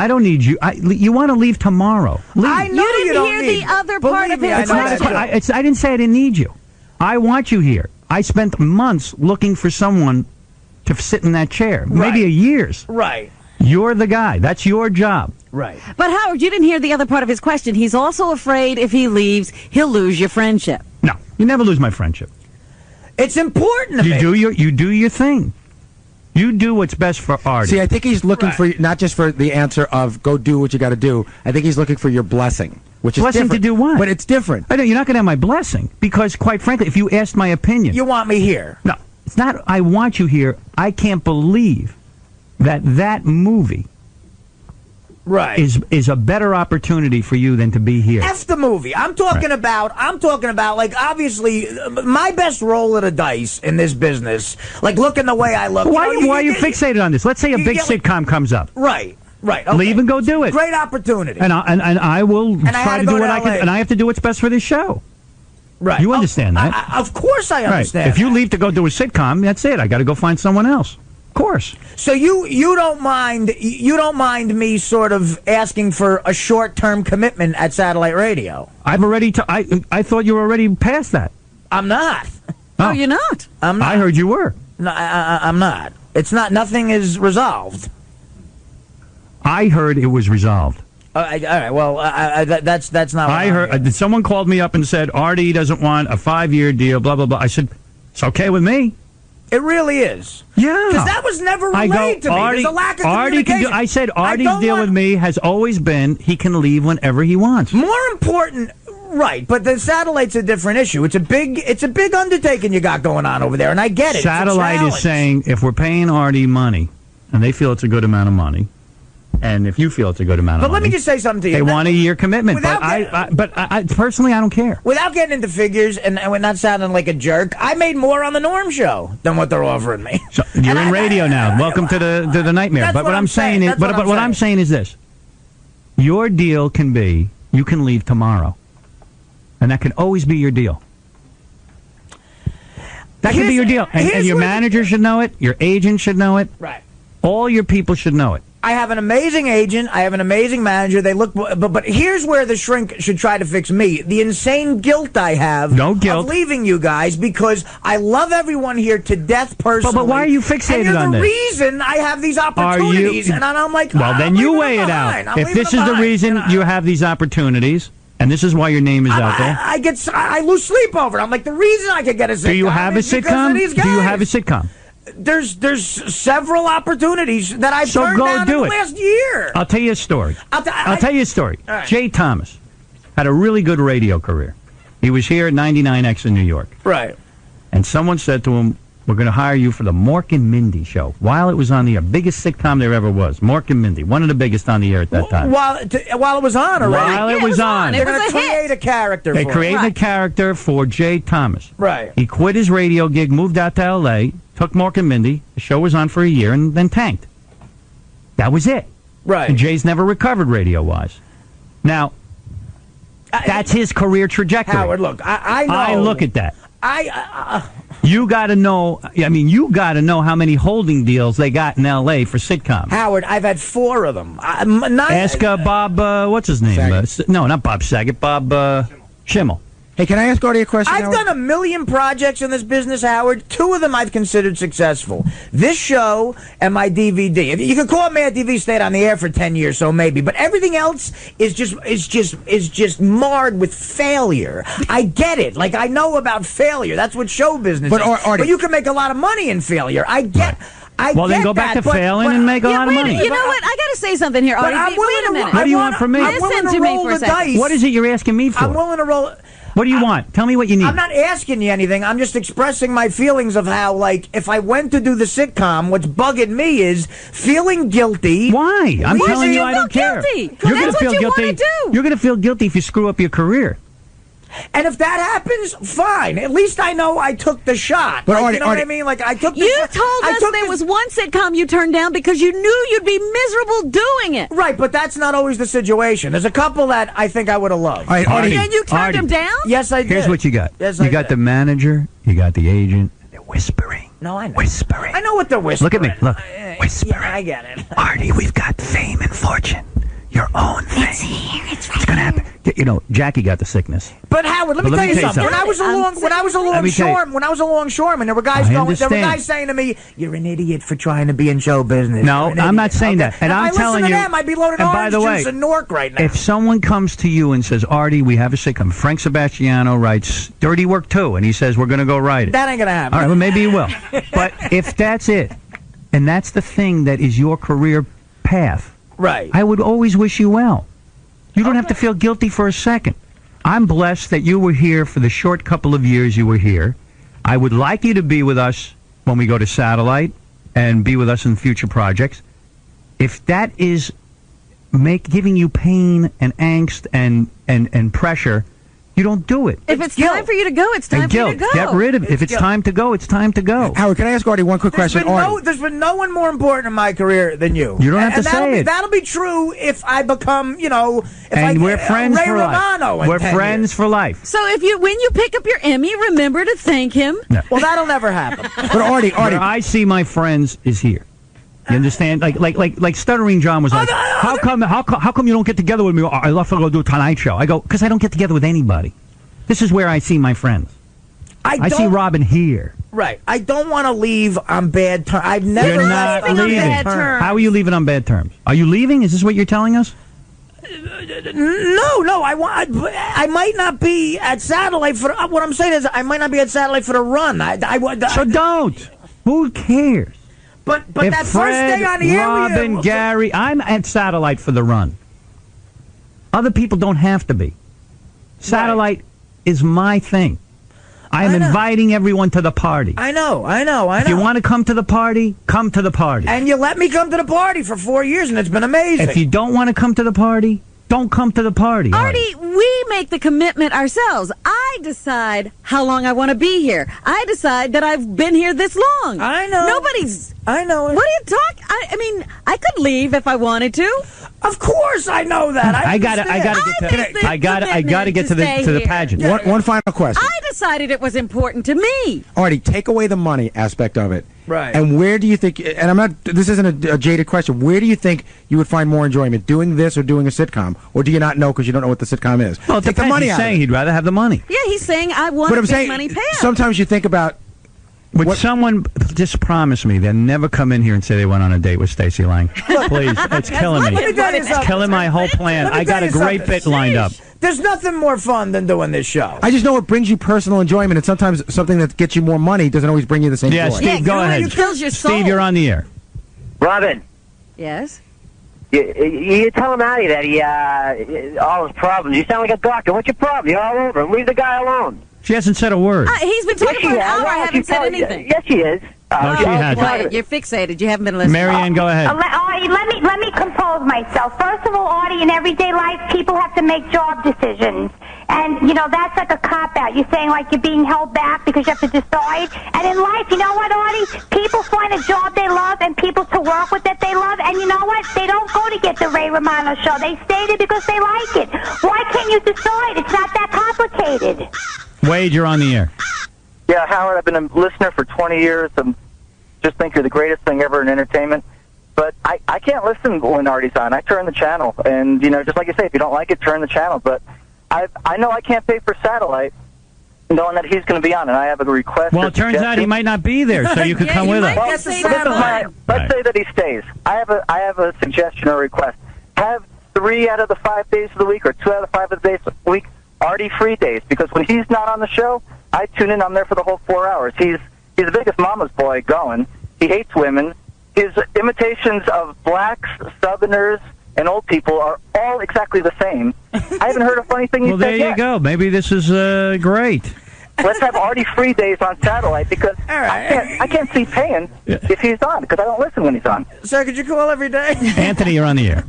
I don't need you. You want to leave tomorrow. Leave. I know you didn't hear the other part of his question. I didn't say I didn't need you. I want you here. I spent months looking for someone to sit in that chair. Maybe a years. Right. You're the guy. That's your job. Right. But Howard, you didn't hear the other part of his question. He's also afraid if he leaves, he'll lose your friendship. No, you never lose my friendship. It's important to me. You do your thing. You do what's best for Artie. See, I think he's looking for not just for the answer of go do what you got to do. I think he's looking for your blessing, which is blessing different. to do what? But it's different. I know you're not going to have my blessing because, quite frankly, if you asked my opinion, You want me here. no, it's not. I want you here. I can't believe that movie Right. is a better opportunity for you than to be here. F the movie. I'm talking about, like, obviously, my best roll of the dice in this business, like, looking the way I look. Why are you fixated on this? Let's say a big sitcom comes up. Right. Okay. Leave and go do it. Great opportunity. And I will try to do what I can, and I have to do what's best for this show. Right. You understand that? Of course I understand. Right. If you leave to go do a sitcom, that's it. I got to go find someone else. Of course. So you don't mind me sort of asking for a short-term commitment at satellite radio? I've already. I thought you were already past that. I'm not. Oh, you're not? I'm not. I heard you were. No, I'm not. It's not. Nothing is resolved. I heard it was resolved. All right. Well, that's not. What I heard. Someone called me up and said Artie doesn't want a 5-year deal. Blah blah blah. I said it's okay with me. It really is. Yeah. Because that was never relayed to me. There's a lack of communication. I said Artie's deal with me has always been he can leave whenever he wants. More important, right? But the satellite's a different issue. It's a big undertaking you got going on over there, and I get it. Satellite is saying if we're paying Artie money, and they feel it's a good amount of money, and if you feel it's a good amount of money, but let me just say something to you. They want a year commitment, but I personally I don't care. Without getting into figures and not sounding like a jerk, I made more on the Norm Show than what they're offering me. So you're in radio now. Welcome to the nightmare. But what I'm saying is, what I'm saying is this: your deal can be you can leave tomorrow, and that can always be your deal. That can be your deal, and your manager should know it. Your agent should know it. Right. All your people should know it. I have an amazing agent. I have an amazing manager. They look, but here's where the shrink should try to fix me. The insane guilt I have of leaving you guys because I love everyone here to death personally. But why are you fixated on this? The reason I have these opportunities, and I'm like, well, then you weigh it out. If this is the reason you have these opportunities, and this is why your name is out there, I lose sleep over it. I'm like, the reason I could get a sitcom. Do you have a sitcom? Do you have a sitcom? There's several opportunities that I've turned down in the last year. I'll tell you a story. I'll tell you a story. Right. Jay Thomas had a really good radio career. He was here at 99X in New York. Right. And someone said to him, we're going to hire you for the Mork and Mindy show. While it was on the air, biggest sitcom there ever was. Mork and Mindy, one of the biggest on the air at that time. While it was on already? While it was on. They're going to create a character They created a character for Jay Thomas. Right. He quit his radio gig, moved out to L.A., took Mork and Mindy. The show was on for a year and then tanked. That was it. Right. And Jay's never recovered radio-wise. Now, that's his career trajectory. Howard, look, I know. I look at that. You got to know. I mean, you got to know how many holding deals they got in L.A. for sitcoms. Howard, I've had 4 of them. Ask Bob. What's his name? No, not Bob Saget. Bob Schimmel. Hey, can I ask Artie a question? I've done a million projects in this business, Howard. 2 of them I've considered successful. This show and my DVD. You can call me a TV stayed on the air for 10 years, so maybe. But everything else is just marred with failure. I get it. Like, I know about failure. That's what show business is. But you can make a lot of money in failure. I get. Right. Well, then go back to failing and make a lot of money. You know what? I got to say something here, Artie. Wait a minute. What do you want from me? Listen to me for a second. What is it you're asking me for? I'm willing to roll. What do you want? Tell me what you need. I'm not asking you anything. I'm just expressing my feelings of how, like, if I went to do the sitcom, what's bugging me is feeling guilty. Why? I'm telling you I don't care. You're going to feel guilty. You're going to feel guilty if you screw up your career. And if that happens, fine. At least I know I took the shot. But Artie, you know what I mean? Like, I took the You told us there was one sitcom you turned down because you knew you'd be miserable doing it. Right, but that's not always the situation. There's a couple that I think I would have loved. All right, Artie, and you turned them down? Yes, I did. Here's what you got. Yes, you got the manager, you got the agent, they're whispering. No, I know. Whispering. I know what they're whispering. Look at me. Look. Whispering. Yeah, I get it. Artie, we've got fame and fortune. Your own thing. It's here. It's right It's gonna happen. You know, Jackie got the sickness. But Howard, let me tell you something. When I was a longshoreman, there were guys saying to me, "You're an idiot for trying to be in show business." No, I'm not saying that. And I'm telling you, if I listen to them, I'd be loading orange juice and Nork right now. If someone comes to you and says, "Artie, we have a sitcom," Frank Sebastiano writes Dirty Work 2, and he says, "We're gonna go write it." That ain't gonna happen. All right, well, maybe he will. But if that's it, and that's the thing that is your career path, right? I would always wish you well. You don't have to feel guilty for a second. I'm blessed that you were here for the short couple of years you were here. I would like you to be with us when we go to satellite and be with us in future projects. If that is giving you pain and angst and pressure, you don't do it. If it's time for you to go, it's time for you to go. Get rid of it. If it's time to go, it's time to go. Howard, can I ask Artie one quick question? There's been no one more important in my career than you. You don't have to say it. That'll be true if I become, we're friends Ray for Romano life. We're friends for life. So when you pick up your Emmy, remember to thank him. No. Well, that'll never happen. But Artie, where I see my friends is here. You understand? Like Stuttering John was like, how come you don't get together with me? I love to go do a Tonight Show. I go, because I don't get together with anybody. This is where I see my friends. I see Robin here. Right. I don't want to leave on bad terms. I've never You're not leaving leaving. on bad terms. How are you leaving on bad terms? Are you leaving? Is this what you're telling us? No. I might not be at satellite for. What I'm saying is, I might not be at satellite for the run. So don't. Who cares? But if that Fred, first day on the air, Robin, Gary, I'm at satellite for the run. Other people don't have to be. Satellite is my thing. I am inviting everyone to the party. I know. If you want to come to the party, come to the party. And you let me come to the party for 4 years, and it's been amazing. If you don't want to come to the party, don't come to the party. Artie, we make the commitment ourselves. I decide how long I want to be here. I decide that I've been here this long. I know. I know. What are you talking? I mean, I could leave if I wanted to. Of course, I know that. I got to get to the pageant. One final question. I decided it was important to me. Artie, take away the money aspect of it. Right. And where do you think? And this isn't a jaded question. Where do you think you would find more enjoyment, doing this or doing a sitcom, or do you not know because you don't know what the sitcom is? Well, take the money. He's saying he'd rather have the money. Yeah, he's saying I want big money payout. Sometimes you think about. Would someone just promise me they'll never come in here and say they went on a date with Stacey Lang? Please, it's killing me. It's killing my whole plan. I got a great bit lined up. There's nothing more fun than doing this show. I just know it brings you personal enjoyment, and sometimes something that gets you more money doesn't always bring you the same joy. Steve, go ahead. It fills your soul. Steve, you're on the air. Robin. Yes? You tell him Artie that he all his problems. You sound like a doctor. What's your problem? You're all over him. Leave the guy alone. She hasn't said a word. He's been talking for an hour. I haven't said anything. Yes, she is. No, she hasn't. You're fixated. You haven't been listening. Marianne, go ahead. Artie, let me compose myself. First of all, Artie, in everyday life, people have to make job decisions. And, that's like a cop-out. You're saying, like, you're being held back because you have to decide. And in life, you know what, Artie? People find a job they love and people to work with that they love. And you know what? They don't go to get the Ray Romano show. They stay there because they like it. Why can't you decide? It's not that complicated. Wade, you're on the air. Yeah, Howard, I've been a listener for 20 years and just think you're the greatest thing ever in entertainment. But I can't listen when Artie's on. I turn the channel. And, just like you say, if you don't like it, turn the channel. But I know I can't pay for satellite knowing that he's going to be on, and I have a request. Well, it turns out he might not be there, so you could come with us. Let's say that he stays. I have a suggestion or request. Have 3 out of the 5 days of the week or 2 out of the 5 of the days of the week Artie free days, because when he's not on the show, I tune in. I'm there for the whole 4 hours. He's the biggest mama's boy going. He hates women. His imitations of blacks, Southerners, and old people are all exactly the same. I haven't heard a funny thing he said there you yet. go. Maybe this is great. Let's have Artie free days on satellite, because I can't see paying if he's on, because I don't listen when he's on. Sir, could you call every day? Anthony, you're on the air.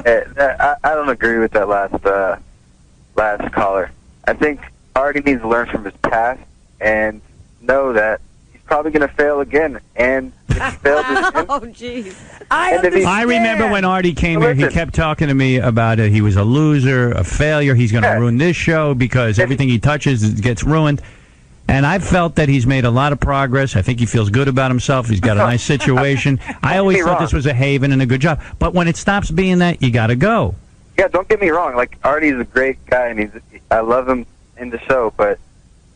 I don't agree with that last caller. I think Artie needs to learn from his past and know that he's probably going to fail again. And if he fails again... Oh, jeez. I remember when Artie came here, he kept talking to me about it. He was a loser, a failure. He's going to ruin this show because everything he touches gets ruined. And I've felt that he's made a lot of progress. I think he feels good about himself. He's got a nice situation. I always thought this was a haven and a good job. But when it stops being that, you got to go. Yeah, don't get me wrong. Like, Artie's a great guy, and I love him in the show, but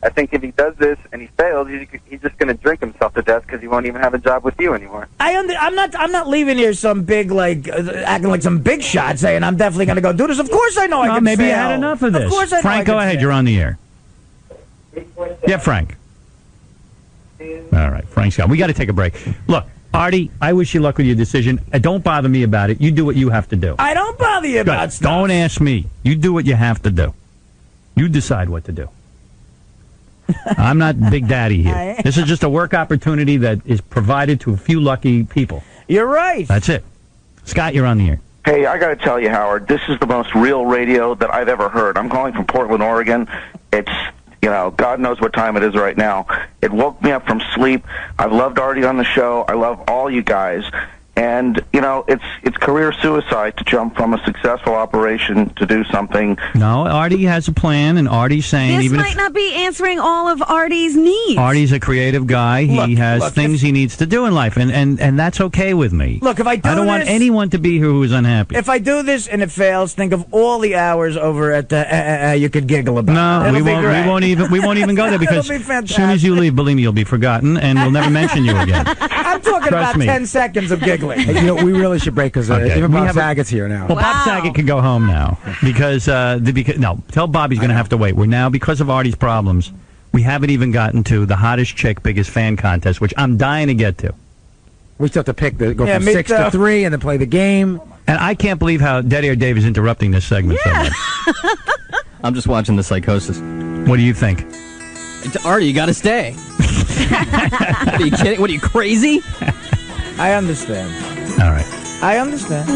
I think if he does this and he fails, he's just going to drink himself to death because he won't even have a job with you anymore. I'm not leaving here some big, like, acting like some big shot saying I'm definitely going to go do this. Of course I know I can maybe fail. you had enough of this. Of course I know Frank, I can go ahead. fail. You're on the air. Yeah, Frank. All right, Frank's got. We got to take a break. Look, Artie, I wish you luck with your decision. Don't bother me about it. You do what you have to do. I don't bother you about stuff. Don't ask me. You do what you have to do. You decide what to do. I'm not Big Daddy here. This is just a work opportunity that is provided to a few lucky people. You're right. That's it. Scott, you're on the air. Hey, I got to tell you, Howard, this is the most real radio that I've ever heard. I'm calling from Portland, Oregon. It's, God knows what time it is right now. It woke me up from sleep. I've loved Artie on the show. I love all you guys. And, it's career suicide to jump from a successful operation to do something. No, Artie has a plan, and Artie's saying... This might not be answering all of Artie's needs. Artie's a creative guy. He has things he needs to do in life, and that's okay with me. Look, if I don't want anyone to be here who is unhappy. If I do this and it fails, think of all the hours over at the you could giggle about. No, we won't even go there because as soon as you leave, believe me, you'll be forgotten, and we'll never mention you again. I'm talking about 10 seconds of giggling. Hey, we really should break because even Bob Saget's here now. Well, Bob Saget can go home now because tell Bob he's going to have to wait. We're now, because of Artie's problems, we haven't even gotten to the hottest chick, biggest fan contest, which I'm dying to get to. We still have to pick go from 6 to 3 and then play the game. And I can't believe how Dead Air Dave is interrupting this segment so much. I'm just watching The Psychosis. What do you think? It's Artie, you got to stay. Are you kidding? What, are you crazy? I understand. All right. I understand.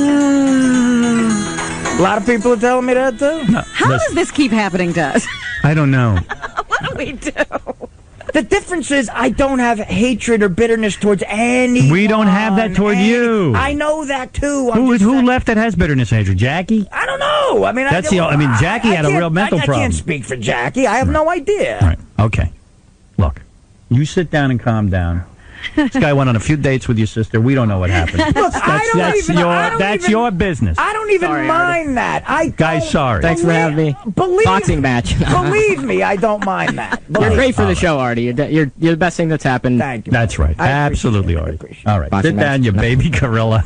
A lot of people are telling me that, too. No, How does this keep happening to us? I don't know. What do we do? The difference is I don't have hatred or bitterness towards anyone. We don't have that toward you. I know that, too. Who left that has bitterness and hatred? Jackie? I don't know. I mean, Jackie had a real mental problem. I can't speak for Jackie. I have no idea. Right. Okay. Look, you sit down and calm down. This guy went on a few dates with your sister. We don't know what happened. Look, that's your business. I don't even mind that. Guys, sorry. Thanks for having me. Boxing match. Believe me, I don't mind that. You're great for the show, Artie. You're the best thing that's happened. Thank you. That's right. Absolutely, Artie. All right. Sit down, you baby gorilla.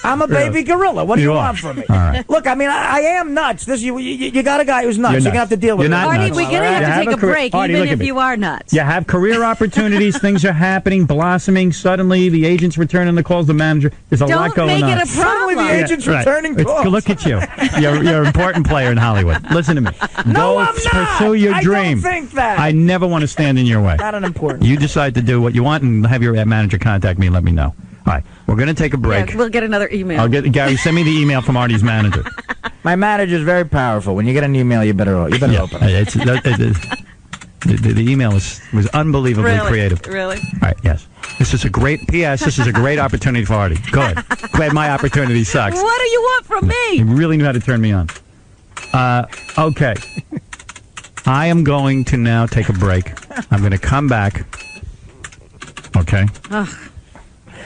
I'm a baby gorilla. What do you want from me? All right. Look, I mean, I am nuts. You got a guy who's nuts. You're going to have to deal with it. Artie, we're going to have to take a break, Artie, even if you are nuts. You have career opportunities. Things are happening, blossoming. Suddenly, the agent's returning the calls. The manager. There's a lot going on. Don't make it a problem. Suddenly, the agent's returning calls. Look at you. You're an important player in Hollywood. Listen to me. No, Go I'm not. Pursue your dream. I don't think that. I never want to stand in your way. Not an important. You decide to do what you want and have your manager contact me and let me know. All right, we're going to take a break. Yeah, we'll get another email. Gary, send me the email from Artie's manager. My manager's very powerful. When you get an email, you better open it. The email was unbelievably creative. Really? All right, yes. This is a great P.S. This is a great opportunity for Artie. Good. Glad my opportunity sucks. What do you want from me? You really knew how to turn me on. Okay. I am going to now take a break. I'm going to come back. Okay.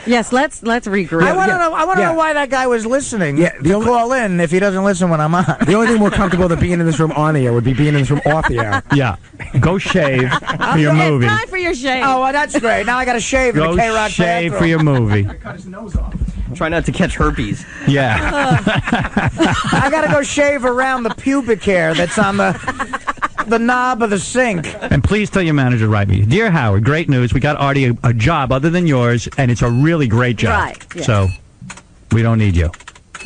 Yes, let's regroup. I want to know why that guy was listening. Yeah, call in if he doesn't listen when I'm on. The only thing more comfortable than being in this room on the air would be being in this room off the air. Yeah. Go shave for your movie. It's time for your shave. Oh, well, that's great. Now I got to shave in the K-Rock shave bathroom. for your movie. Cut his nose off. Try not to catch herpes. Yeah. I got to go shave around the pubic hair that's on the knob of the sink. And please tell your manager to write me. Dear Howard, great news. We got Artie a job other than yours, and it's a really great job. Right. Yes. So we don't need you.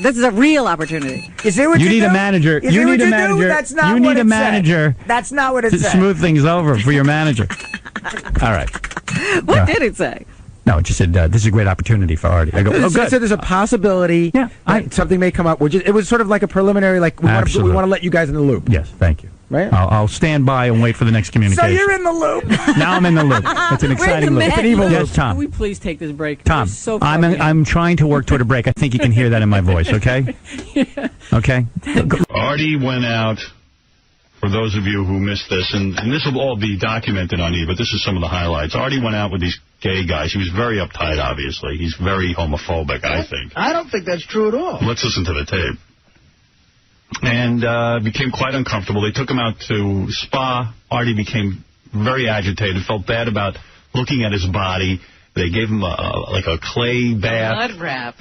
This is a real opportunity. You see what you need do? a manager. You need a manager. That's not you what need a it manager. Said. That's not what it to said. smooth things over for your manager. All right. What did it say? No, it just said this is a great opportunity for Artie. I go, oh, good. So there's a possibility that something may come up. It was sort of like a preliminary, like we want to let you guys in the loop. Yes, thank you. Right? I'll stand by and wait for the next communication. So you're in the loop. Now I'm in the loop. It's an exciting loop. It's an evil yes, loop. Tom. Can we please take this break? Tom, So I'm trying to work toward a break. I think you can hear that in my voice, okay? Okay? Artie went out for those of you who missed this, and this will all be documented on E! But this is some of the highlights. Artie went out with these gay guys. He was very uptight, obviously. He's very homophobic, I think. I don't think that's true at all. Let's listen to the tape. And became quite uncomfortable. They took him out to spa. Artie became very agitated, felt bad about looking at his body. They gave him like a clay bath.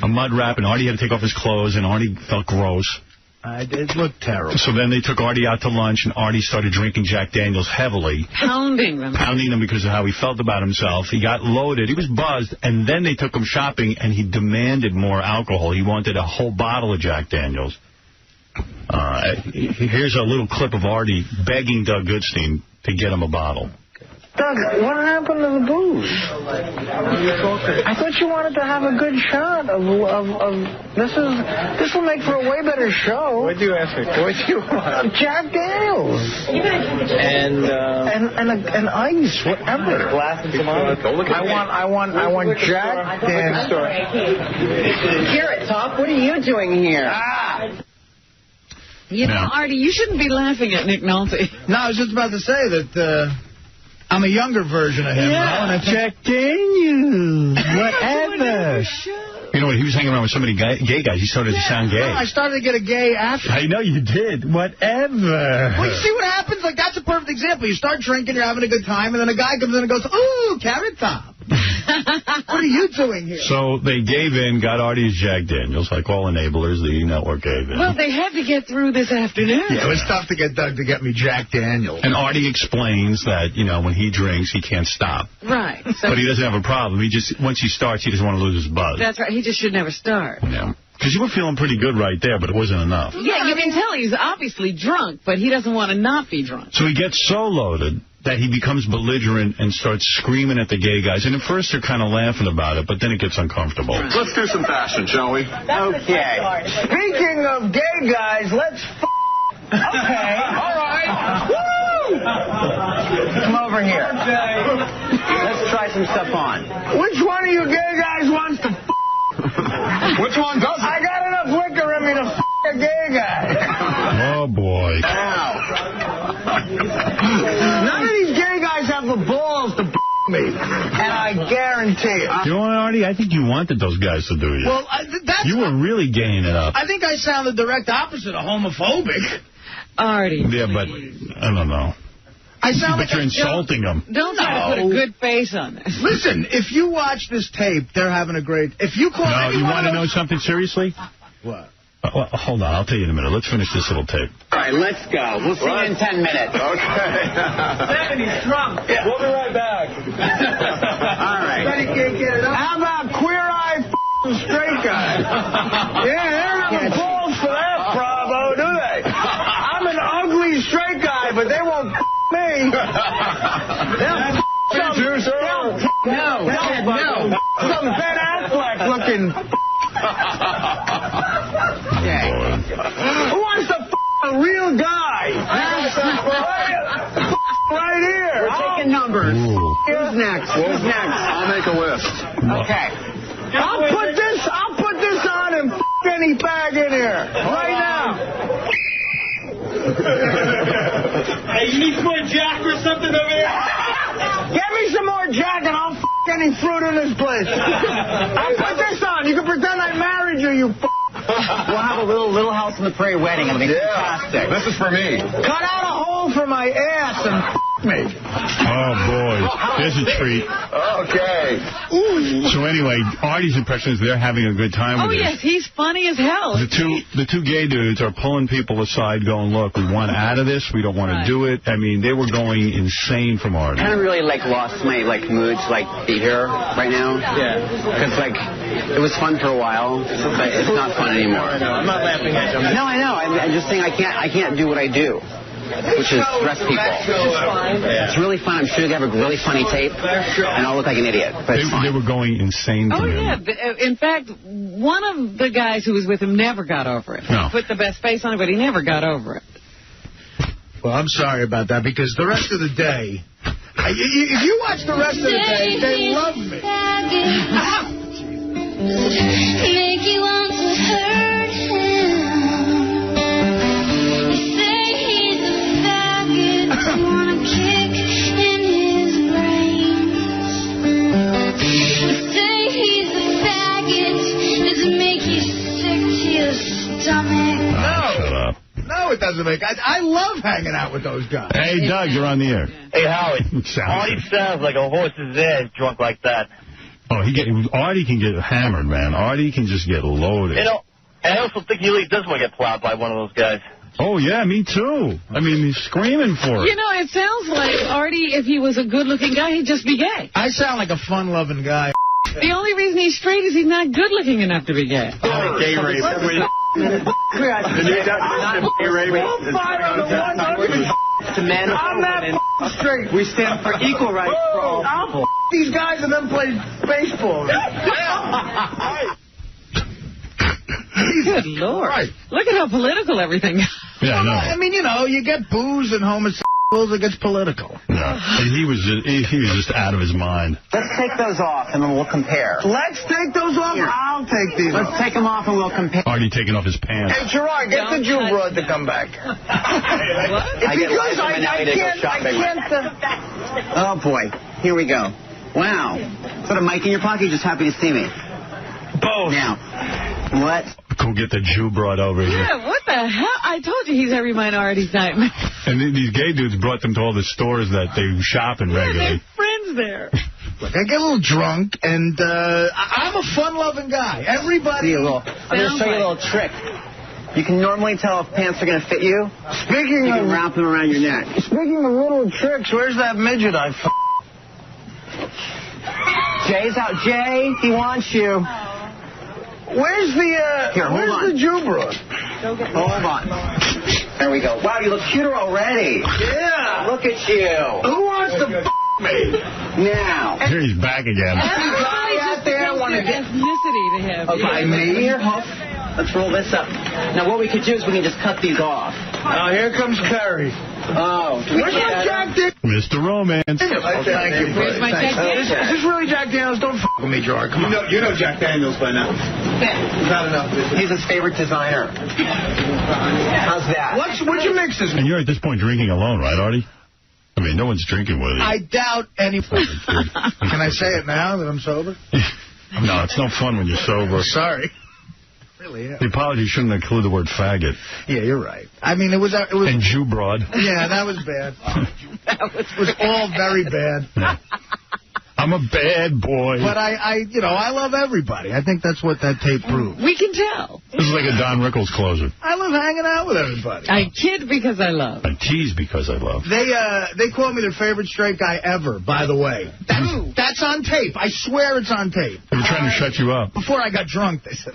A mud wrap, and Artie had to take off his clothes, and Artie felt gross. It looked terrible. So then they took Artie out to lunch, and Artie started drinking Jack Daniels heavily. Pounding them Because of how he felt about himself. He got loaded. He was buzzed, and then they took him shopping, and he demanded more alcohol. He wanted a whole bottle of Jack Daniels. Here's a little clip of Artie begging Doug Goodstein to get him a bottle. Doug, what happened to the booze? I thought you wanted to have a good shot of this will make for a way better show. What do you ask me? What do you want? Jack Daniels. And ice, whatever. Glass and some I want Jack Daniels. Carrot Top, what are you doing here? You know, Artie, you shouldn't be laughing at Nick Nolte. No, I was just about to say that I'm a younger version of him. Yeah. Jack Daniels. Whatever. You know what? He was hanging around with so many gay guys. He started to sound gay. No, I started to get a gay after. I know you did. Whatever. Well, you see what happens? Like, that's a perfect example. You start drinking, you're having a good time, and then a guy comes in and goes, ooh, Carrot Top. What are you doing here? So they gave in, got Artie his Jack Daniels, like all enablers. The E! Network gave in. Well, they had to get through this afternoon. Yeah, it was tough to get Doug to get me Jack Daniels. And Artie explains that, you know, when he drinks, he can't stop. Right. So but he doesn't have a problem. He just, once he starts, he doesn't want to lose his buzz. That's right. He just should never start. Yeah. Because you were feeling pretty good right there, but it wasn't enough. Yeah, you can tell he's obviously drunk, but he doesn't want to not be drunk. So he gets so loaded that he becomes belligerent and starts screaming at the gay guys. And at first they're kind of laughing about it, but then it gets uncomfortable. Let's do some fashion, shall we? Okay. Speaking of gay guys, let's Okay. All right. Woo! Come over here. Let's try some stuff on. Which one of you gay guys wants to Which one doesn't? I got enough liquor in me to a gay guy. Oh, boy. None of these gay guys have the balls to me, and I guarantee it. You know what, Artie? I think you wanted those guys to do you. Well, you were really gaying it up. I think I sound the direct opposite of homophobic. Artie. Yeah, but I don't know. I sound but you're insulting them. Don't try to put a good face on this. Listen, if you watch this tape, they're having a great... If you call... No, you want to know something seriously? What? Well, hold on, I'll tell you in a minute. Let's finish this little tape. All right, let's go. We'll see you in 10 minutes. Okay. 70's drunk. Yeah. We'll be right back. All right. How about queer-eye straight guy? Yeah, they don't have the balls for that, Bravo, do they? I'm an ugly straight guy, but they won't me. They'll No. Some Ben Affleck looking. Who wants to a real guy? Right here. We're taking numbers. Ooh. Who's next? I'll make a list. Okay. I'll put this on and any bag in here right now. Hey, you need more Jack or something over here? Get me some more Jack and I'll any fruit in this place. I'll put this on. You can pretend I married you, you We'll have a little house on the prairie wedding. It'll be fantastic. This is for me. Cut out a hole for my ass and me. Oh, boy. There's a treat. Okay. So anyway, Artie's impression is they're having a good time with Oh, yes, he's funny as hell. The two gay dudes are pulling people aside going, look, we want out of this. We don't want to do it. I mean, they were going insane from Artie. I kind of really, lost my, mood to, be here right now. Yeah. Because, it was fun for a while, but it's not fun anymore. I know. I'm not laughing at you. No, I know. I'm just saying I can't do what I do, which is stress people. It's really fun. I'm sure they have a really funny tape, and I'll look like an idiot. But they were going insane to him. Yeah. In fact, one of the guys who was with him never got over it. No. He put the best face on it, but he never got over it. Well, I'm sorry about that, because the rest of the day, if you watch the rest of the day, they love me. Make you want to hurt him. You say he's a it doesn't make. I love hanging out with those guys. Hey, Doug, you're on the air. Hey, Howard. Artie sounds like a horse's ass drunk like that. Oh, Artie can get hammered, man. Artie can just get loaded. You know, I also think he really does want to get plowed by one of those guys. Oh, yeah, me too. I mean, he's screaming for it. You know, it sounds like Artie, if he was a good-looking guy, he'd just be gay. I sound like a fun-loving guy. The only reason he's straight is he's not good-looking enough to be gay. Gay rape. To men I'm not straight. we stand for equal rights for all people. These guys and then play baseball. Good Lord. Right. Look at how political everything is. Yeah, I know. I mean, you know, you get booze and homosexuals, it gets political. Yeah. And he was just out of his mind. Let's take those off and then we'll compare. Let's take those off. Here. I'll take these Let's off. take them off and we'll compare. Artie taking off his pants. Hey, Gerard, get the Jew broad to come back. I get Because Liza Minnelli to go shopping. Oh, boy. Here we go. Wow. Is that a mic in your pocket? You're just happy to see me? Both. Now, what? Go get the Jew broad over here. Yeah, what the hell? I told you he's every minority's nightmare. And these gay dudes brought them to all the stores that they shop in regularly. They're friends there. Look, I get a little drunk, and I'm a fun-loving guy. Everybody... I'm going to show you a little trick. You can normally tell if pants are going to fit you. Speaking You of... can wrap them around your neck. Speaking of little tricks, where's that midget I Jay's out. Jay, he wants you. Where's the, Here, hold where's on. the Jew broad? Hold on. There we go. Wow, you look cuter already. Yeah. Look at you. Who wants to me? Now. Here he's back again. Everybody just becomes their ethnicity to him. Okay, here, Huff. Let's roll this up. Now, what we could do is we can just cut these off. Oh, here comes Kerry. Oh. Where's my Jack Daniels? Mr. Romance. Thank you, buddy. Where's my Jack Daniels? Is this really Jack Daniels? Don't f*** with me, Gerard. Come on. You know Jack Daniels by now. Not enough. He's his favorite designer. How's that? What'd you mix this? And you're at this point drinking alone, right, Artie? I mean, no one's drinking with you. I doubt any... Can I say it now that I'm sober? No, it's no fun when you're sober. Sorry. Really am. The apology shouldn't include the word faggot. Yeah, you're right. I mean, it was... And Jew broad. Yeah, that was bad. It was all very bad. Yeah. I'm a bad boy. But I love everybody. I think that's what that tape proved. We can tell. This is like a Don Rickles closer. I love hanging out with everybody. I kid because I love. I tease because I love. They call me their favorite straight guy ever, by the way. That's on tape. I swear it's on tape. They were trying to shut you up. Before I got drunk, they said.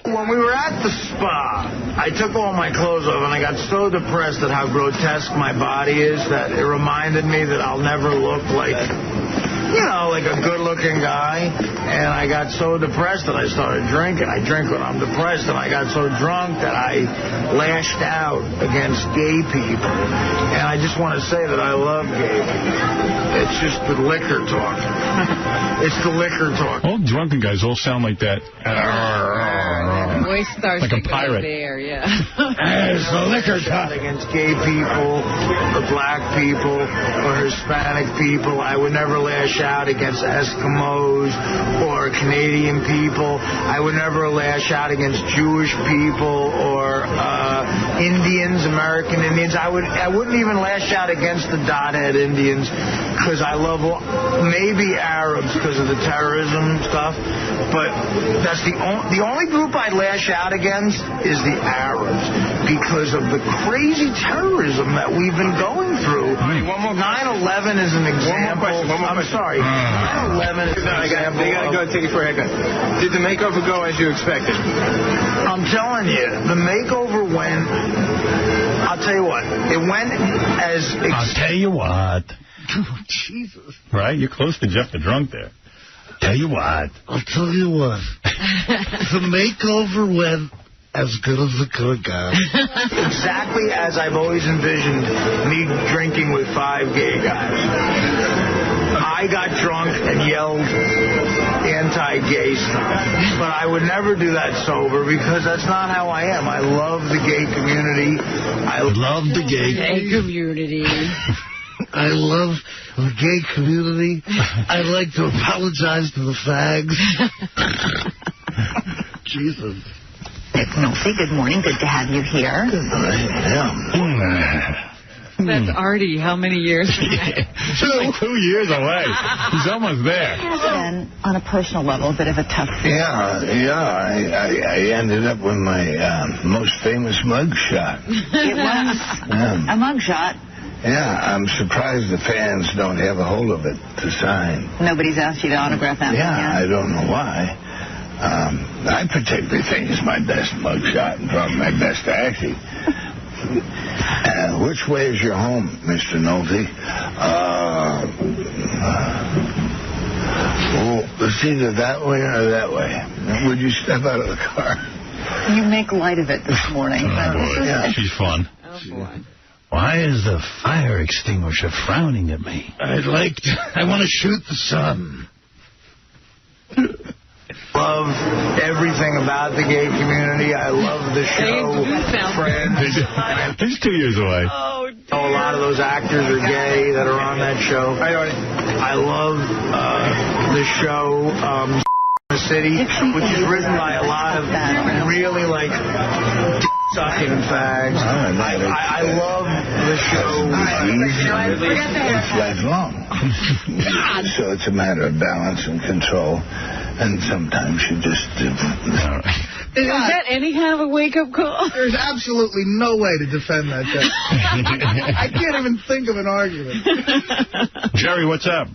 When we were at the spa, I took all my clothes off, and I got so depressed at how grotesque my body is that it reminded me that I'll never look like, like a good-looking guy. And I got so depressed that I started drinking. I drink when I'm depressed, and I got so drunk that I lashed out against gay people. And I just want to say that I love gay people. It's just the liquor talk. It's the liquor talk. All drunken guys all sound like that. Voice starts Like a to go pirate. there, yeah. It's the liquor talk. Against gay people, or black people, or Hispanic people. I would never lash out against Eskimos or Canadian people. I would never lash out against Jewish people or Indians, American Indians. I wouldn't even lash out against the Dot-Head Indians because I love maybe Arabs because of the terrorism stuff. But that's the only group I'd lash out against is the Arabs because of the crazy terrorism that we've been going through. 9/11 is an example. I'm sorry. 9/11 is an example. They got to go take it for a haircut. Did the makeover go as you expected? I'm telling you, the makeover went... I'll tell you what. It went as... I'll tell you what. Oh, Jesus. Right? You're close to Jeff the Drunk there. Tell you what. I'll tell you what. The makeover went as good as it could, guys. Exactly as I've always envisioned me drinking with 5 gay guys. I got drunk and yelled anti-gay stuff. But I would never do that sober because that's not how I am. I love the gay community. I love the gay community. I love the gay community. I'd like to apologize to the fags. Jesus. Nick Nolte, good morning. Good to have you here. Good morning. Yeah. That's Artie. How many years? 2 years away. He's almost there. It has been, on a personal level, a bit of a tough year. I ended up with my most famous mugshot. It was a mugshot. Yeah, I'm surprised the fans don't have a hold of it to sign. Nobody's asked you to autograph that one yet? I don't know why. I particularly think it's my best mugshot and probably my best acting. Which way is your home, Mr. Nolte? It's either that way or that way. Would you step out of the car? You make light of it this morning. She's fun. Oh, boy. Why is the fire extinguisher frowning at me? I want to shoot the sun. Love everything about the gay community. I love the show, Friends. He's 2 years away. Oh, a lot of those actors are gay that are on that show. I love the show City, which is written by a lot of really sucking fags. I love the show. It's lifelong. So it's a matter of balance and control. And sometimes you just... Is that any kind of a wake-up call? There's absolutely no way to defend that. I can't even think of an argument. Jerry, what's up?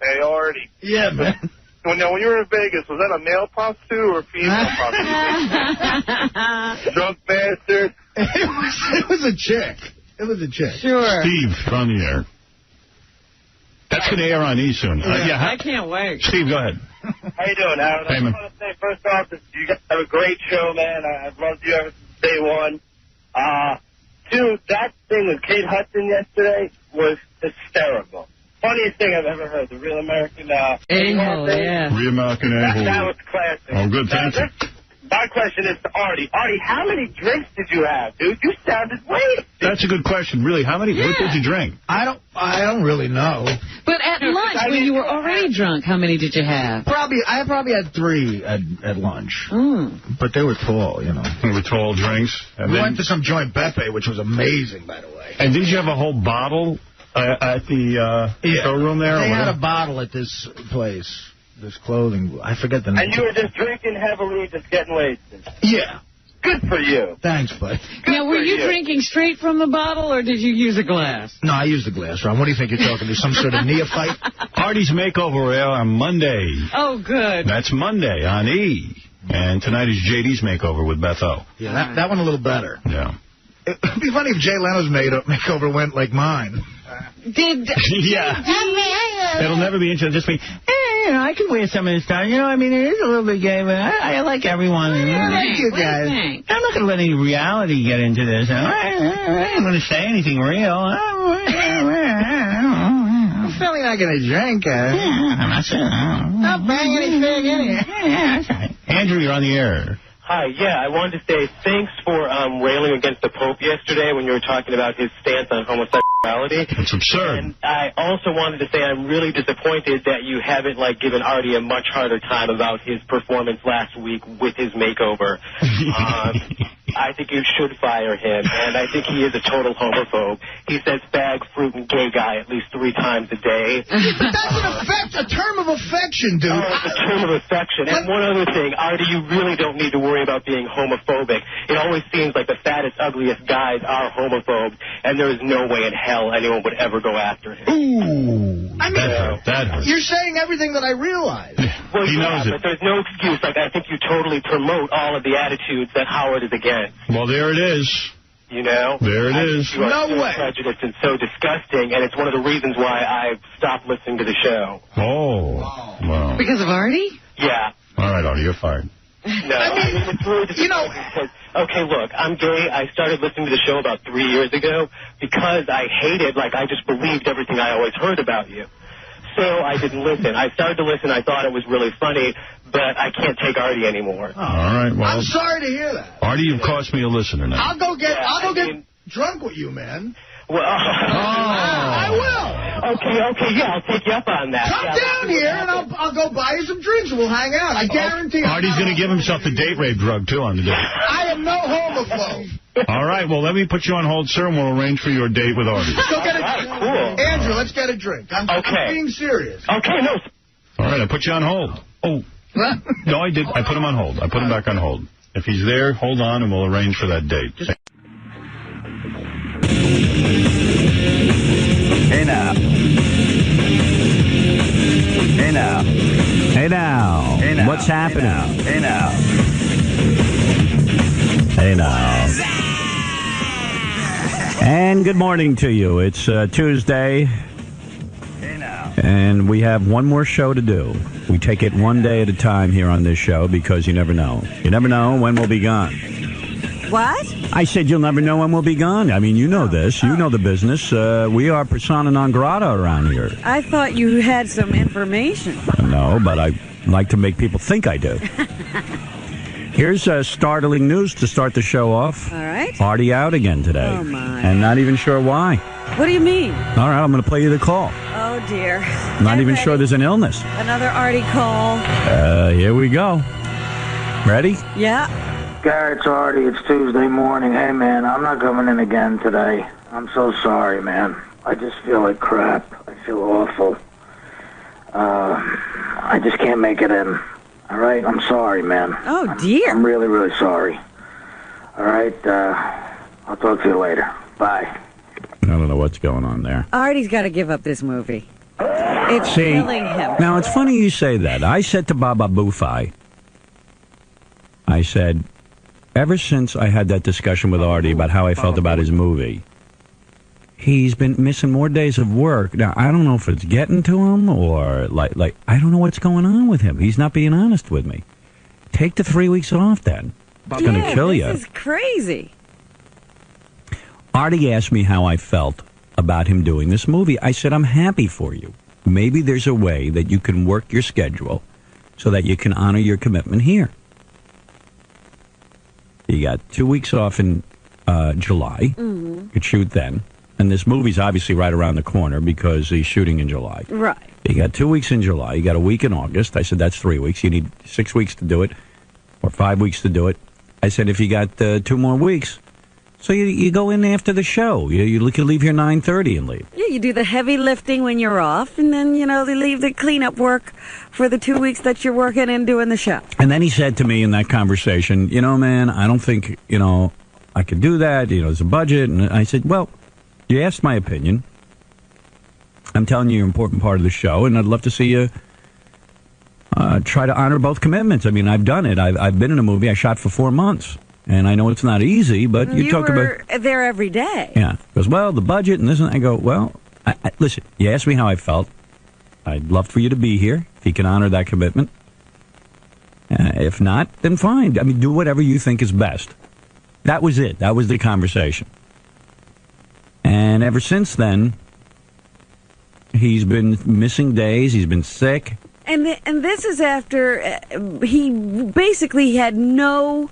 Hey, Artie. Yeah, man. When you were in Vegas, was that a male prostitute or a female prostitute? Drunk bastard. It was a chick. It was a chick. Sure. Steve, you're on the air. That's going to air on E soon. I can't wait. Steve, go ahead. How you doing, Howard? Hey, I just want to say, first off, you guys have a great show, man. I've loved you ever since day one. Two, that thing with Kate Hudson yesterday was hysterical. Funniest thing I've ever heard. The Real American... A-hole, yeah. Real American A-hole. That was classic. Oh, good, thank you. My question is to Artie. Artie, how many drinks did you have, dude? You sounded wasted. That's a good question. Really, what did you drink? I don't really know. But at lunch, when you were already drunk, how many did you have? I probably had 3 at lunch. But they were tall, you know. They were tall drinks. And we went to some joint Beppe, which was amazing, by the way. And did you have a whole bottle at the showroom there? They had a bottle at this place. This clothing, I forget the name. And you were just drinking heavily, just getting wasted. Yeah. Good for you. Thanks, bud. Now, were you drinking straight from the bottle, or did you use a glass? No, I used the glass, Ron. What do you think you're talking to? Some sort of neophyte? Artie's Makeover air on Monday. Oh, good. That's Monday on E. And tonight is JD's Makeover with Beth O. Yeah, that one a little better. Yeah. It'd be funny if Jay Leno's makeover went like mine. Yeah. It'll never be interesting. Just be, I can wear some of this stuff. It is a little bit gay, but I like everyone. I like you guys. I'm not going to let any reality get into this. I ain't going to say anything real. I'm certainly not going to drink. I'm not saying. Not bang any fig in here. That's right. Andrew, you're on the air. Hi, I wanted to say thanks for railing against the Pope yesterday when you were talking about his stance on homosexuality. It's absurd. And I also wanted to say I'm really disappointed that you haven't, given Artie a much harder time about his performance last week with his makeover. I think you should fire him, and I think he is a total homophobe. He says fag, fruit, and gay guy at least 3 times a day. But that's a term of affection, dude. Oh, it's a term of affection. And one other thing, Artie, you really don't need to worry about being homophobic. It always seems like the fattest, ugliest guys are homophobes, and there is no way in hell anyone would ever go after him. Ooh. That hurt. You're saying everything that I realize. Well, he knows it. But there's no excuse. I think you totally promote all of the attitudes that Howard is against. Well, there it is. You know? There it is. You are so prejudiced and so disgusting, and it's one of the reasons why I've stopped listening to the show. Oh. Wow. Because of Artie? Yeah. All right, Artie, you're fired. No, it's really disappointing because, okay, look, I'm gay. I started listening to the show about 3 years ago because I hated, I just believed everything I always heard about you. So I didn't listen. I started to listen. I thought it was really funny, but I can't take Artie anymore. All right, well. I'm sorry to hear that. Artie, you've cost me a listener now. I'll go get drunk with you, man. Well, I will. Okay, yeah, I'll take you up on that. Come down here, and I'll go buy you some drinks, and we'll hang out. I guarantee. Artie's going to give himself the date rape drug, too, on the day. I am no homophobe. All right, well, let me put you on hold, sir, and we'll arrange for your date with Artie. Go get a drink. Cool. Andrew, let's get a drink. I'm being serious. Okay, no. All right, I put you on hold. Oh. No, I did. I put him on hold. I put him back on hold. If he's there, hold on, and we'll arrange for that date. Hey now. Hey now. Hey now. Hey now. What's happening? Hey now. Hey now. And good morning to you. It's Tuesday. Hey now. And we have one more show to do. We take it one day at a time here on this show because you never know. You never know when we'll be gone. What? I said you'll never know when we'll be gone. I mean, you know this. You know the business. We are persona non grata around here. I thought you had some information. No, but I like to make people think I do. Here's startling news to start the show off. All right. Artie out again today. Oh, my. And not even sure why. What do you mean? All right, I'm going to play you the call. Oh, dear. Not even sure there's an illness. Another Artie call. Here we go. Ready? Yeah. Gary, it's Artie. It's Tuesday morning. Hey, man, I'm not coming in again today. I'm so sorry, man. I just feel like crap. I feel awful. I just can't make it in. All right? I'm sorry, man. Oh, dear. I'm really, really sorry. All right? I'll talk to you later. Bye. I don't know what's going on there. Artie's got to give up this movie. It's killing him. Now, it's funny you say that. I said to Baba Bufai, I said, ever since I had that discussion with Artie about how I felt about his movie, he's been missing more days of work. Now, I don't know if it's getting to him or, like I don't know what's going on with him. He's not being honest with me. Take the 3 weeks off, then. It's going to kill you. This is crazy. Artie asked me how I felt about him doing this movie. I said, I'm happy for you. Maybe there's a way that you can work your schedule so that you can honor your commitment here. You got 2 weeks off in July. Mm-hmm. You could shoot then. And this movie's obviously right around the corner because he's shooting in July. Right. You got 2 weeks in July. You got a week in August. I said, that's 3 weeks. You need 6 weeks to do it or 5 weeks to do it. I said, if you got 2 more weeks, so you go in after the show. You can leave here 9:30 and leave. Yeah, you do the heavy lifting when you're off, and then, they leave the cleanup work for the 2 weeks that you're working and doing the show. And then he said to me in that conversation, man, I don't think, I could do that. There's a budget. And I said, well, you asked my opinion. I'm telling you, you're an important part of the show, and I'd love to see you try to honor both commitments. I mean, I've done it. I've been in a movie. I shot for 4 months. And I know it's not easy, but you talk about... You were there every day. Yeah. He goes, well, the budget and this and that. I go, well, listen, you asked me how I felt. I'd love for you to be here, if you can honor that commitment. If not, then fine. I mean, do whatever you think is best. That was it. That was the conversation. And ever since then, he's been missing days. He's been sick. And this is after he basically had no...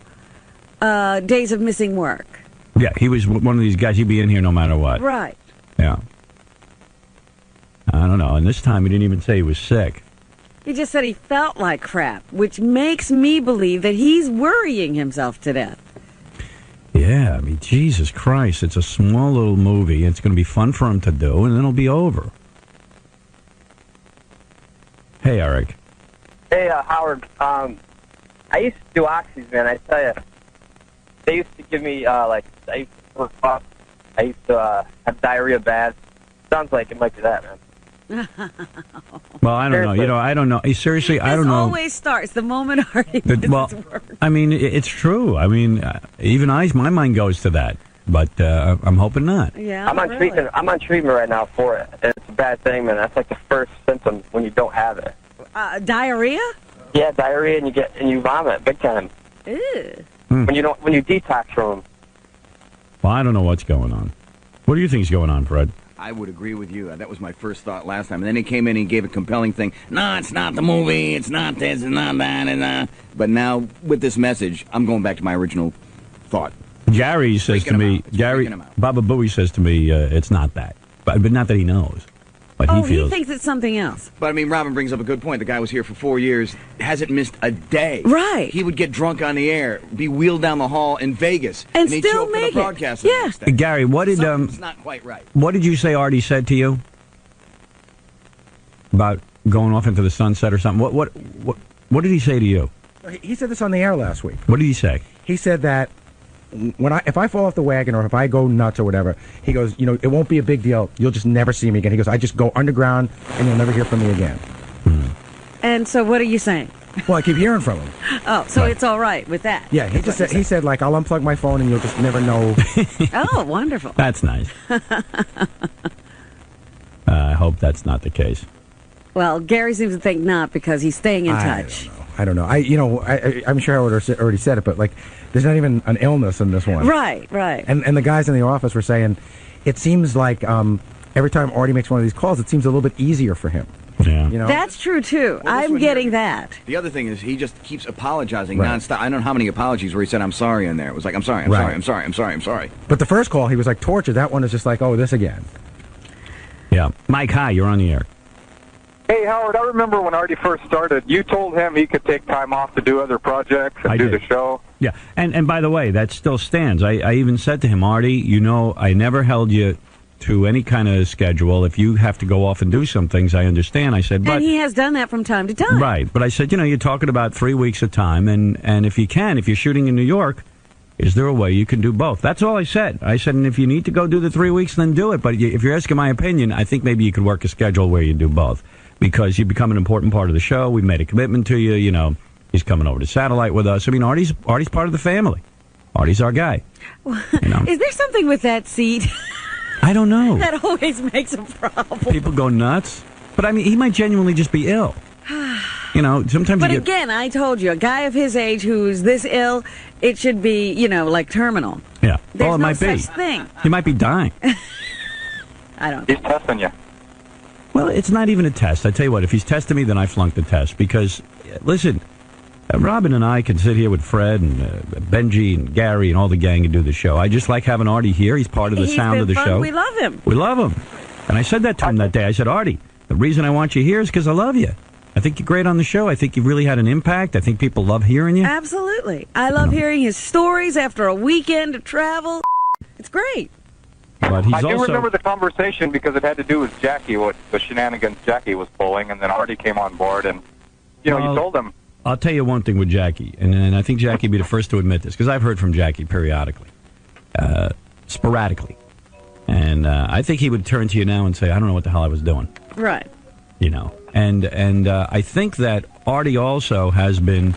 days of missing work. Yeah, he was one of these guys, he'd be in here no matter what. Right. Yeah. I don't know. And this time he didn't even say he was sick. He just said he felt like crap, which makes me believe that he's worrying himself to death. Yeah, I mean, Jesus Christ. It's a small little movie. It's going to be fun for him to do, and then it'll be over. Hey, Eric. Hey, Howard. I used to do oxys, man. I tell you. They used to give me, I used to throw up. I used to have diarrhea bad. Sounds like it might be that, man. Well, I don't know. I don't know. Seriously, I don't know. It always starts the moment Artie well, I mean, it's true. I mean, even my mind goes to that. But I'm hoping not. Yeah, I'm on treatment. I'm on treatment right now for it. And it's a bad thing, man. That's like the first symptom when you don't have it. Diarrhea? Yeah, diarrhea, and you vomit big time. Ew. When you detox from them. Well, I don't know what's going on. What do you think's going on, Fred? I would agree with you. That was my first thought last time. And then he came in and he gave a compelling thing. No, it's not the movie. It's not this. It's not that. But now, with this message, I'm going back to my original thought. Gary says to me, Baba Booey says to me, it's not that. But not that he knows. But Oh, he feels. he thinks it's something else. But I mean, Robin brings up a good point. The guy was here for 4 years, hasn't missed a day. Right. He would get drunk on the air, be wheeled down the hall in Vegas, And he'd still show up for make the it. broadcast. Yeah. The next day. Gary, what did Something's not quite right. What did you say Artie said to you about going off into the sunset or something? What did he say to you? He said this on the air last week. What did he say? He said that if I fall off the wagon or if I go nuts or whatever, he goes, it won't be a big deal. You'll just never see me again. He goes, I just go underground and you'll never hear from me again. And so what are you saying? Well, I keep hearing from him. Oh, so it's all right with that. Yeah, he said like, I'll unplug my phone and you'll just never know. Oh, wonderful. That's nice. I hope that's not the case. Well, Gary seems to think not because he's staying in touch. I don't know. I'm sure I already said it, but like, there's not even an illness in this one. Right. And the guys in the office were saying, it seems like every time Artie makes one of these calls, it seems a little bit easier for him. Yeah. That's true too. I'm getting that. The other thing is he just keeps apologizing nonstop. I don't know how many apologies where he said, I'm sorry in there. It was like, I'm sorry. But the first call, he was like tortured. That one is just like, oh, this again. Yeah. Mike, hi, you're on the air. Hey, Howard, I remember when Artie first started, you told him he could take time off to do other projects and do the show. Yeah, and by the way, that still stands. I even said to him, Artie, I never held you to any kind of schedule. If you have to go off and do some things, I understand. I said, but... And he has done that from time to time. Right, but I said, you're talking about 3 weeks of time, and if you're shooting in New York, is there a way you can do both? That's all I said. I said, and if you need to go do the 3 weeks, then do it. But if you're asking my opinion, I think maybe you could work a schedule where you do both. Because you become an important part of the show. We made a commitment to you. He's coming over to Satellite with us. I mean, Artie's part of the family. Artie's our guy. Is there something with that seat? I don't know. That always makes a problem. People go nuts. But, I mean, he might genuinely just be ill. Sometimes But again, I told you, a guy of his age who's this ill, it should be, like terminal. Yeah. There's it no might be. such thing. He might be dying. I don't. He's testing you. Well, it's not even a test. I tell you what, if he's testing me, then I flunked the test. Because, listen, Robin and I can sit here with Fred and Benji and Gary and all the gang and do the show. I just like having Artie here. He's part of the sound of the show. We love him. We love him. And I said that to him that day. I said, Artie, the reason I want you here is because I love you. I think you're great on the show. I think you've really had an impact. I think people love hearing you. Absolutely. I love hearing his stories after a weekend of travel. It's great. But he's I do also... remember the conversation because it had to do with Jackie, what the shenanigans Jackie was pulling, and then Artie came on board, and you told him. I'll tell you one thing with Jackie, and I think Jackie would be the first to admit this, because I've heard from Jackie periodically, sporadically, and I think he would turn to you now and say, I don't know what the hell I was doing. Right. And I think that Artie also has been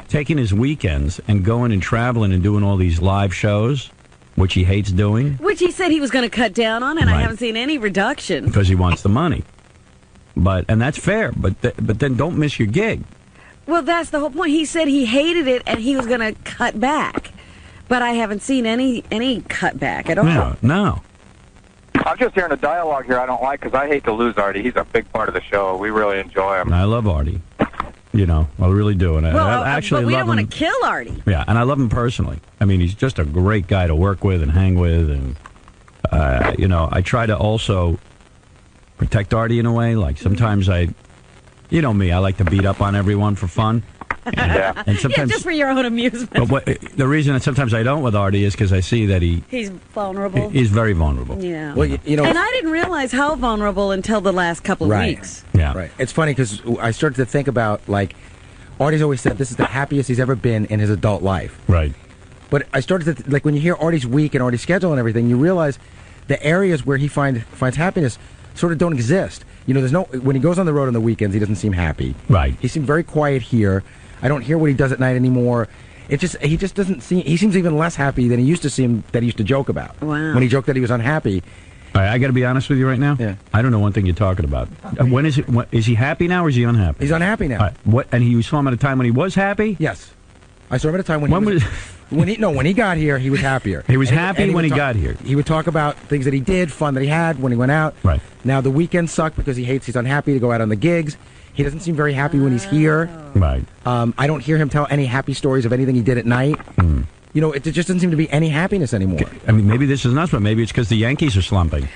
taking his weekends and going and traveling and doing all these live shows, which he hates doing. Which he said he was going to cut down on, and Right. I haven't seen any reduction. Because he wants the money. And that's fair, but then don't miss your gig. Well, that's the whole point. He said he hated it, and he was going to cut back. But I haven't seen any cutback at all. No. I'm just hearing a dialogue here I don't like because I hate to lose Artie. He's a big part of the show. We really enjoy him. I love Artie. I really do. And I actually but we love don't want him. to kill Artie. Yeah, and I love him personally. I mean, he's just a great guy to work with and hang with. And, I try to also protect Artie in a way. Like, sometimes me, I like to beat up on everyone for fun. And sometimes, just for your own amusement. But the reason that sometimes I don't with Artie is because I see that he's vulnerable. He's very vulnerable. Yeah. Well, and I didn't realize how vulnerable until the last couple of weeks. Yeah. Right. It's funny because I started to think about, like, Artie's always said this is the happiest he's ever been in his adult life. Right. But I started to, when you hear Artie's week and Artie's schedule and everything, you realize the areas where he finds happiness sort of don't exist. There's when he goes on the road on the weekends, he doesn't seem happy. Right. He seemed very quiet here. I don't hear what he does at night anymore. He just doesn't seem. He seems even less happy than he used to seem. That he used to joke about. Wow. When he joked that he was unhappy. All right, I got to be honest with you right now. Yeah. I don't know one thing you're talking about. When is it? Is he happy now or is he unhappy? He's unhappy now. All right, and you saw him at a time when he was happy? Yes. I saw him at a time when he got here, he was happier. He was happy when he got here. He would talk about things that he did, fun that he had when he went out. Right. Now the weekends suck because he's unhappy to go out on the gigs. He doesn't seem very happy when he's here. Right. I don't hear him tell any happy stories of anything he did at night. It just doesn't seem to be any happiness anymore. I mean, maybe this is nuts, but maybe it's because the Yankees are slumping.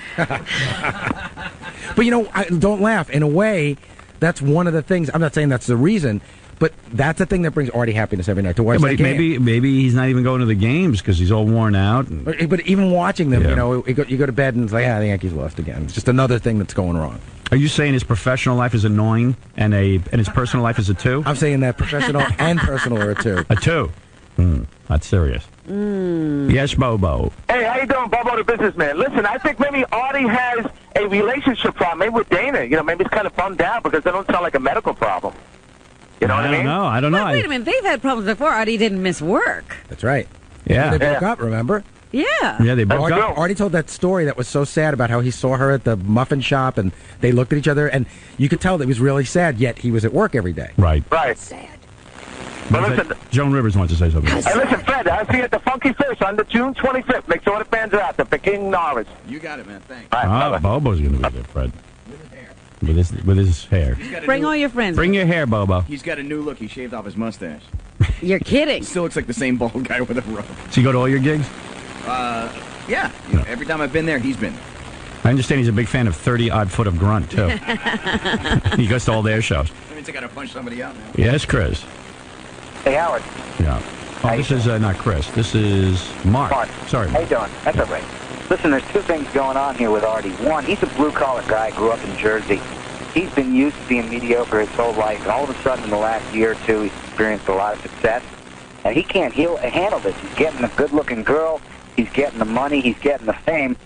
But don't laugh. In a way, that's one of the things. I'm not saying that's the reason, but that's the thing that brings Artie happiness every night to watch that game. Maybe he's not even going to the games because he's all worn out. But even watching them, you go to bed and it's like, the Yankees lost again. It's just another thing that's going wrong. Are you saying his professional life is annoying and his personal life is a 2? I'm saying that professional and personal are a 2. A 2. That's serious. Yes, Bobo. Hey, how you doing, Bobo the businessman? Listen, I think maybe Artie has a relationship problem, maybe with Dana. Maybe he's kind of bummed out because they don't sound like a medical problem. You know what I mean? I don't know. Wait a minute. They've had problems before. Artie didn't miss work. That's right. Yeah. They broke up, remember? Yeah. Yeah, they broke up. Artie told that story that was so sad about how he saw her at the muffin shop and they looked at each other and you could tell that he was really sad, yet he was at work every day. Right. Right. Sad. But listen, Joan Rivers wants to say something. Hey, listen, Fred, I'll see you at the Funky Fish on the June 25th. Make sure the fans are out there for King Norris. You got it, man. Thanks. Bobo's going to be there, Fred. With his hair. Bring all your friends. Bring your hair, Bobo. He's got a new look. He shaved off his mustache. You're kidding. He still looks like the same bald guy with a robe. Does he go to all your gigs? Yeah. Every time I've been there, he's been there. I understand he's a big fan of 30-odd foot of grunt, too. He goes to all their shows. That means I got to punch somebody out now. Yes, Chris. Hey, Howard. Yeah. Oh, this is not Chris. This is Mark. Sorry. How you doing? That's all right. Listen, there's 2 things going on here with Artie. One, he's a blue-collar guy, grew up in Jersey. He's been used to being mediocre his whole life, and all of a sudden in the last year or 2, he's experienced a lot of success. And he can't handle this. He's getting a good-looking girl. He's getting the money. He's getting the fame.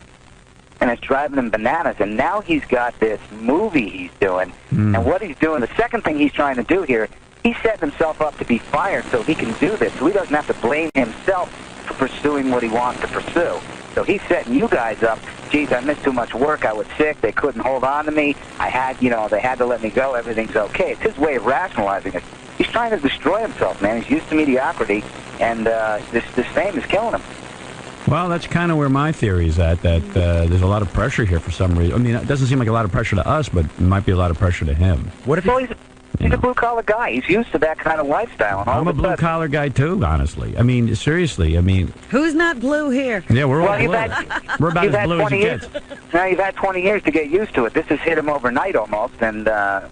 And it's driving him bananas. And now he's got this movie he's doing. And what he's doing, the second thing he's trying to do here, he's setting himself up to be fired so he can do this. So he doesn't have to blame himself for pursuing what he wants to pursue. So he's setting you guys up. Geez, I missed too much work. I was sick. They couldn't hold on to me. They had to let me go. Everything's okay. It's his way of rationalizing it. He's trying to destroy himself, man. He's used to mediocrity, and this fame is killing him. Well, that's kind of where my theory is at, that there's a lot of pressure here for some reason. I mean, it doesn't seem like a lot of pressure to us, but it might be a lot of pressure to him. What if he's a blue-collar guy. He's used to that kind of lifestyle. And I'm a blue-collar guy, too, honestly. I mean, seriously, Who's not blue here? Yeah, we're all blue. We're about as blue as it gets. Now, you've had 20 years to get used to it. This has hit him overnight almost, and,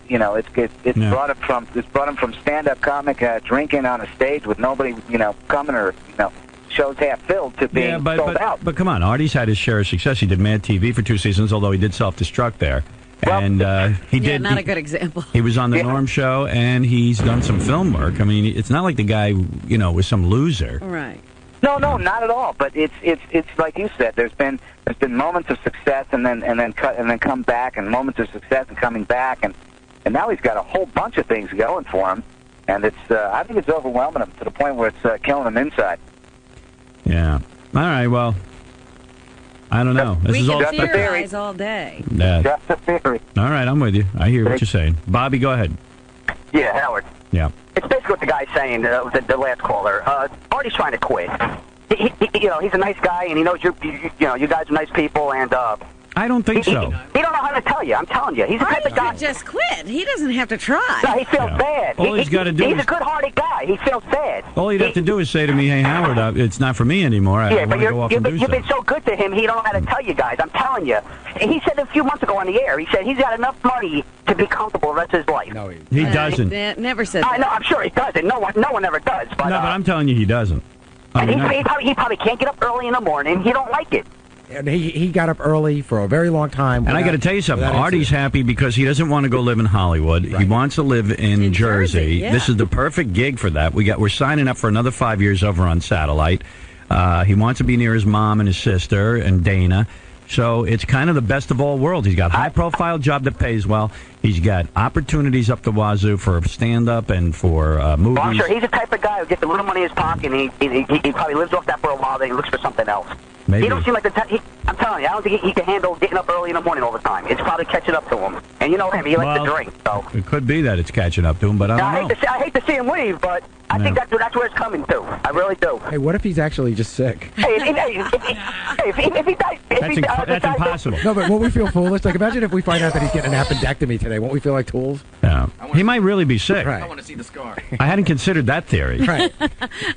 it's brought him from stand-up comic drinking on a stage with nobody, coming or, shows half filled to being sold out. But come on, Artie's had his share of success. He did Mad TV for 2 seasons, although he did self-destruct there. And he did. Not a good example. He was on the Norm Show, and he's done some film work. I mean, it's not like the guy, was some loser. Right. No, not at all. But it's like you said. There's been moments of success, and then come back, and moments of success and coming back, and now he's got a whole bunch of things going for him, and I think it's overwhelming him to the point where it's killing him inside. Yeah. All right. Well. I don't know. This is all theorize all day. Yeah. Just a theory. All right, I'm with you. I hear what you're saying. Bobby, go ahead. Yeah, Howard. Yeah. It's basically what the guy's saying, the last caller. Artie's trying to quit. He's a nice guy, and he knows you guys are nice people, and I don't think so. He don't know how to tell you. I'm telling you. He's the type of guy. Just quit. He doesn't have to try. No, he feels bad. All he's got to do He's is... a good-hearted guy. He feels bad. All he'd have to do is say to me, hey, Howard, it's not for me anymore. I want to go off and do you've been so good to him, he don't know how to tell you guys. I'm telling you. He said a few months ago on the air, he said he's got enough money to be comfortable the rest of his life. No, he doesn't. Never said that. I know, I'm sure he doesn't. No one ever does. But, no, but I'm telling you he doesn't. And he probably can't get up early in the morning. He don't like it. And he got up early for a very long time. And I got to tell you something. Artie's happy because he doesn't want to go live in Hollywood. Right. He wants to live in Jersey. Yeah. This is the perfect gig for that. We're signing up for another 5 years over on satellite. He wants to be near his mom and his sister and Dana. So it's kind of the best of all worlds. He's got a high-profile job that pays well. He's got opportunities up the wazoo for stand-up and for movies. Well, I'm sure he's the type of guy who gets a little money in his pocket, and he probably lives off that for a while, then he looks for something else. Maybe. He don't seem like the type... I'm telling you, I don't think he can handle getting up early in the morning all the time. It's probably catching up to him. And you know him, he likes to drink, so... It could be that it's catching up to him, but I don't know. I hate to see him leave, but I think that's where it's coming to. I really do. Hey, what if he's actually just sick? Hey, if he dies... That's impossible. No, but won't we feel foolish? Like, imagine if we find out that he's getting an appendectomy today. Won't we feel like tools? Yeah. He might really be sick. Right. I want to see the scar. I hadn't considered that theory. Right.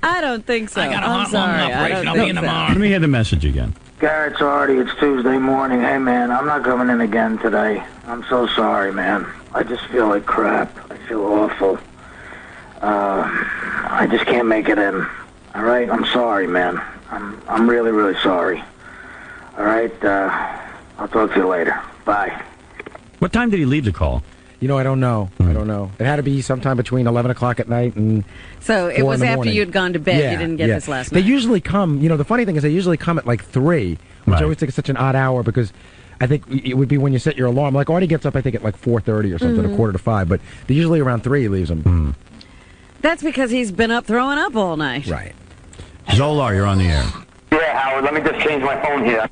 I don't think so. I got a I'm sorry. operation. I'll be in tomorrow. Let me hear the message again. Garrett, it's Artie. It's Tuesday morning. Hey, man, I'm not coming in again today. I'm so sorry, man. I just feel like crap. I feel awful. I just can't make it in. All right? I'm sorry, man. I'm really, really sorry. All right? I'll talk to you later. Bye. What time did he leave the call? You know, I don't know. I don't know. It had to be sometime between 11 o'clock at night and So it 4 was in the after morning. you'd gone to bed. Yeah, You didn't get yeah. this last They night. usually come, you know, the funny thing is they usually come at like 3, which I always think is such an odd hour because I think it would be when you set your alarm. Like Artie gets up, I think, at like 4:30 or something, Mhm. a quarter to 5, but they usually around 3 he leaves them. That's because he's been up throwing up all night. Right. Zolar, you're on the air. Yeah, Howard, let me just change my phone here.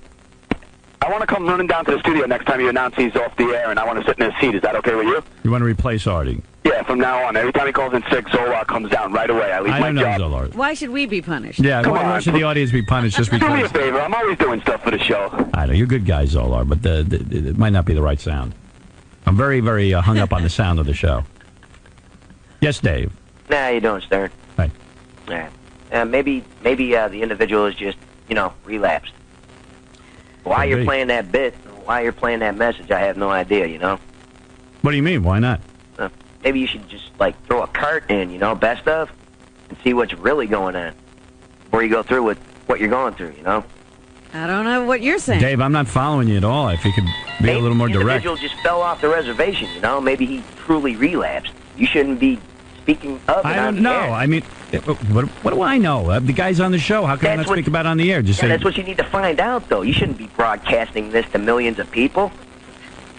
I want to come running down to the studio next time you announce he's off the air, and I want to sit in his seat. Is that okay with you? You want to replace Artie? Yeah, from now on. Every time he calls in sick, Zolar comes down right away. I leave I my don't know job. Zolar. Why should we be punished? Yeah, Come why on. should the audience be punished just Do me a because? favor. I'm always doing stuff for the show. I know, you're a good guy, Zolar, but it might not be the right sound. I'm very, very hung up on the sound of the show. Yes, Dave. Nah, how you doing, Stern? Hi. Yeah. Maybe the individual is just, relapsed. Why you're Maybe. playing that bit, why you're playing that message, I have no idea, What do you mean? Why not? Maybe you should just, throw a cart in, best of, and see what's really going on before you go through with what you're going through, I don't know what you're saying. Dave, I'm not following you at all. If you could be a little more the direct. individual just fell off the reservation, Maybe he truly relapsed. You shouldn't be speaking of it I on don't the know. air. I mean, what do I know? The guy's on the show. How can I not speak about it on the air? Just Yeah, say, that's what you need to find out, though. You shouldn't be broadcasting this to millions of people.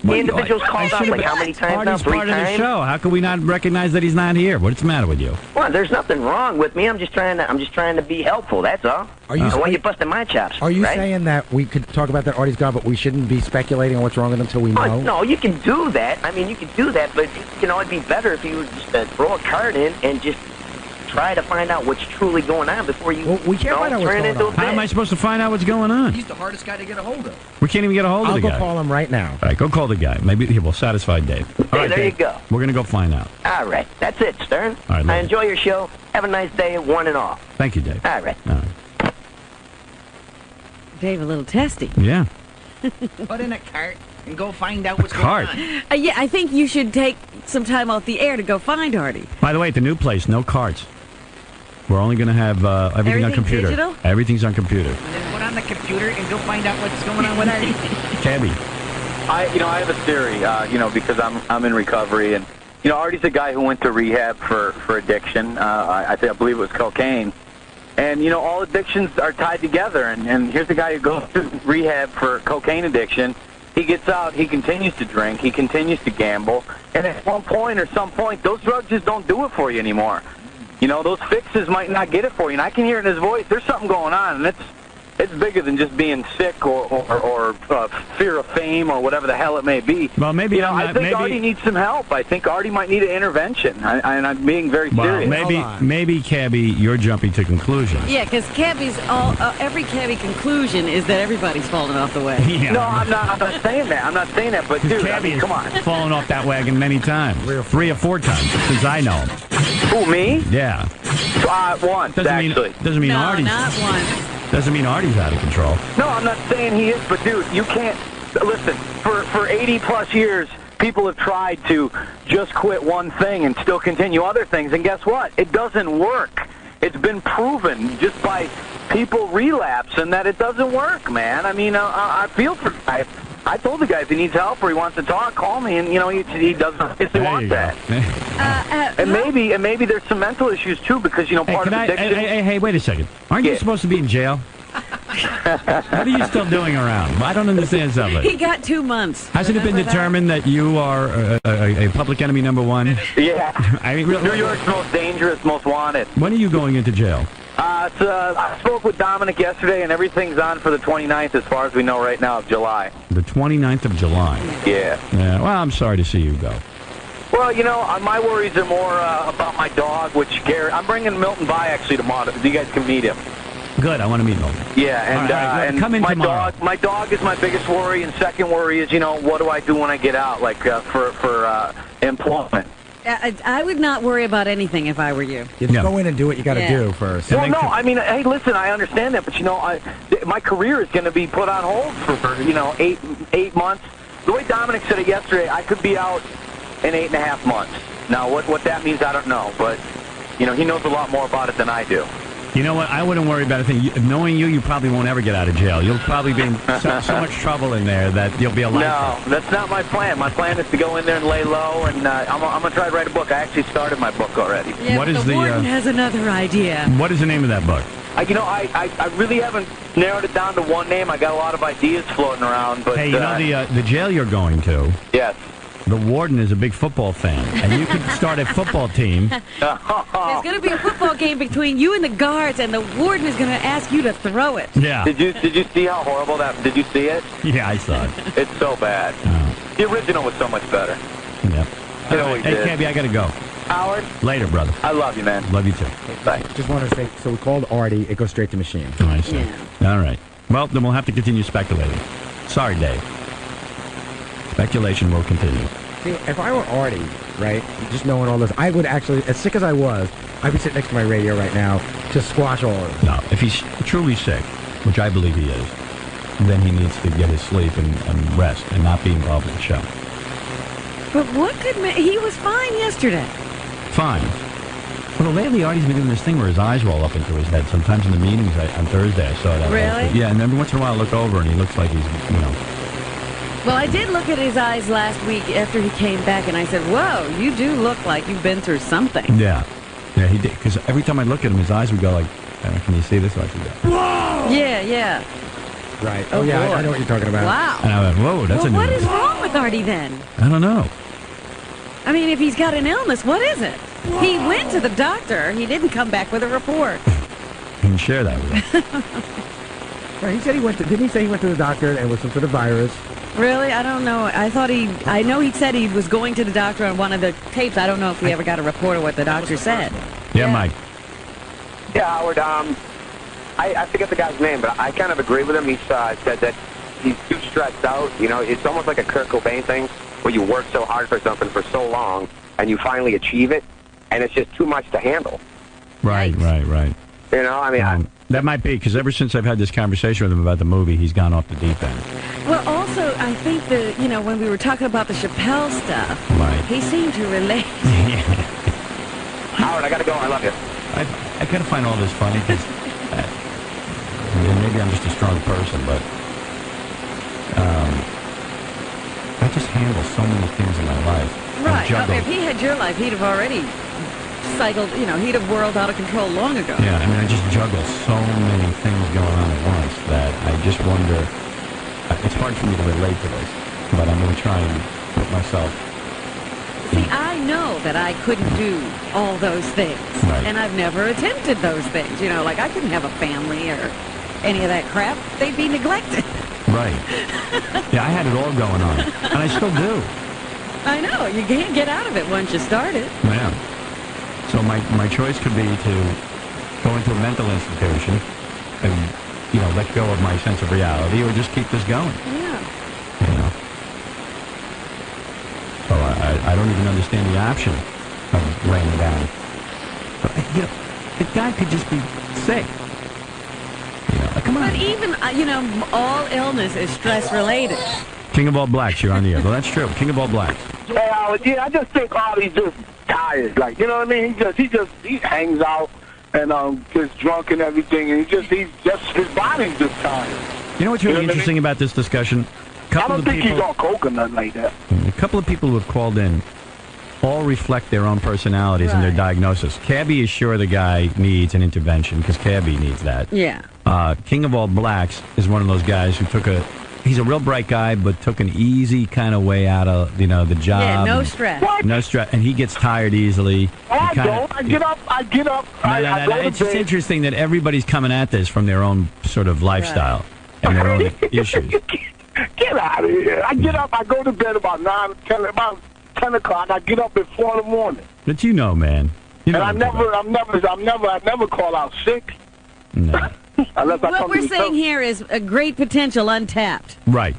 The individual's called up should've how many times now? Artie's 3 part of the times? show. How can we not recognize that he's not here? What's the matter with you? Well, there's nothing wrong with me. I'm just trying to be helpful. That's all. Are you- I want you busting my chops. Are you right? saying that we could talk about that Artie's gone, but we shouldn't be speculating on what's wrong with him until we know? Oh, no, you can do that. I mean, you can do that, but it'd be better if you would just throw a card in and just try to find out what's truly going on before you. we can't find out what's turn going it into on. a bit. How am I supposed to find out what's going on? He's the hardest guy to get a hold of. We can't even get a hold of I'll the go guy. call him right now. All right, go call the guy. Maybe he will satisfy Dave. All right, there you Dave, go. We're going to go find out. All right, that's it, Stern. All right, I love enjoy your show. Have a nice day, one and all. Thank you, Dave. All right. All right. Dave, a little testy. Yeah. Put in a cart and go find out what's cart? going on. Yeah, I think you should take some time off the air to go find Artie. By the way, at the new place, no carts. We're only going to have everything on Everything's computer. digital? Everything's on computer. And then put on the computer and go find out what's going on with Artie. Cabby. I have a theory, because I'm in recovery, and Artie's a guy who went to rehab for addiction. I believe it was cocaine, and all addictions are tied together. And here's the guy who goes to rehab for cocaine addiction. He gets out, he continues to drink, he continues to gamble, and at one point or some point, those drugs just don't do it for you anymore. Those fixes might not get it for you, and I can hear it in his voice. There's something going on, and it's bigger than just being sick or fear of fame or whatever the hell it may be. Well, maybe I think Artie needs some help. I think Artie might need an intervention, and I'm being very serious. Maybe, Cabby, you're jumping to conclusions. Yeah, because every cabbie conclusion is that everybody's falling off the way. Yeah. No, I'm not saying that. I'm not saying that. But dude, Cabby come on. has fallen off that wagon many times. 3 or 4 times since I know him. Who, me? Yeah. Once, actually. Doesn't mean no, Artie's. not once. Doesn't mean Artie's out of control. No, I'm not saying he is, but dude, you can't listen. For 80 plus years, people have tried to just quit one thing and still continue other things, and guess what? It doesn't work. It's been proven just by people relapse and that it doesn't work, man. I mean, I feel for the guy. I told the guy if he needs help or he wants to talk, call me, and he doesn't want that. And maybe there's some mental issues too, because part of addiction. Hey, wait a second. Aren't you supposed to be in jail? What are you still doing around? I don't understand something. He got 2 months. Hasn't it been determined that you are a public enemy #1? Yeah. I mean, really, New York's most dangerous, most wanted. when are you going into jail? I spoke with Dominic yesterday, and everything's on for the 29th, as far as we know right now, of July. The 29th of July. Yeah. Yeah. Well, I'm sorry to see you go. Well, my worries are more about my dog, which I'm bringing Milton by actually tomorrow. You guys can meet him. Good. I want to meet Milton. Yeah, and All right, and come in my tomorrow. my dog is my biggest worry, and second worry is what do I do when I get out, like for employment. I would not worry about anything if I were you. You just go in and do what you got to do first. Well, no, I mean, hey, listen, I understand that, but, my career is going to be put on hold for 8 months. The way Dominic said it yesterday, I could be out in 8.5 months. Now, what that means, I don't know, but, he knows a lot more about it than I do. You know what? I wouldn't worry about a thing. Knowing you probably won't ever get out of jail. You'll probably be in so much trouble in there that you'll be a lifer. No, that's not my plan. My plan is to go in there and lay low, and I'm going to try to write a book. I actually started my book already. Yeah, What is the the, warden has another idea. What is the name of that book? I really haven't narrowed it down to one name. I got a lot of ideas floating around. But Hey, the jail you're going to? Yes. The warden is a big football fan, and you could start a football team. There's going to be a football game between you and the guards, and the warden is going to ask you to throw it. Yeah. Did you see how horrible that? Did you see it? Yeah, I saw it. It's so bad. The original was so much better. Yeah. It always Hey, is. Cabby, I got to go. Howard. Later, brother. I love you, man. Love you too. Bye. Just wanted to say, so we called Artie. It goes straight to machine. Oh, I see. All right. Well, then we'll have to continue speculating. Sorry, Dave. Speculation will continue. See, if I were Artie, right, just knowing all this, I would actually, as sick as I was, I'd be sitting next to my radio right now to squash all of it. No, if he's truly sick, which I believe he is, then he needs to get his sleep and rest and not be involved with the show. But what could he was fine yesterday. Fine. Well, lately Artie's been doing this thing where his eyes roll up into his head. Sometimes in the meetings on Thursday I saw that. Really? Yeah, and every once in a while I look over and he looks like he's, Well, I did look at his eyes last week after he came back, and I said, whoa, you do look like you've been through something. Yeah. Yeah, he did. Because every time I look at him, his eyes would go like, can you see this? I said, Whoa! Yeah. Right. Oh, yeah, boy. I know what you're talking about. Wow. And I went, whoa, that's well, a what new is wrong with Artie then? I don't know. I mean, if he's got an illness, what is it? He went to the doctor. He didn't come back with a report. You can share that with us. Right, he said he went to, didn't he say he went to the doctor and it was some sort of virus? Really? I don't know. I know he said he was going to the doctor on one of the tapes. I don't know if we ever got a report of what the doctor said. Yeah, Mike. Yeah, Howard, I forget the guy's name, but I kind of agree with him. He said that he's too stressed out. It's almost like a Kurt Cobain thing where you work so hard for something for so long and you finally achieve it, and it's just too much to handle. Right. That might be, because ever since I've had this conversation with him about the movie, he's gone off the deep end. Well, also, I think when we were talking about the Chappelle stuff, he seemed to relate. Howard, I got to go. I love you. I kind of find all this funny because maybe I'm just a strong person, but I just handle so many things in my life. Right. If he had your life, he'd have already cycled, he'd have whirled out of control long ago. Yeah, I mean, I just juggle so many things going on at once that I just wonder, it's hard for me to relate to this, but I'm going to try and put myself. See, I know that I couldn't do all those things, and I've never attempted those things. Like I couldn't have a family or any of that crap. They'd be neglected. Right. Yeah, I had it all going on, and I still do. I know. You can't get out of it once you start it. Yeah. So my choice could be to go into a mental institution and, let go of my sense of reality, or just keep this going. Yeah. So I don't even understand the option of laying down. But, the guy could just be sick. Come on. But even, all illness is stress-related. King of all blacks, you're on the air. Well, that's true. King of all blacks. Hey, Howard, I just think Artie's just tired. Like, you know what I mean? He hangs out and gets drunk and everything, and his body's just tired. You know what's really interesting about this discussion? I don't think he's on coke or nothing like that. A couple of people who have called in all reflect their own personalities and their diagnosis. Cabby is sure the guy needs an intervention because Cabby needs that. Yeah. King of all blacks is one of those guys who he's a real bright guy, but took an easy kind of way out of, the job. Yeah, no stress. No stress. And he gets tired easily. I get up. It's just interesting that everybody's coming at this from their own sort of lifestyle and their own issues. Get out of here. I get up. I go to bed about 10 o'clock. I get up at 4 in the morning. But man. I never call out sick. No. What we're saying here is a great potential untapped. Right.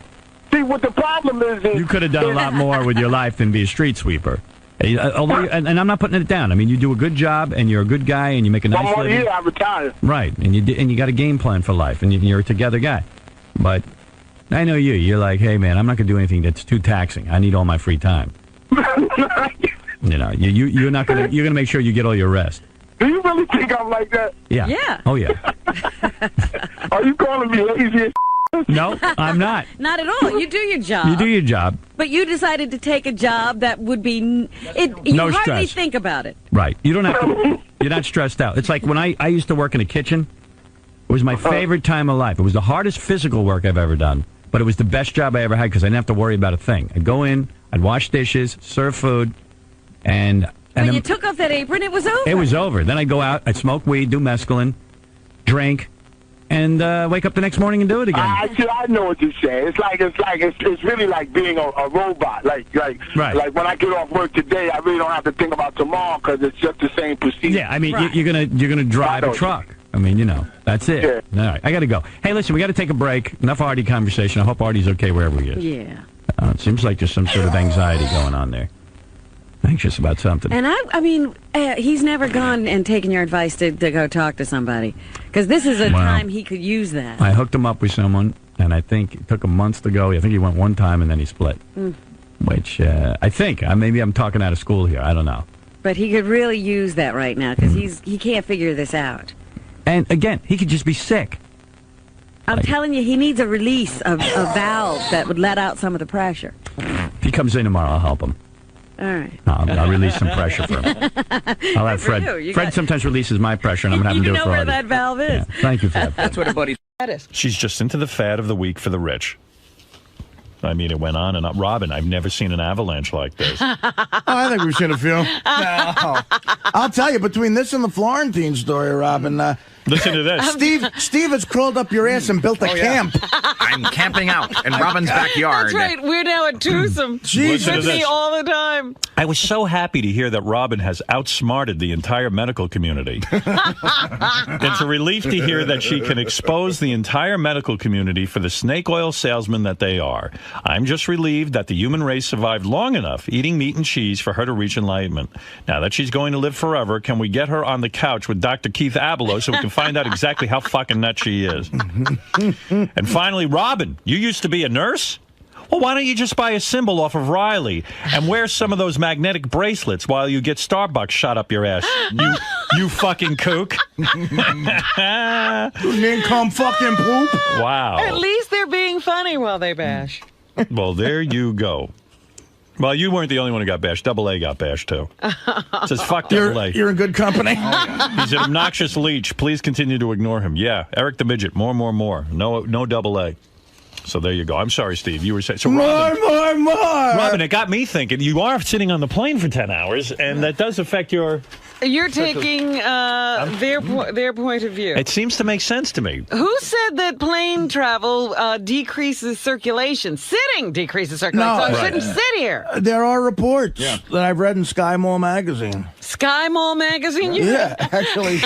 See, what the problem is you could have done a lot more with your life than be a street sweeper. Although, and I'm not putting it down. I mean, you do a good job, and you're a good guy, and you make a nice living. 1 more year, I retire. Right, and you got a game plan for life, and you're a together guy. But I know you. You're like, hey man, I'm not gonna do anything that's too taxing. I need all my free time. You know, you're not gonna. You're gonna make sure you get all your rest. Do you really think I'm like that? Yeah. Yeah. Oh yeah. Are you calling me lazy? No, I'm not. Not at all. You do your job. You do your job. But you decided to take a job that would be... You No hardly stress. think about it. Right. You don't have to. You're not stressed out. It's like when I used to work in a kitchen. It was my favorite time of life. It was the hardest physical work I've ever done, but it was the best job I ever had because I didn't have to worry about a thing. I'd go in, I'd wash dishes, serve food, and When you took off that apron, it was over. It was over. Then I'd go out, I'd smoke weed, do mescaline, drink, and wake up the next morning and do it again. I know what you're saying. It's really like being a robot. Like when I get off work today, I really don't have to think about tomorrow because it's just the same procedure. Yeah, I mean, you're gonna drive a truck. I mean, you know, that's it. Yeah. All right, I got to go. Hey, listen, we got to take a break. Enough Artie conversation. I hope Artie's okay wherever he is. Yeah. It seems like there's some sort of anxiety going on there. Anxious about something. And I mean, he's never gone and taken your advice to go talk to somebody. Because this is a time he could use that. I hooked him up with someone, and I think it took him months to go. I think he went one time, and then he split. Which, I think, maybe I'm talking out of school here. I don't know. But he could really use that right now, because he can't figure this out. And, again, he could just be sick. I'm telling you, he needs a release of a valve that would let out some of the pressure. If he comes in tomorrow, I'll help him. All right. I'll release some pressure for him. I'll have Fred. Fred sometimes releases my pressure, and I'm going to have him do it for You know where Artie. that valve is. Yeah. Thank you for that. That's what a buddy's is. She's just into the fad of the week for the rich. I mean, it went on and on. Robin, I've never seen an avalanche like this. I think we've seen a few. No. I'll tell you, between this and the Florentine story, Robin, listen to this. Steve has crawled up your ass and built a camp. I'm camping out in Robin's backyard. That's right. We're now a twosome. Listen to With me this. all the time. I was so happy to hear that Robin has outsmarted the entire medical community. It's a relief to hear that she can expose the entire medical community for the snake oil salesmen that they are. I'm just relieved that the human race survived long enough eating meat and cheese for her to reach enlightenment. Now that she's going to live forever, can we get her on the couch with Dr. Keith Abelo so we can find out exactly how fucking nuts she is? And finally, Robin, you used to be a nurse? Well, why don't you just buy a symbol off of Riley and wear some of those magnetic bracelets while you get Starbucks shot up your ass? You fucking kook. You come fucking poop. Wow. At least they're being funny while they bash. Well, there you go. Well, you weren't the only one who got bashed. Double A got bashed, too. It says, fuck Double A. You're in good company. He's an obnoxious leech. Please continue to ignore him. Yeah, Eric the Midget. More. No Double A. So there you go. I'm sorry, Steve. You were saying... So Robin, more. Robin, it got me thinking. You are sitting on the plane for 10 hours, and that does affect your... You're taking their point of view. It seems to make sense to me. Who said that plane travel decreases circulation? Sitting decreases circulation. So I shouldn't sit here. There are reports that I've read in Sky Mall magazine. Sky Mall magazine? Yeah, actually.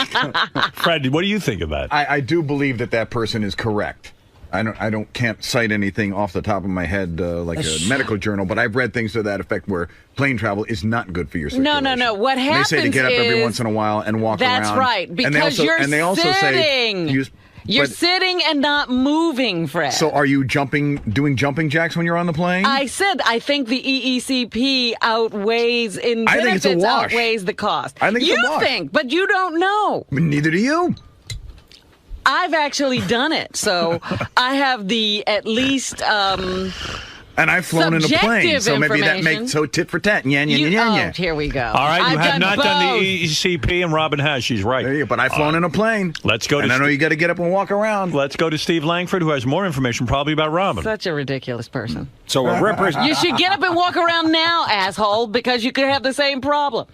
Fred, what do you think of that? I do believe that person is correct. I can't cite anything off the top of my head like a medical journal, but I've read things to that effect where plane travel is not good for your circulation. No. What happens is... They say to get up every is- once in a while and walk around. That's right, because they also sitting. Say You're sitting and not moving, Fred. So are you doing jumping jacks when you're on the plane? I said I think the EECP outweighs in I think it's a benefits wash. outweighs the cost. I think it's a you wash. think, but you don't know. Neither do you. I've actually done it, so I have the at least And I've flown in a plane, so maybe that makes tit for tat. Yeah. Oh, here we go. All right, you have not done both. the EECP, and Robin has. She's right. There you go, but I've flown in a plane. Let's go to... And I know you got to get up and walk around. Let's go to Steve Langford, who has more information probably about Robin. Such a ridiculous person. So a You should get up and walk around now, asshole, because you could have the same problem.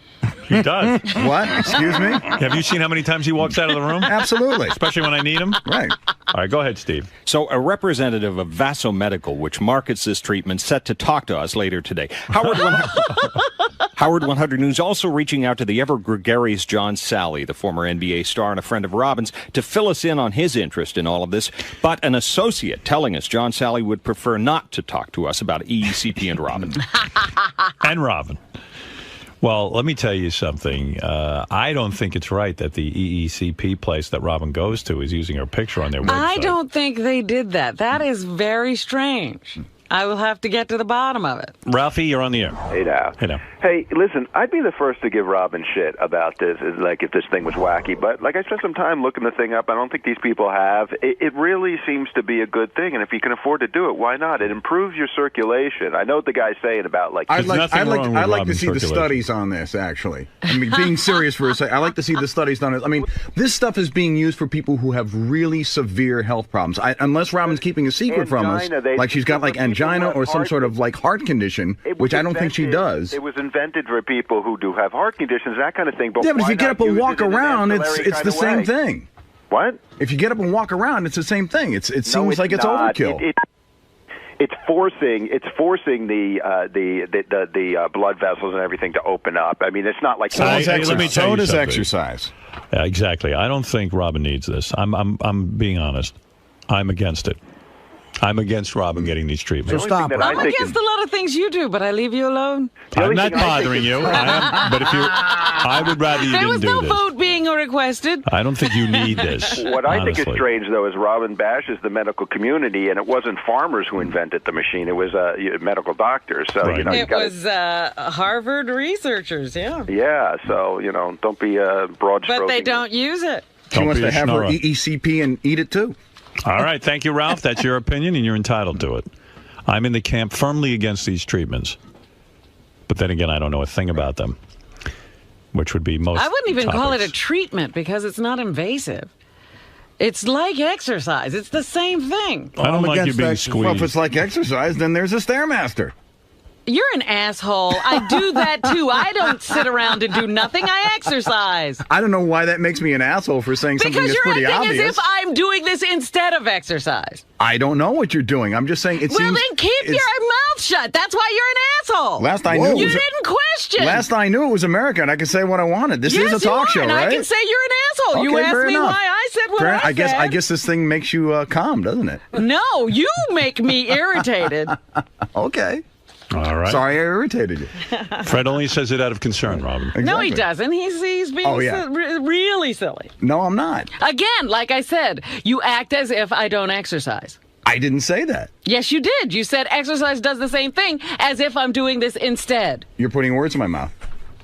He does. What? Excuse me? Have you seen how many times he walks out of the room? Absolutely. Especially when I need him? Right. All right, go ahead, Steve. So a representative of Vaso Medical, which markets this treatment, set to talk to us later today. Howard 100 News also reaching out to the ever-gregarious John Sally, the former NBA star and a friend of Robin's, to fill us in on his interest in all of this. But an associate telling us John Sally would prefer not to talk to us about EECP and Robin. And Robin. Well, let me tell you something. I don't think it's right that the EECP place that Robin goes to is using her picture on their website. I don't think they did that. That is very strange. I will have to get to the bottom of it. Ralphie, you're on the air. Hey now. Hey now. Hey, listen, I'd be the first to give Robin shit about this, like if this thing was wacky. But like I spent some time looking the thing up. I don't think these people have. It really seems to be a good thing, and if you can afford to do it, why not? It improves your circulation. I know what the guy's saying about like. I'd like to see the studies on this. Actually, I mean, being serious for a second, I like to see the studies on it. I mean, this stuff is being used for people who have really severe health problems. Unless Robin's keeping a secret from us, like she's got like angina or some sort of like heart condition, which I don't think she does. It was invented for people who do have heart conditions, that kind of thing. But yeah, but if why you get not up and use walk it in an around, ancillary it's kind the of same way? thing. What? If you get up and walk around, it's the same thing. It seems like it's not. overkill. It's forcing the blood vessels and everything to open up. I mean, it's not like So does something. exercise. Yeah, exactly. I don't think Robin needs this. I'm being honest. I'm against it. I'm against Robin getting these treatments. stop. I'm against a lot of things you do, but I leave you alone. I'm not bothering you. But if I would rather you There was didn't no do this. vote being requested. I don't think you need this. What I think is honestly. strange, though, is Robin bashes the medical community, and it wasn't farmers who invented the machine. It was medical doctors. So, you know, you It gotta, was Harvard researchers, yeah. Yeah, so, you know, don't be broad stroking. But they don't use it. She wants be to a have her schnorrer. EECP and eat it too. All right. Thank you, Ralph. That's your opinion, and you're entitled to it. I'm in the camp firmly against these treatments. But then again, I don't know a thing about them, which would be most I wouldn't even call it topics. a treatment because it's not invasive. It's like exercise. It's the same thing. I don't like you being squeezed. Well, if it's like exercise, then there's a Stairmaster. You're an asshole. I do that too. I don't sit around and do nothing. I exercise. I don't know why that makes me an asshole for saying something Because that's you're pretty acting obvious. as if I'm doing this instead of exercise. I don't know what you're doing. I'm just saying it Well, seems. then keep your mouth shut. That's why you're an asshole. Last I knew, it you was didn't question. Last I knew, it was America, and I could say what I wanted. This yes, is a talk you are, show, and right? I can say you're an asshole. You Okay, asked fair me enough. why I said what Fair- I said. I guess this thing makes you calm, doesn't it? No, you make me irritated. Okay. All right. Sorry I irritated you. Fred only says it out of concern, Robin. No, he doesn't. He's being Oh, yeah. really silly. No, I'm not. Again, like I said, you act as if I don't exercise. I didn't say that. Yes, you did. You said exercise does the same thing as if I'm doing this instead. You're putting words in my mouth.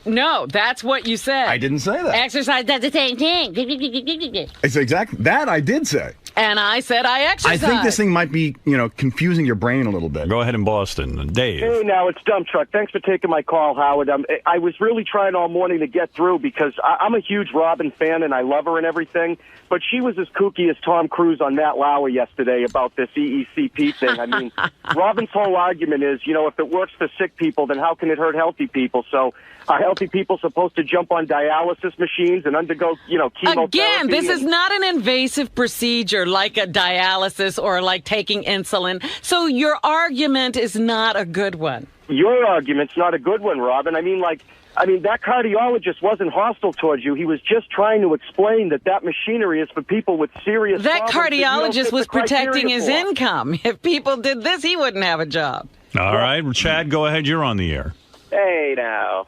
No, that's what you said. I didn't say that. Exercise does the same thing. It's exactly that I did say. And I said I I exercise. think this thing might be, confusing your brain a little bit. Go ahead in Boston. Dave. Hey, now, it's Dump Truck. Thanks for taking my call, Howard. I was really trying all morning to get through because I'm a huge Robin fan and I love her and everything, but she was as kooky as Tom Cruise on Matt Lauer yesterday about this EECP thing. I mean, Robin's whole argument is, if it works for sick people, then how can it hurt healthy people? So are healthy people supposed to jump on dialysis machines and undergo, chemotherapy? Again, this is not an invasive procedure like a dialysis or like taking insulin. So your argument is not a good one. Your argument's not a good one, Robin. I mean, that cardiologist wasn't hostile towards you. He was just trying to explain that machinery is for people with serious That problems that you don't cardiologist fit was the criteria protecting his for. income. If people did this, he wouldn't have a job. All right. Chad, go ahead. You're on the air. Hey, now.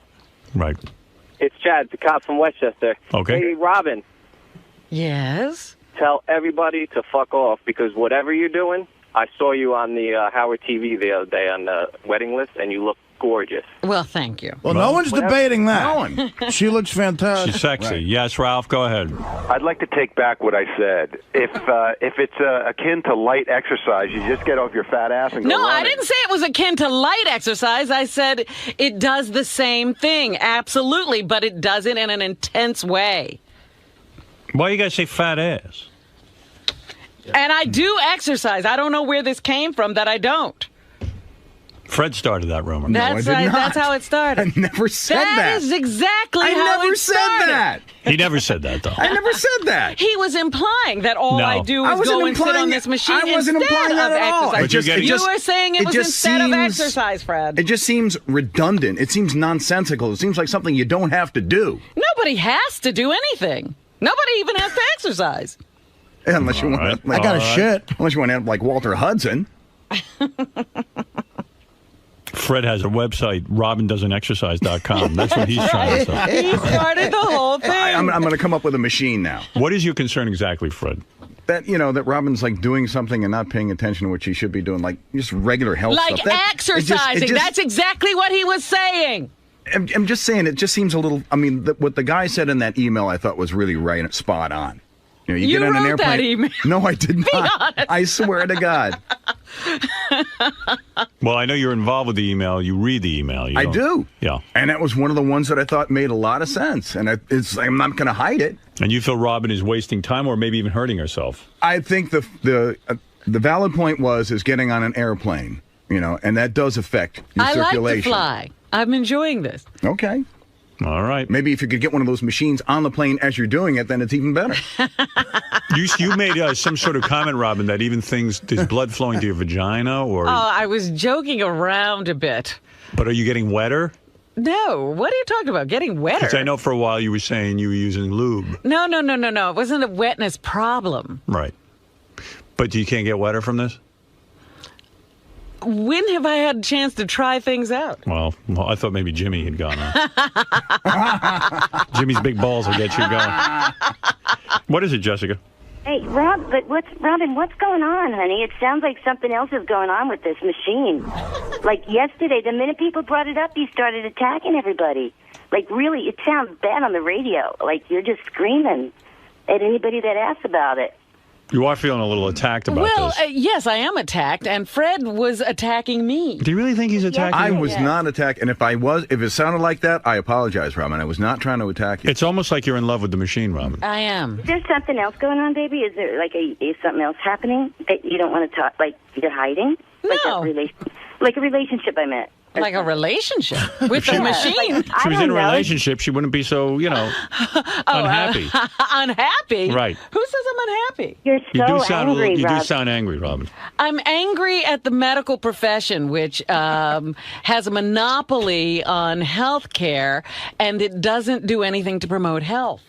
Right. It's Chad, the cop from Westchester. Okay. Hey, Robin. Yes? Tell everybody to fuck off because whatever you're doing, I saw you on the Howard TV the other day on the wedding list, and you look gorgeous. Well, thank you. Well, no one's Whatever. debating that. No one. She looks fantastic. She's sexy. Yes, Ralph, go ahead. I'd like to take back what I said. If it's akin to light exercise, you just get off your fat ass and go No, I running. didn't say it was akin to light exercise. I said it does the same thing, absolutely, but it does it in an intense way. Why you guys say fat ass? And I do exercise. I don't know where this came from that I don't. Fred started that rumor. That's how it started. I never said that. That is exactly I how never it said started. that. He never said that, though. I never said that. He was implying that all No. I do I is wasn't go and sit implying on it. this machine I wasn't instead implying that of at all. exercise. It just- You were saying it was just instead of seems- exercise, Fred. It just seems redundant. It seems nonsensical. It seems like something you don't have to do. Nobody has to do anything. Nobody even has to exercise. Unless you want to. I got a shit. Unless you want to have like Walter Hudson. Fred has a website, robindoesn'texercise.com. That's what he's trying to say. He started the whole thing. I'm going to come up with a machine now. What is your concern exactly, Fred? That, that Robin's like doing something and not paying attention to what she should be doing, like just regular health like stuff. Exercising. That's exactly what he was saying. I'm just saying, it just seems a little, what the guy said in that email I thought was really right, spot on. You get on an airplane. That email. No, I did not. Be honest. I swear to God. Well, I know you're involved with the email. You read the email. I do. Yeah. And that was one of the ones that I thought made a lot of sense. And I'm not going to hide it. And you feel Robin is wasting time or maybe even hurting herself? I think the valid point is getting on an airplane, and that does affect your circulation. I like to fly. I'm enjoying this. Okay. All right. Maybe if you could get one of those machines on the plane as you're doing it, then it's even better. You made some sort of comment, Robin, that even there's blood flowing to your vagina, or? Oh, I was joking around a bit. But are you getting wetter? No. What are you talking about? Getting wetter? Because I know for a while you were saying you were using lube. No. It wasn't a wetness problem. Right. But you can't get wetter from this? When have I had a chance to try things out? Well, I thought maybe Jimmy had gone on. Jimmy's big balls will get you going. What is it, Jessica? Hey, Robin, what's going on, honey? It sounds like something else is going on with this machine. Like yesterday, the minute people brought it up, you started attacking everybody. Like, really, it sounds bad on the radio. Like, you're just screaming at anybody that asks about it. You are feeling a little attacked about this. Yes, I am attacked, and Fred was attacking me. Do you really think he's attacking you? I was not attacked, and if it sounded like that, I apologize, Robin. I was not trying to attack you. It's almost like you're in love with the machine, Robin. I am. Is there something else going on, baby? Is there is something else happening that you don't want to talk? Like you're hiding? No. Like a relationship, I meant. Like a relationship with the machine. If she was in a relationship, she wouldn't be so, unhappy. Unhappy? Right. Who says I'm unhappy? You're You do sound angry, Robin. I'm angry at the medical profession, which has a monopoly on health care, and it doesn't do anything to promote health.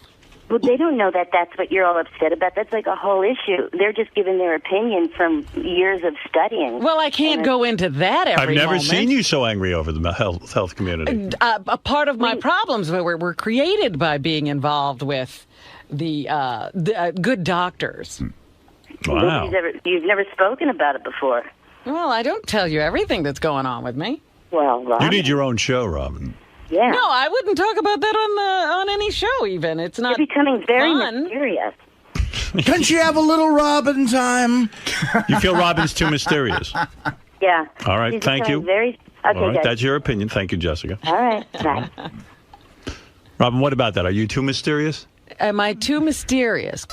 Well, they don't know that that's what you're all upset about. That's like a whole issue. They're just giving their opinion from years of studying. Well, I can't go into that every I've never moment. seen you so angry over the health community. A part of my problems were created by being involved with the good doctors. Wow. You've never spoken about it before. Well, I don't tell you everything that's going on with me. Well, Robin. You need your own show, Robin. Yeah. No, I wouldn't talk about that on any show. Even it's not. You're becoming very fun. mysterious. Can she have a little Robin time? You feel Robin's too mysterious. Yeah. All right, She's thank you. Okay, All right, guys. that's your opinion. Thank you, Jessica. All right. Bye. Robin, what about that? Are you too mysterious? Am I too mysterious?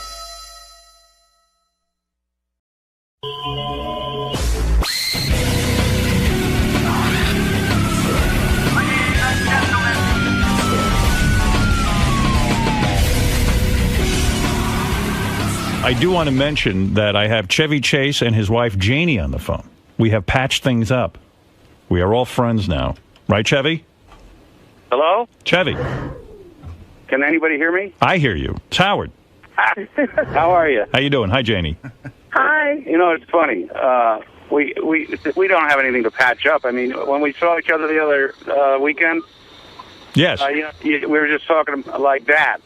I do want to mention that I have Chevy Chase and his wife Janie on the phone. We have patched things up. We are all friends now. Right, Chevy? Hello? Chevy. Can anybody hear me? I hear you. It's Howard. How are you? How you doing? Hi, Janie. Hi. It's funny. We don't have anything to patch up. I mean, when we saw each other the other weekend, yes, we were just talking like that,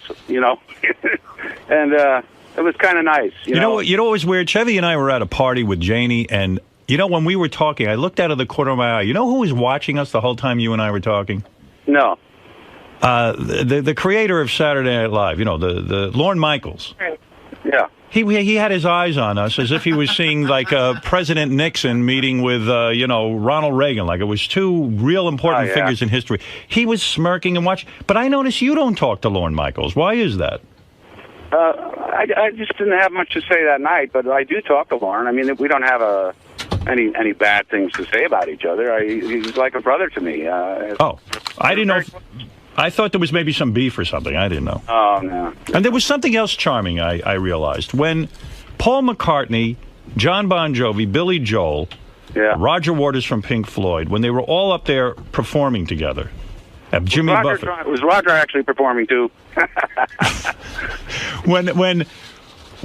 and it was kind of nice. You know what? You know what was weird? Chevy and I were at a party with Janie, and when we were talking, I looked out of the corner of my eye. You know who was watching us the whole time you and I were talking? No. The creator of Saturday Night Live. The Lorne Michaels. Yeah. He had his eyes on us as if he was seeing like President Nixon meeting with Ronald Reagan, like it was two real important figures in history. He was smirking and watching. But I noticed you don't talk to Lorne Michaels. Why is that? I just didn't have much to say that night, but I do talk to Lorne. I mean, we don't have any bad things to say about each other. He's like a brother to me. I didn't know. I thought there was maybe some beef or something. I didn't know. Oh, no. And there was something else charming, I realized. When Paul McCartney, John Bon Jovi, Billy Joel, Roger Waters from Pink Floyd, when they were all up there performing together, Jimmy Buffett. Was Roger actually performing, too? When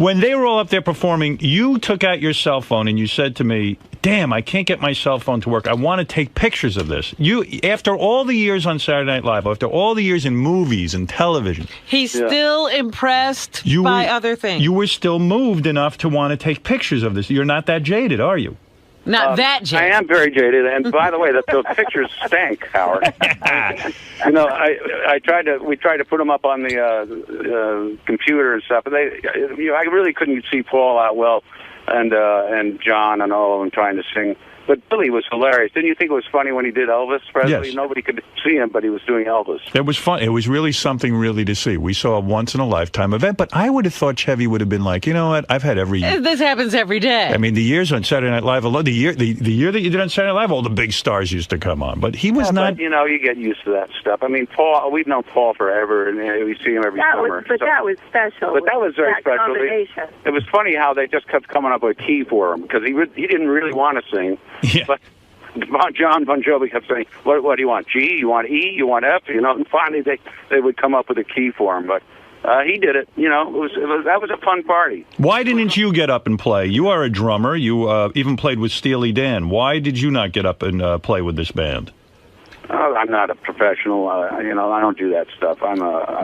When they were all up there performing, you took out your cell phone and you said to me, damn, I can't get my cell phone to work. I want to take pictures of this. You, after all the years on Saturday Night Live, after all the years in movies and television. He's still impressed by other things. You were still moved enough to want to take pictures of this. You're not that jaded, are you? Not that jaded. I am very jaded, and by the way, those pictures stank, Howard. You know, we tried to put them up on the computer and stuff, and I really couldn't see Paul out well, and John and all of them trying to sing. But Billy was hilarious. Didn't you think it was funny when he did Elvis Presley? Yes. Nobody could see him, but he was doing Elvis. It was fun. It was really something really to see. We saw a once-in-a-lifetime event, but I would have thought Chevy would have been like, you know what, I've had every... This happens every day. I mean, the years on Saturday Night Live, the year that you did on Saturday Night Live, all the big stars used to come on. But he was not... But, you know, you get used to that stuff. I mean, Paul, we've known Paul forever, and we see him every summer. That was special. But that was very special. Combination. It was funny how they just kept coming up with a key for him, because he didn't really want to sing. Yeah. But John Bon Jovi kept saying, what do you want, G? You want E? You want F? You know, and finally they would come up with a key for him. But he did it. You know, that was a fun party. Why didn't you get up and play? You are a drummer. You even played with Steely Dan. Why did you not get up and play with this band? I'm not a professional. You know, I don't do that stuff.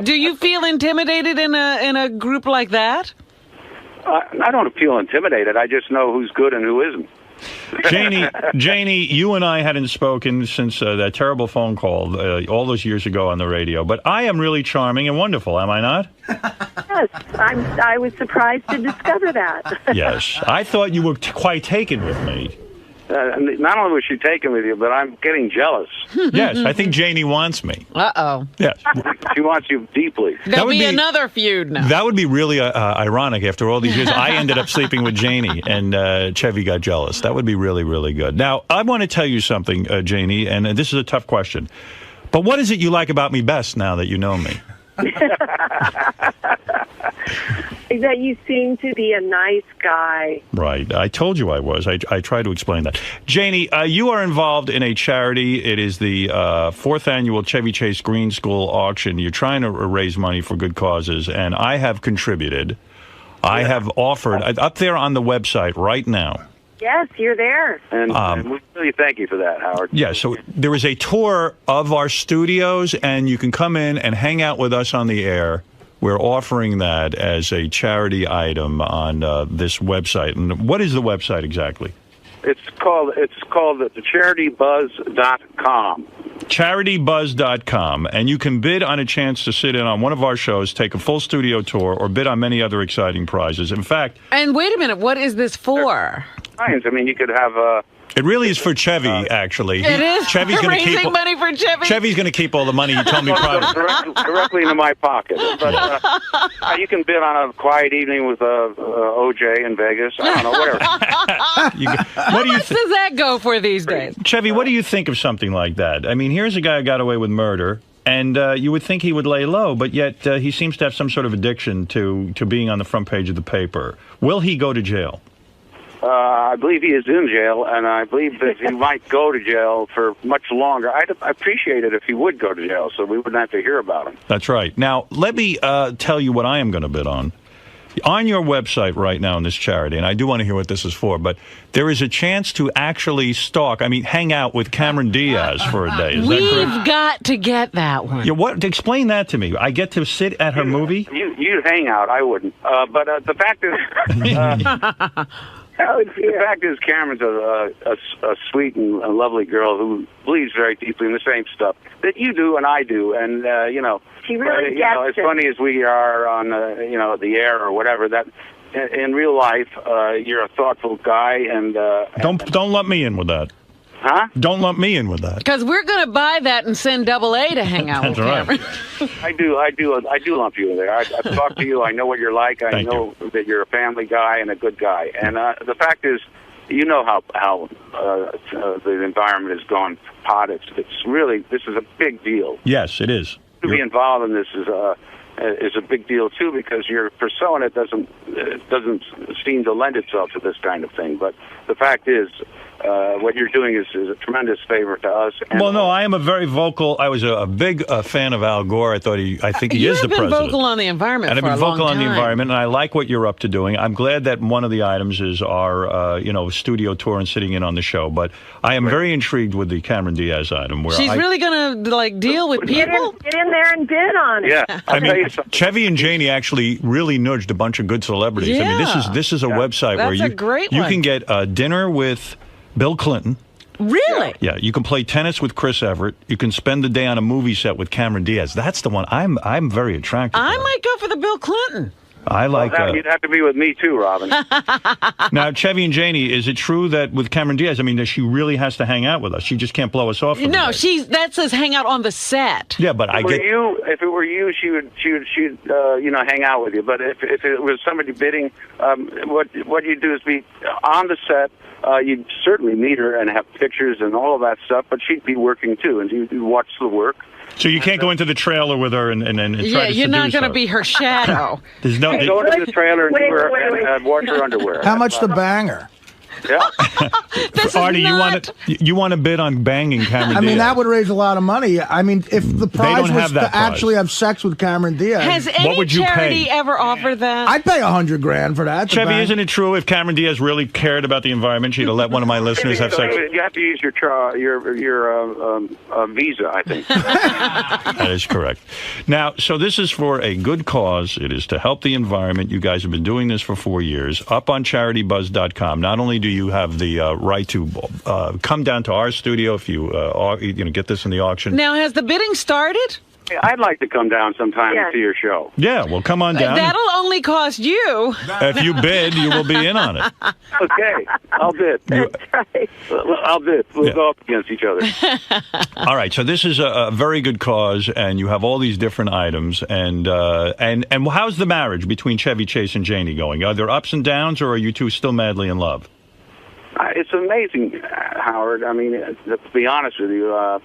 Do you feel intimidated in a group like that? I don't feel intimidated. I just know who's good and who isn't. Janie, you and I hadn't spoken since that terrible phone call all those years ago on the radio. But I am really charming and wonderful, am I not? Yes, I was surprised to discover that. Yes, I thought you were quite taken with me. Not only was she taken with you, but I'm getting jealous. Yes, I think Janie wants me. Uh-oh. Yes. She wants you deeply. There'll be another feud now. That would be really ironic. After all these years, I ended up sleeping with Janie, and Chevy got jealous. That would be really, really good. Now, I want to tell you something, Janie, and this is a tough question. But what is it you like about me best now that you know me? That you seem to be a nice guy. Right. I told you I was. I tried to explain that. Janie, you are involved in a charity. It is the 4th annual Chevy Chase Green School auction. You're trying to raise money for good causes, and I have contributed. I have offered, up there on the website right now. Yes, you're there. And we really thank you for that, Howard. Yeah, so there is a tour of our studios, and you can come in and hang out with us on the air. We're offering that as a charity item on this website. And what is the website exactly? It's called CharityBuzz.com. CharityBuzz.com, and you can bid on a chance to sit in on one of our shows, take a full studio tour, or bid on many other exciting prizes. In fact... And wait a minute, what is this for? I mean, you could have... It really is for Chevy, actually. It is Chevy's gonna raising keep, money for Chevy? Chevy's going to keep all the money. You told me privately. Directly into my pocket. But you can bid on a quiet evening with OJ in Vegas. I don't know, whatever. How much does that go for these days? Chevy, what do you think of something like that? I mean, here's a guy who got away with murder, and you would think he would lay low, but yet he seems to have some sort of addiction to being on the front page of the paper. Will he go to jail? I believe he is in jail, and I believe that he might go to jail for much longer. I'd appreciate it if he would go to jail, so we wouldn't have to hear about him. That's right. Now, let me tell you what I am going to bid on. On your website right now in this charity, and I do want to hear what this is for, but there is a chance to actually hang out with Cameron Diaz for a day. Is that correct? We've got to get that one. Yeah, explain that to me. I get to sit at her movie? You'd hang out. I wouldn't. But the fact is... The fact is, Cameron's a sweet and a lovely girl who believes very deeply in the same stuff that you do and I do, and you know, she really as funny as we are on the air or whatever, that in real life you're a thoughtful guy, and don't lump me in with that. Huh? Don't lump me in with that. Because we're going to buy that and send AA to hang out with Cameron. I do lump you in there. I've talked to you. I know what you're like. I know that you're a family guy and a good guy. And the fact is, you know how the environment has gone pot. This is a big deal. Yes, it is. To be involved in this is a big deal too, because your persona doesn't seem to lend itself to this kind of thing. But the fact is, what you're doing is a tremendous favor to us. And well, no, I am a very vocal. I was a big fan of Al Gore. I think he is the president. You've been vocal on the environment and for a I've long been vocal time. on the environment, and I like what you're up to doing. I'm glad that one of the items is our, studio tour and sitting in on the show. But I am very intrigued with the Cameron Diaz item. Where She's really going to deal with people. Get in there and bid on it. Yeah, I mean, Chevy and Janie actually really nudged a bunch of good celebrities. I mean, this is a website where That's a great you one. can get dinner with Bill Clinton. Really? Yeah, you can play tennis with Chris Everett. You can spend the day on a movie set with Cameron Diaz. That's the one I'm very attracted to. I might go for the Bill Clinton. I like that. You'd have to be with me too, Robin. Now, Chevy and Janie, is it true that with Cameron Diaz, I mean, that she really has to hang out with us? She just can't blow us off. No, that says hang out on the set. Yeah, but if it were you, she would hang out with you. But if it was somebody bidding, what you do is be on the set. You'd certainly meet her and have pictures and all of that stuff, but she'd be working too, and you'd watch the work. So you can't go into the trailer with her and try to Yeah, you're not going to her. be her shadow. There's no. Go into the trailer and wash her underwear. How much to bang her? Yeah. Artie, you want to bid on banging Cameron Diaz? I mean, that would raise a lot of money. I mean, if the prize don't was have that to prize. actually have sex with Cameron Diaz, Has any charity ever offered that? I'd pay $100,000 for that. Chevy, isn't it true if Cameron Diaz really cared about the environment, she'd have let one of my listeners have sex? You have to use your visa, I think. That is correct. Now, so this is for a good cause. It is to help the environment. You guys have been doing this for 4 years. Up on CharityBuzz.com, not only do you have the right to come down to our studio if you get this in the auction. Now, has the bidding started? I'd like to come down sometime and see your show. Yeah, well, come on down. That'll only cost you. If you bid, you will be in on it. Okay, I'll bid. I'll bid. We'll go up against each other. All right, so this is a very good cause, and you have all these different items. And how's the marriage between Chevy Chase and Janie going? Are there ups and downs, or are you two still madly in love? It's amazing, Howard. I mean, to be honest with you,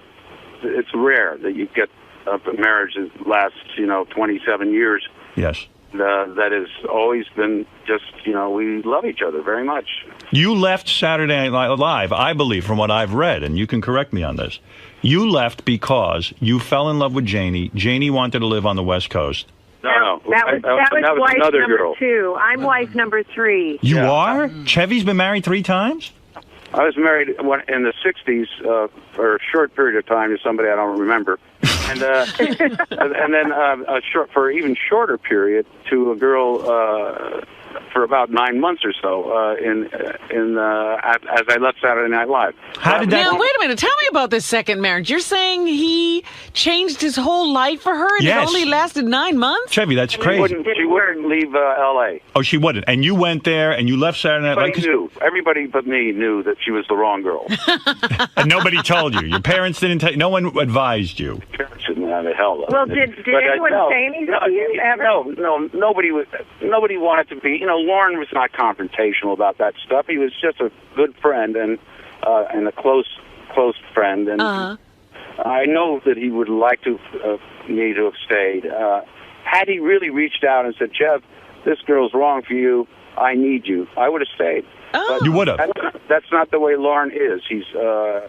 it's rare that you get a marriage that lasts, 27 years. Yes. That has always been just, we love each other very much. You left Saturday Night Live, I believe, from what I've read, and you can correct me on this. You left because you fell in love with Janie. Janie wanted to live on the West Coast. No, that was wife another number girl. 2. I'm wife number 3. You are? Chevy's been married 3 times? I was married in the 60s for a short period of time to somebody I don't remember. And and then for an even shorter period to a girl for about 9 months or so as I left Saturday Night Live. How did that? Now, wait a minute. Tell me about this second marriage. You're saying he changed his whole life for her, and it only lasted 9 months? Chevy, that's crazy. She wouldn't leave L.A. Oh, she wouldn't. And you went there, and you left Saturday Night Live. Everybody but me knew that she was the wrong girl. And nobody told you. Your parents didn't tell you. No one advised you. Parents didn't have a hell of it. Well, did anyone say anything to you ever? No. Nobody wanted to be. Lauren was not confrontational about that stuff. He was just a good friend and a close friend. And I know that he would like me to have stayed. Had he really reached out and said, "Chev, this girl's wrong for you. I need you," I would have stayed. Oh. You would have. That's not the way Lauren is. He's a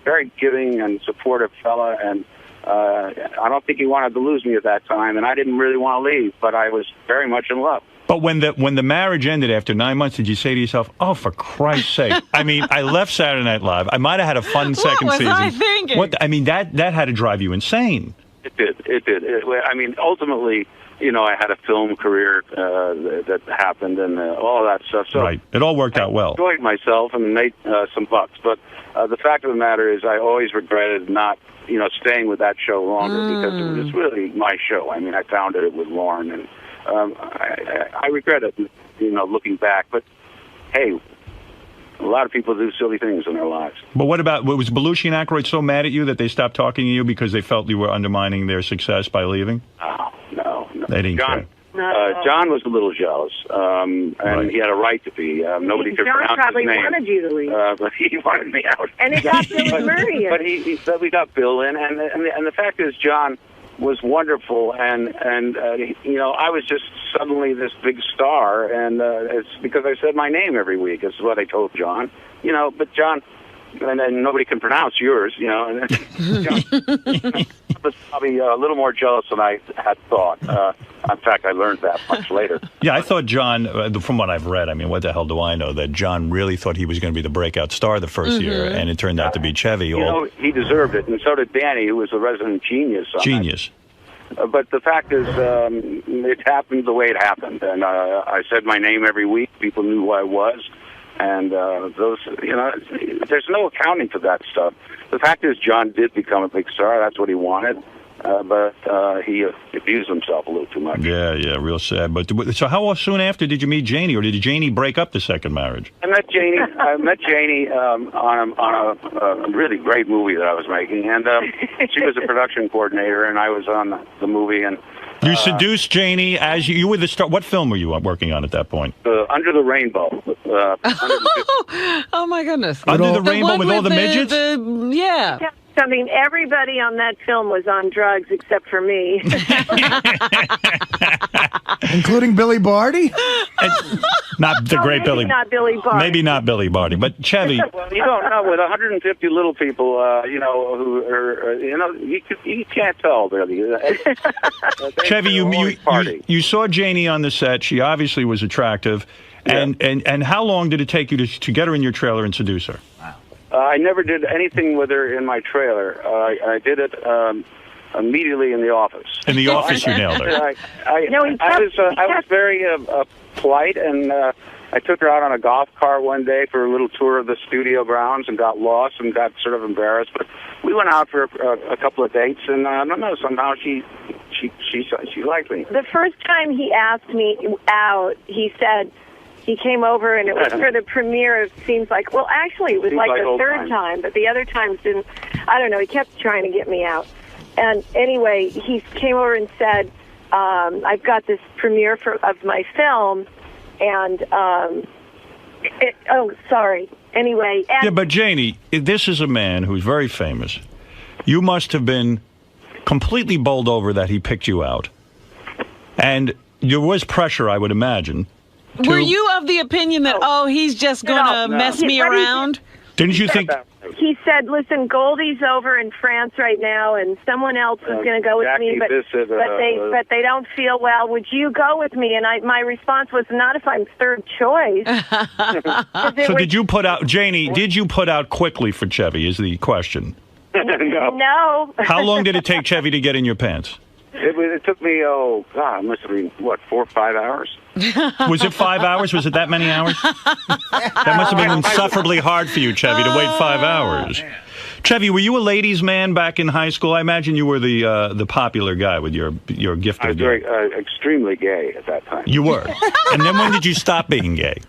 very giving and supportive fella, and I don't think he wanted to lose me at that time, and I didn't really want to leave, but I was very much in love. But when the marriage ended after 9 months, did you say to yourself, "Oh, for Christ's sake"? I mean, I left Saturday Night Live. I might have had a fun second season. What was I thinking? I mean, that had to drive you insane. It did. I mean, ultimately, I had a film career that happened and all of that stuff. So right. It all worked out well. I enjoyed myself and made some bucks. But the fact of the matter is I always regretted not, staying with that show longer because it was really my show. I mean, I founded it with Lauren, and I regret it, looking back. But, hey, a lot of people do silly things in their lives. But was Belushi and Aykroyd so mad at you that they stopped talking to you because they felt you were undermining their success by leaving? No. They didn't care. John was a little jealous, and he had a right to be. Nobody could pronounce his name. John probably wanted you to leave. But he wanted me out. And it got Bill and Murray in. But we got Bill in, and the fact is, John was wonderful, and you know, I was just suddenly this big star, and it's because I said my name every week. Is what I told John. You know, but John, and then nobody can pronounce yours. You know, and John was probably a little more jealous than I had thought. In fact, I learned that much later. Yeah, I thought John, from what I've read, I mean, what the hell do I know, that John really thought he was going to be the breakout star the first year, and it turned out to be Chevy. You know, he deserved it, and so did Danny, who was a resident genius. Genius. But the fact is, it happened the way it happened, and I said my name every week. People knew who I was, and those, you know, there's no accounting for that stuff. The fact is, John did become a big star. That's what he wanted. But he abused himself a little too much. Yeah, real sad. But so how soon after did you meet Janie, or did Janie break up the second marriage? I met Janie on a really great movie that I was making, and she was a production coordinator, and I was on the movie. And you seduced Janie as you were the star. What film were you working on at that point? Under the Rainbow. Oh my goodness! Under the Rainbow with all the midgets. Yeah. I mean, everybody on that film was on drugs except for me. Including Billy Barty? Not the great Billy. Not Billy Barty. Maybe not Billy Barty, but Chevy. Well, you don't know, with 150 little people, you know, who are, you know, you can't tell, really. Chevy, you saw Janie on the set. She obviously was attractive. Yeah. And how long did it take you to get her in your trailer and seduce her? I never did anything with her in my trailer. I did it immediately in the office. In the office, you nailed her. I was very polite, and I took her out on a golf cart one day for a little tour of the studio grounds, and got lost and got sort of embarrassed. But we went out for a couple of dates, and I don't know, somehow she liked me. The first time he asked me out, he said. He came over, and it was for the premiere of Seems Like... Well, actually, it was like the third time, but the other times didn't... I don't know. He kept trying to get me out. And anyway, he came over and said, I've got this premiere of my film, and... sorry. Anyway... Yeah, but Janie, this is a man who's very famous. You must have been completely bowled over that he picked you out. And there was pressure, I would imagine... Were you of the opinion that, he's just going to mess me around? Didn't you think... He said, listen, Goldie's over in France right now, and someone else is going to go with me, but they don't feel well. Would you go with me? And my response was, not if I'm third choice. So did you put out... Janie, did you put out quickly for Chevy, is the question. No. How long did it take Chevy to get in your pants? It took me, it must have been, 4 or 5 hours? Was it 5 hours? Was it that many hours? That must have been insufferably hard for you, Chevy, to wait 5 hours. Chevy, were you a ladies' man back in high school? I imagine you were the popular guy with your gifted... I was very extremely gay at that time. You were? And then when did you stop being gay?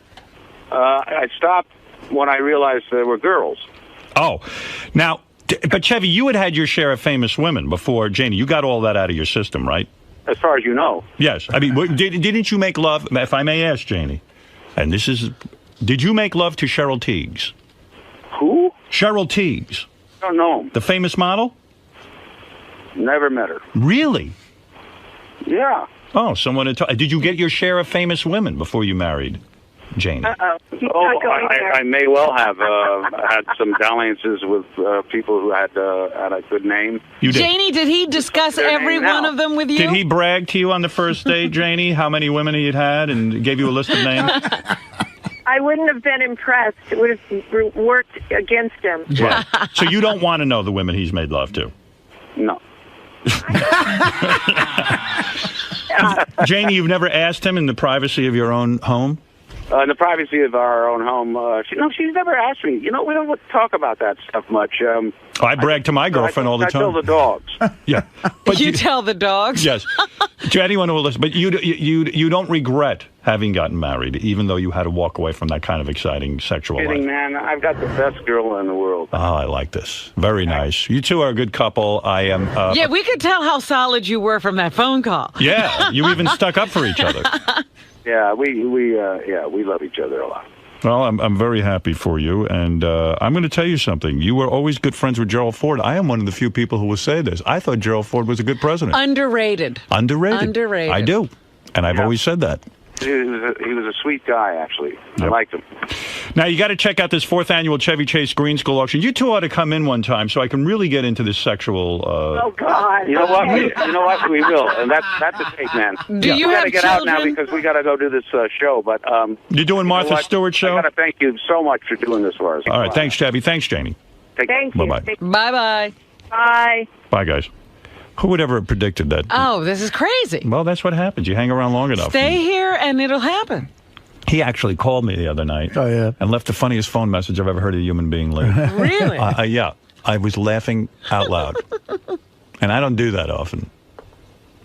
I stopped when I realized there were girls. Oh. Now... But, Chevy, you had your share of famous women before Janie. You got all that out of your system, right? As far as you know. Yes. I mean, didn't you make love, if I may ask, Janie, and this is, did you make love to Cheryl Tiegs? Who? Cheryl Tiegs. I don't know. The famous model? Never met her. Really? Yeah. Oh, someone had did you get your share of famous women before you married Janie? I may well have had some dalliances with people who had a good name. You did. Janie, did he discuss every one of them with you? Did he brag to you on the first date, Janie, how many women he had and gave you a list of names? I wouldn't have been impressed. It would have worked against him. Right. So you don't want to know the women he's made love to? No. Janie, you've never asked him in the privacy of your own home? In the privacy of our own home. She's never asked me. You know, we don't talk about that stuff much. I brag to my girlfriend all the time. I tell the dogs. Yeah. But you tell the dogs? Yes. To anyone who will listen. But you don't regret having gotten married, even though you had to walk away from that kind of exciting sexual life. Man, I've got the best girl in the world. Oh, I like this. Very nice. You two are a good couple. I am... yeah, we could tell how solid you were from that phone call. Yeah, you even stuck up for each other. Yeah, we love each other a lot. Well, I'm very happy for you, and I'm going to tell you something. You were always good friends with Gerald Ford. I am one of the few people who will say this. I thought Gerald Ford was a good president. Underrated. Underrated. I do, and I've always said that. He was a sweet guy, actually. I liked him. Now, you got to check out this 4th annual Chevy Chase Green School auction. You two ought to come in one time so I can really get into this sexual... Oh, God. You know what? We will. And that's a take, man. Do you we got have to get children? out now because we got to go do this show. But You're doing Martha Stewart's show? I got to thank you so much for doing this for us. All right. Thanks, Chevy. Thanks, Janie. Thank you. Bye-bye. Bye-bye. Bye. Bye, guys. Who would ever have predicted that? Oh, this is crazy. Well, that's what happens. You hang around long enough. Stay here and it'll happen. He actually called me the other night and left the funniest phone message I've ever heard a human being leave. Really? Yeah. I was laughing out loud. And I don't do that often.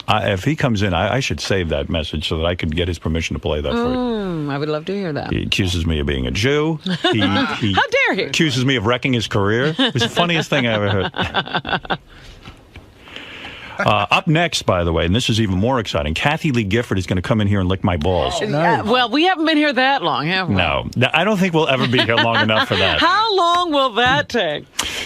If he comes in, I should save that message so that I could get his permission to play that for you. I would love to hear that. He accuses me of being a Jew. He How dare he? accuses me of wrecking his career. It was the funniest thing I ever heard. Up next, by the way, and this is even more exciting, Kathy Lee Gifford is going to come in here and lick my balls. Well, we haven't been here that long, have we? No, I don't think we'll ever be here long enough for that. How long will that take?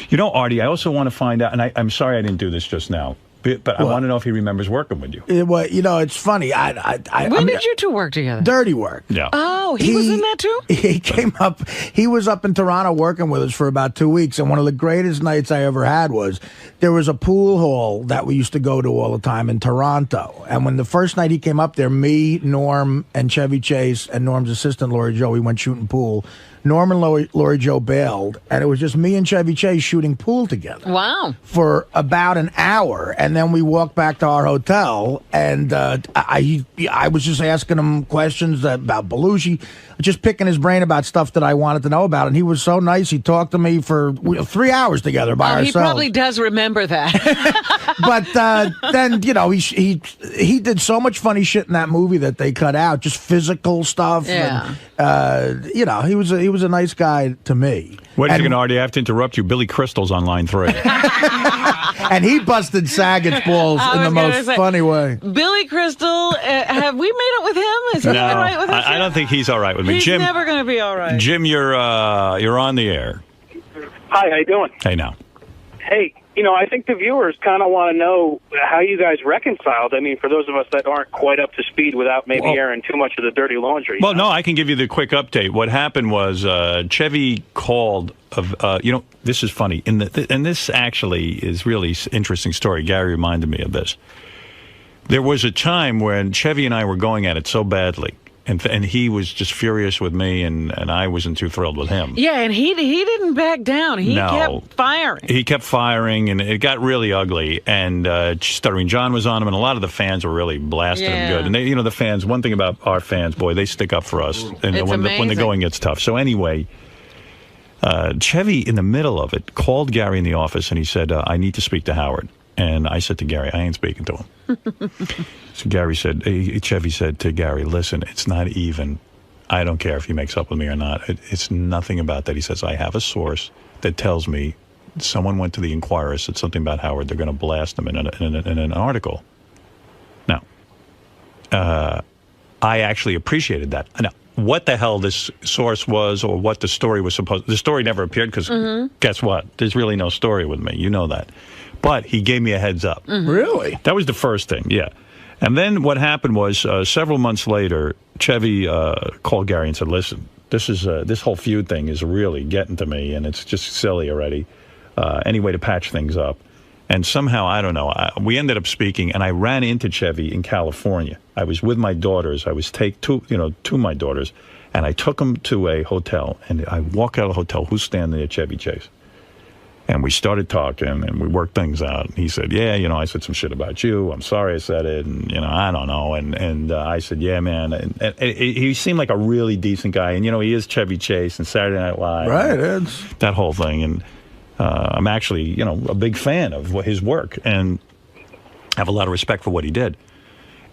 You know, Artie, I also want to find out, and I'm sorry I didn't do this just now, but I want to know if he remembers working with you. Well, you know, it's funny. When did you two work together? Dirty Work. Yeah. Oh, he was in that too? He came up. He was up in Toronto working with us for about 2 weeks, and one of the greatest nights I ever had was there was a pool hall that we used to go to all the time in Toronto. And when the first night he came up there, me, Norm, and Chevy Chase, and Norm's assistant, Lori Jo, we went shooting pool. Norm and Lori Jo bailed, and it was just me and Chevy Chase shooting pool together. Wow. For about an hour, and then we walked back to our hotel, and I was just asking him questions about Belushi, just picking his brain about stuff that I wanted to know about, and he was so nice. He talked to me for 3 hours together by ourselves. He probably does remember that. But then, you know, he did so much funny shit in that movie that they cut out, just physical stuff. Yeah. And, you know, he was a nice guy to me. Wait a second, Artie, I have to interrupt you. Billy Crystal's on line 3. And he busted Saget's balls in the most funny way. Billy Crystal, have we made it with him? Is he all right with us? I don't think he's all right with me. He's Jim, never going to be all right. Jim, you're on the air. Hi, how you doing? Hey, now. Hey, you know, I think the viewers kind of want to know how you guys reconciled. I mean, for those of us that aren't quite up to speed without maybe airing too much of the dirty laundry. Well, no, I can give you the quick update. What happened was Chevy called you know, this is funny. And this actually is really interesting story. Gary reminded me of this. There was a time when Chevy and I were going at it so badly. And he was just furious with me, and I wasn't too thrilled with him. Yeah, and he didn't back down. He kept firing. He kept firing, and it got really ugly. And Stuttering John was on him, and a lot of the fans were really blasting him good. And they, you know, the fans. One thing about our fans, boy, they stick up for us, and when the going gets tough. So anyway, Chevy, in the middle of it, called Gary in the office, and he said, "I need to speak to Howard." And I said to Gary, "I ain't speaking to him." So Chevy said to Gary, "Listen, it's not even. I don't care if he makes up with me or not. It's nothing about that." He says, "I have a source that tells me someone went to the Inquirer, said something about Howard. They're going to blast him in an article." Now, I actually appreciated that. Now, what the hell this source was or what the story was supposed... The story never appeared because guess what? There's really no story with me. You know that. But he gave me a heads up. Really? That was the first thing, yeah. And then what happened was several months later, Chevy called Gary and said, "Listen, this whole feud thing is really getting to me, and it's just silly already. Any way to patch things up." And somehow, I don't know, we ended up speaking, and I ran into Chevy in California. I was with my daughters. I was two of my daughters, and I took them to a hotel. And I walk out of the hotel. Who's standing there? Chevy Chase. And we started talking, and we worked things out. And he said, "Yeah, you know, I said some shit about you. I'm sorry I said it, and, you know, I don't know." And I said, "Yeah, man." And he seemed like a really decent guy. And, you know, he is Chevy Chase and Saturday Night Live. Right, it's that whole thing. And I'm actually, you know, a big fan of his work and have a lot of respect for what he did.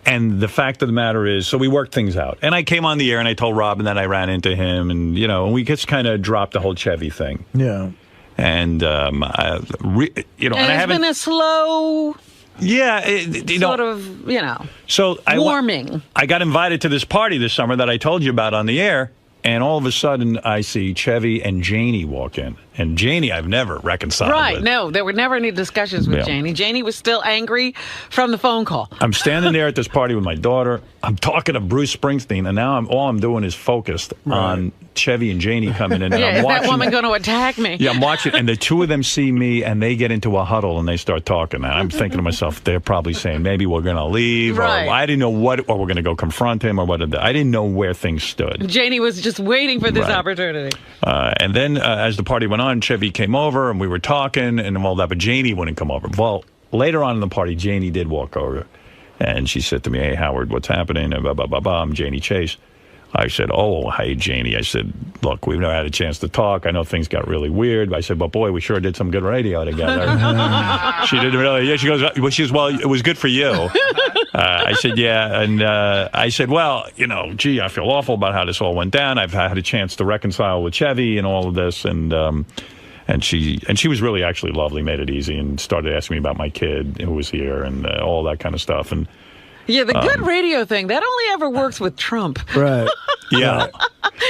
And the fact of the matter is, so we worked things out. And I came on the air, and I told Robin that I ran into him. And, you know, and we just kind of dropped the whole Chevy thing. Yeah. And, you know, and I haven't... been a slow... Yeah, sort of, you know, so warming. I got invited to this party this summer that I told you about on the air, And all of a sudden, I see Chevy and Janie walk in. And Janie, I've never reconciled Right. with. No, there were never any discussions with Yeah. Janie. Janie was still angry from the phone call. I'm standing there at this party with my daughter. I'm talking to Bruce Springsteen, and now all I'm doing is focused on Chevy and Janie coming in. And Yeah, I'm is watching, that woman going to attack me? Yeah, I'm watching, and the two of them see me, and they get into a huddle, and they start talking. And I'm thinking to myself, they're probably saying, maybe we're going to leave, Right. or I didn't know what, or we're going to go confront him, or what. I didn't know where things stood. Janie was just waiting for this Right. opportunity. And then as the party went on, Chevy came over, and we were talking and all that, but Janie wouldn't come over. Well, later on in the party, Janie did walk over, and she said to me, "Hey, Howard, what's happening?" And blah, blah, blah, blah. I'm Janie Chase. I said, "Oh, hey, Janie." I said, "Look, we've never had a chance to talk. I know things got really weird." I said, "But boy, we sure did some good radio together." She didn't really. Yeah, she goes, "Well, it was good for you." I said, "Yeah," and I said, "Well, gee, I feel awful about how this all went down. I've had a chance to reconcile with Chevy and all of this, and she was really actually lovely, made it easy, and started asking me about my kid who was here and all that kind of stuff." And Yeah, the good radio thing, that only ever works with Trump. Right. yeah.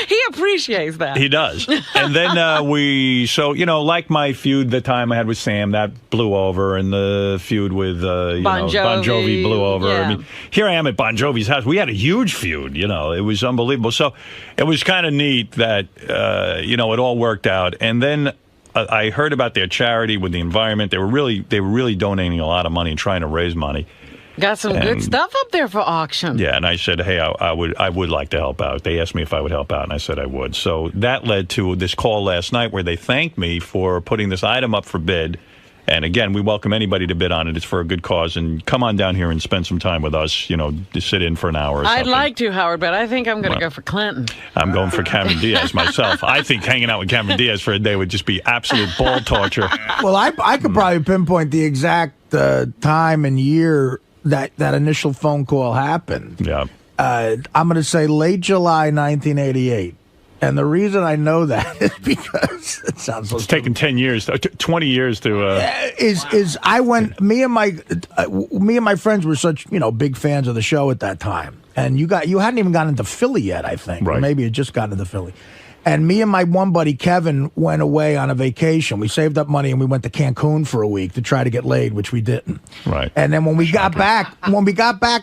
He appreciates that. He does. And then like my feud the time I had with Sam, that blew over, and the feud with Bon Jovi blew over. Yeah. I mean, here I am at Bon Jovi's house. We had a huge feud, it was unbelievable. So it was kind of neat that, it all worked out. And then I heard about their charity with the environment. They were really donating a lot of money and trying to raise money. Got some good stuff up there for auction. Yeah, and I said, hey, I would like to help out. They asked me if I would help out, and I said I would. So that led to this call last night where they thanked me for putting this item up for bid. And again, we welcome anybody to bid on it. It's for a good cause. And come on down here and spend some time with us, to sit in for an hour or something. I'd like to, Howard, but I think I'm going to go for Clinton. I'm going for Cameron Diaz myself. I think hanging out with Cameron Diaz for a day would just be absolute ball torture. Well, I could probably pinpoint the exact time and year that initial phone call happened. Yeah. I'm going to say late July 1988. And the reason I know that is because it sounds so it's taken 10 years, 20 years to. Is I went. Me and my friends were such big fans of the show at that time, and you hadn't even gotten into Philly yet, I think, right. Or maybe you just got into Philly. And me and my one buddy Kevin went away on a vacation. We saved up money and we went to Cancun for a week to try to get laid, which we didn't. Right. And then when we got back,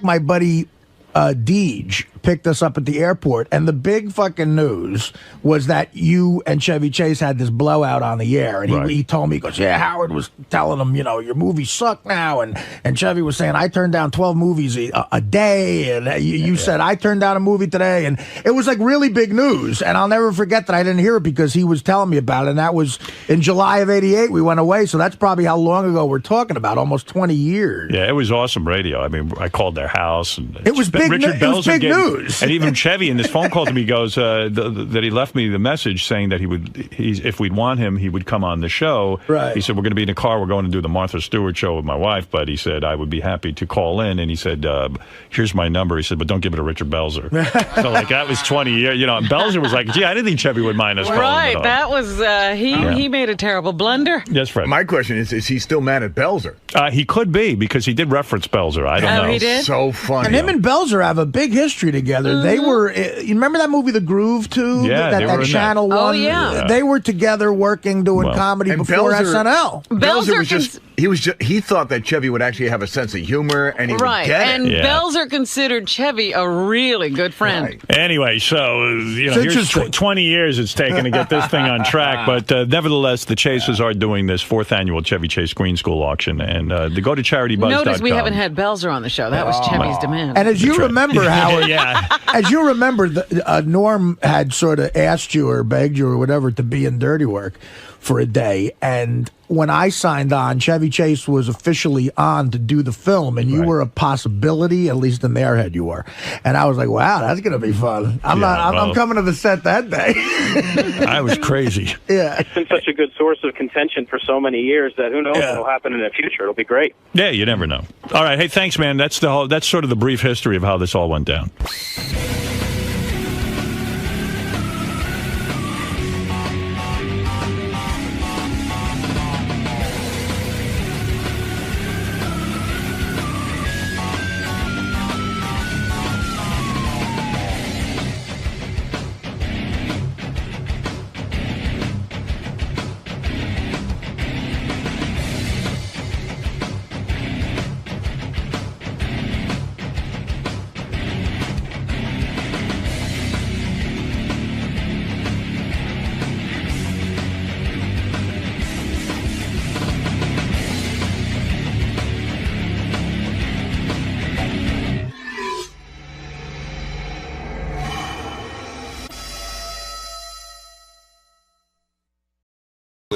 my buddy Deej picked us up at the airport, and the big fucking news was that you and Chevy Chase had this blowout on the air, and he told me, he goes, yeah, Howard was telling him, your movies suck now, and Chevy was saying, I turned down 12 movies a day, and you said, I turned down a movie today, and it was like really big news, and I'll never forget that I didn't hear it because he was telling me about it, and that was in July of 88, we went away, so that's probably how long ago we're talking about, almost 20 years. Yeah, it was awesome radio. I mean, I called their house. And it was big, Richard Belzer news. And even Chevy in this phone call to me goes that he left me the message saying that if we'd want him, he would come on the show. Right. He said, we're going to be in a car. We're going to do the Martha Stewart show with my wife. But he said, I would be happy to call in. And he said, here's my number. He said, but don't give it to Richard Belzer. So that was 20 years. And Belzer was like, gee, I didn't think Chevy would mind us calling. Right. That was, he made a terrible blunder. Yes, Fred. My question is he still mad at Belzer? He could be, because he did reference Belzer. I don't know. He did? So funny. And him and Belzer have a big history together. They were, you remember that movie The Groove, too? Yeah, that Channel 1? Oh, yeah. They were together working, doing comedy before SNL. Belzer he thought that Chevy would actually have a sense of humor, and he would get it. And Belzer considered Chevy a really good friend. Right. Anyway, so, here's 20 years it's taken to get this thing on track. But nevertheless, the Chases are doing this 4th annual Chevy Chase Green School auction. And to go to CharityBuzz.com. Notice we haven't had Belzer on the show. That was Chevy's demand. And as you remember, Howard, yeah. as you remember, Norm had sort of asked you or begged you or whatever to be in Dirty Work for a day. And when I signed on, Chevy Chase was officially on to do the film, and you were a possibility, at least in their head you were. And I was like, wow, that's going to be fun. I'm coming to the set that day. I was crazy. Yeah. It's been such a good source of contention for so many years that who knows what will happen in the future. It'll be great. Yeah, you never know. All right. Hey, thanks, man. That's sort of the brief history of how this all went down.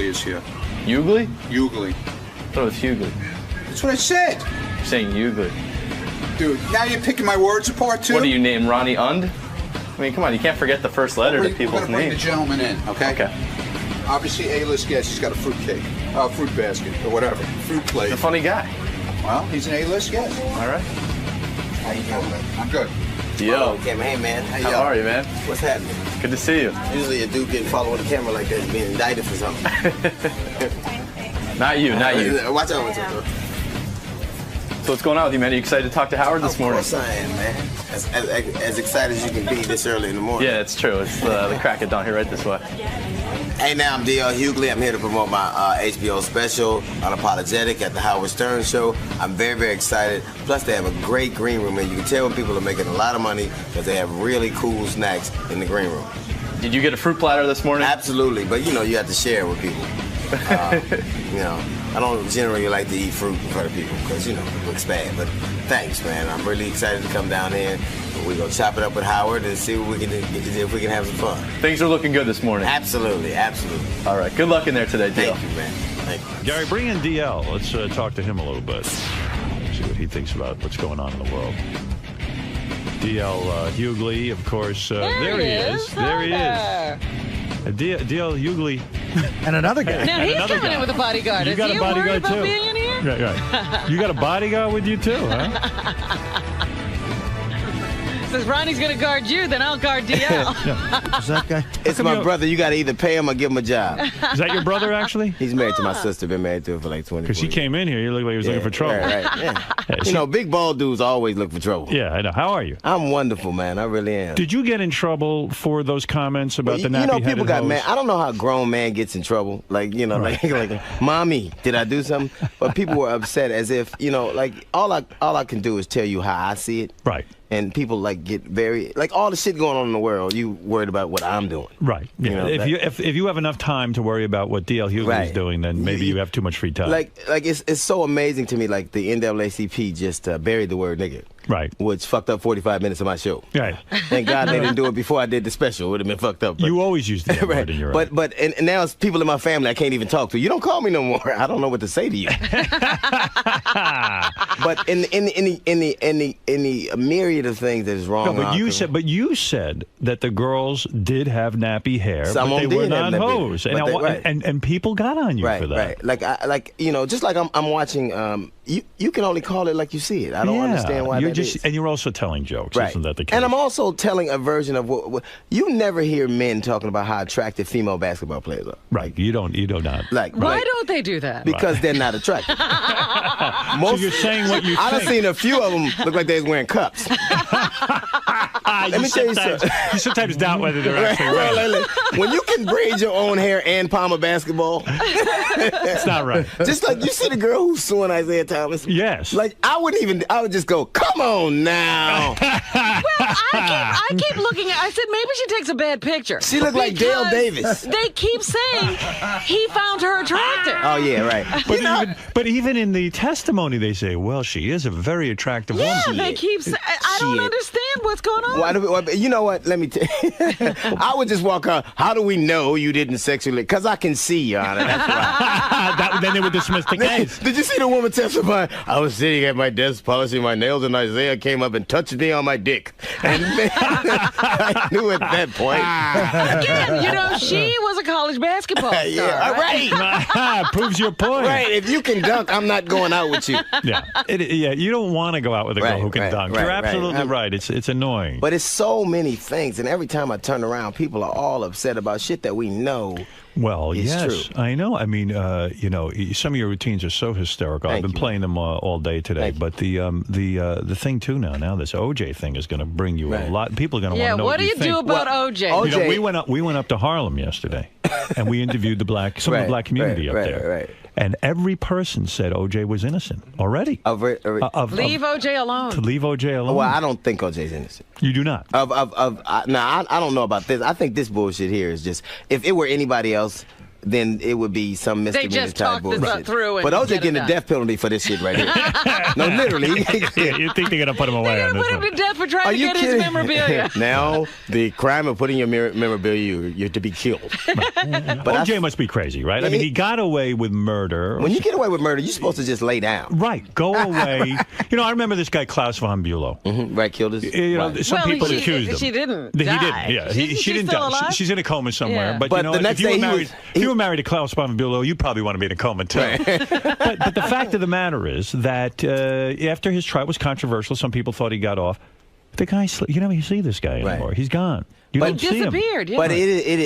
is here. Hughley? Hughley. I thought it was Hughley. That's what I said. You're saying Hughley. Dude, now you're picking my words apart, too? What do you name, Ronnie Und? I mean, come on, you can't forget the first letter to people's We're going to bring the names. gentleman in, okay? Okay. Obviously, A-list guest. He's got a fruit cake, fruit basket, or whatever. Fruit plate. He's a funny guy. Well, he's an A-list guest. All right. How you doing, man? I'm good. Yo. Okay, man. Hey, man. How are you, man? What's happening? Good to see you. Usually a dude getting followed with a camera like that is being indicted for something. Not you, not you. Watch out, watch out. So what's going on with you, man? Are you excited to talk to Howard this morning? Of course I am, man. As excited as you can be this early in the morning. Yeah, it's true. It's the crack of dawn here right this way. Hey, now I'm D.L. Hughley. I'm here to promote my HBO special, Unapologetic, at the Howard Stern Show. I'm very, very excited. Plus, they have a great green room, and you can tell when people are making a lot of money because they have really cool snacks in the green room. Did you get a fruit platter this morning? Absolutely, but you know, you have to share with people. You know, I don't generally like to eat fruit in front of people because, you know, it looks bad. But thanks, man. I'm really excited to come down here. We're going to chop it up with Howard and see what we can do, if we can have some fun. Things are looking good this morning. Absolutely, absolutely. All right. Good luck in there today, DL. Thank you, man. Thank you. Gary, bring in DL. Let's talk to him a little bit. See what he thinks about what's going on in the world. DL Hughley, of course. There he is. There he is. DL Hughley. And another guy. Now he's coming in with a bodyguard. You got a bodyguard about too. being in here? Right, right. You got a bodyguard with you too, huh? Says Ronnie's going to guard you, then I'll guard DL. Is that guy? It's my brother. You got to either pay him or give him a job. Is that your brother, actually? He's married to my sister. Been married to her for like 20 years. Because he came in here, you looked like he was looking for trouble. Right, yeah. You know, big bald dudes always look for trouble. Yeah, I know. How are you? I'm wonderful, man. I really am. Did you get in trouble for those comments about the nappy-headed You know, people got hose? mad. I don't know how a grown man gets in trouble. Like, you know, Right. like, mommy, did I do something? But people were upset as if, you know, like, all I can do is tell you how I see it. Right. And people, like, get very, like, all the shit going on in the world, you worried about what I'm doing. Right. Yeah. You know, if you have enough time to worry about what DL Hughley is doing, then maybe you have too much free time. Like it's so amazing to me, like, the NAACP just buried the word nigga. Right. Which fucked up 45 minutes of my show. Right. Thank God they didn't do it before I did the special. It would have been fucked up. But, You always use the N word in your but now it's people in my family I can't even talk to. You don't call me no more. I don't know what to say to you. But in the myriad of things that is wrong. No, but you said that the girls did have nappy hair, Some but they of them were did have not nappy hosed, hair, and, but they- and people got on you for that. Right. Like you know, just like I'm watching. You can only call it like you see it. I don't understand why you're that just, is. And you're also telling jokes, Right. isn't that the case? And I'm also telling a version of what you never hear men talking about how attractive female basketball players are. Right. You do not. Like Why don't they do that? Because they're not attractive. So you're saying what you I've think. seen a few of them look like they was wearing cups. Let me tell you something. You sometimes doubt whether they're actually right. Well, when you can braid your own hair and palm a basketball, It's not right. just like you see the girl who's suing Isaiah Thomas. Yes. Like I would just go, come on now. I keep looking at. I said maybe she takes a bad picture. She looked like Dale Because Davis. They keep saying he found her attractive. Oh yeah, right. But even in the testimony, they say, well, she is a very attractive Yeah, woman. they keep saying. I don't Shit. understand what's going on. You know what? Let me tell you. I would just walk out. How do we know you didn't sexually? Because I can see, Your Honor. That's why. Then they would dismiss the case. Did you see the woman testify? I was sitting at my desk polishing my nails, and Isaiah came up and touched me on my dick. And man, I knew at that point. Again, you know, she was a college basketball star. Yeah, right. Proves your point. Right. If you can dunk, I'm not going out with you. Yeah. You don't want to go out with a girl who can dunk. You're absolutely right. It's annoying. But it's so many things, and every time I turn around, people are all upset about shit that we know. Well, It's yes, true. I know. I mean, you know, some of your routines are so hysterical. I've been playing them all day today. But the thing too now this OJ thing is going to bring you a lot. People are going to want to know what do you do about OJ? You know, we went up to Harlem yesterday, and we interviewed some of the black community up there. Right. And every person said OJ was innocent already. Leave OJ alone. To leave OJ alone. Well, I don't think OJ's innocent. You do not. I don't know about this. I think this bullshit here is just, if it were anybody else, then it would be some misdemeanor just type talked this bullshit. through and But OJ get it getting the done. death penalty for this shit right here. No, literally. You think they're going to put him away on this Put him one? to death for trying Are to you get his kidding? memorabilia. Now, the crime of putting your memorabilia, you're to be killed. But OJ must be crazy, right? I mean, he got away with murder. When you get away with murder, you're supposed to just lay down. Right, go away. You know, I remember this guy Klaus von Bülow. Right, killed his wife. Some people she, accused him. She didn't He die. didn't. Yeah, Isn't she didn't still die. alive? She's in a coma somewhere. Yeah. But, But you know, the if next you were day married, if you were married to Klaus von Bülow, you probably want to be in a coma too. but the fact of the matter is that after his trial was controversial, some people thought he got off. The guy, you never see this guy anymore. He's gone. You don't see him. Disappeared. Yeah. But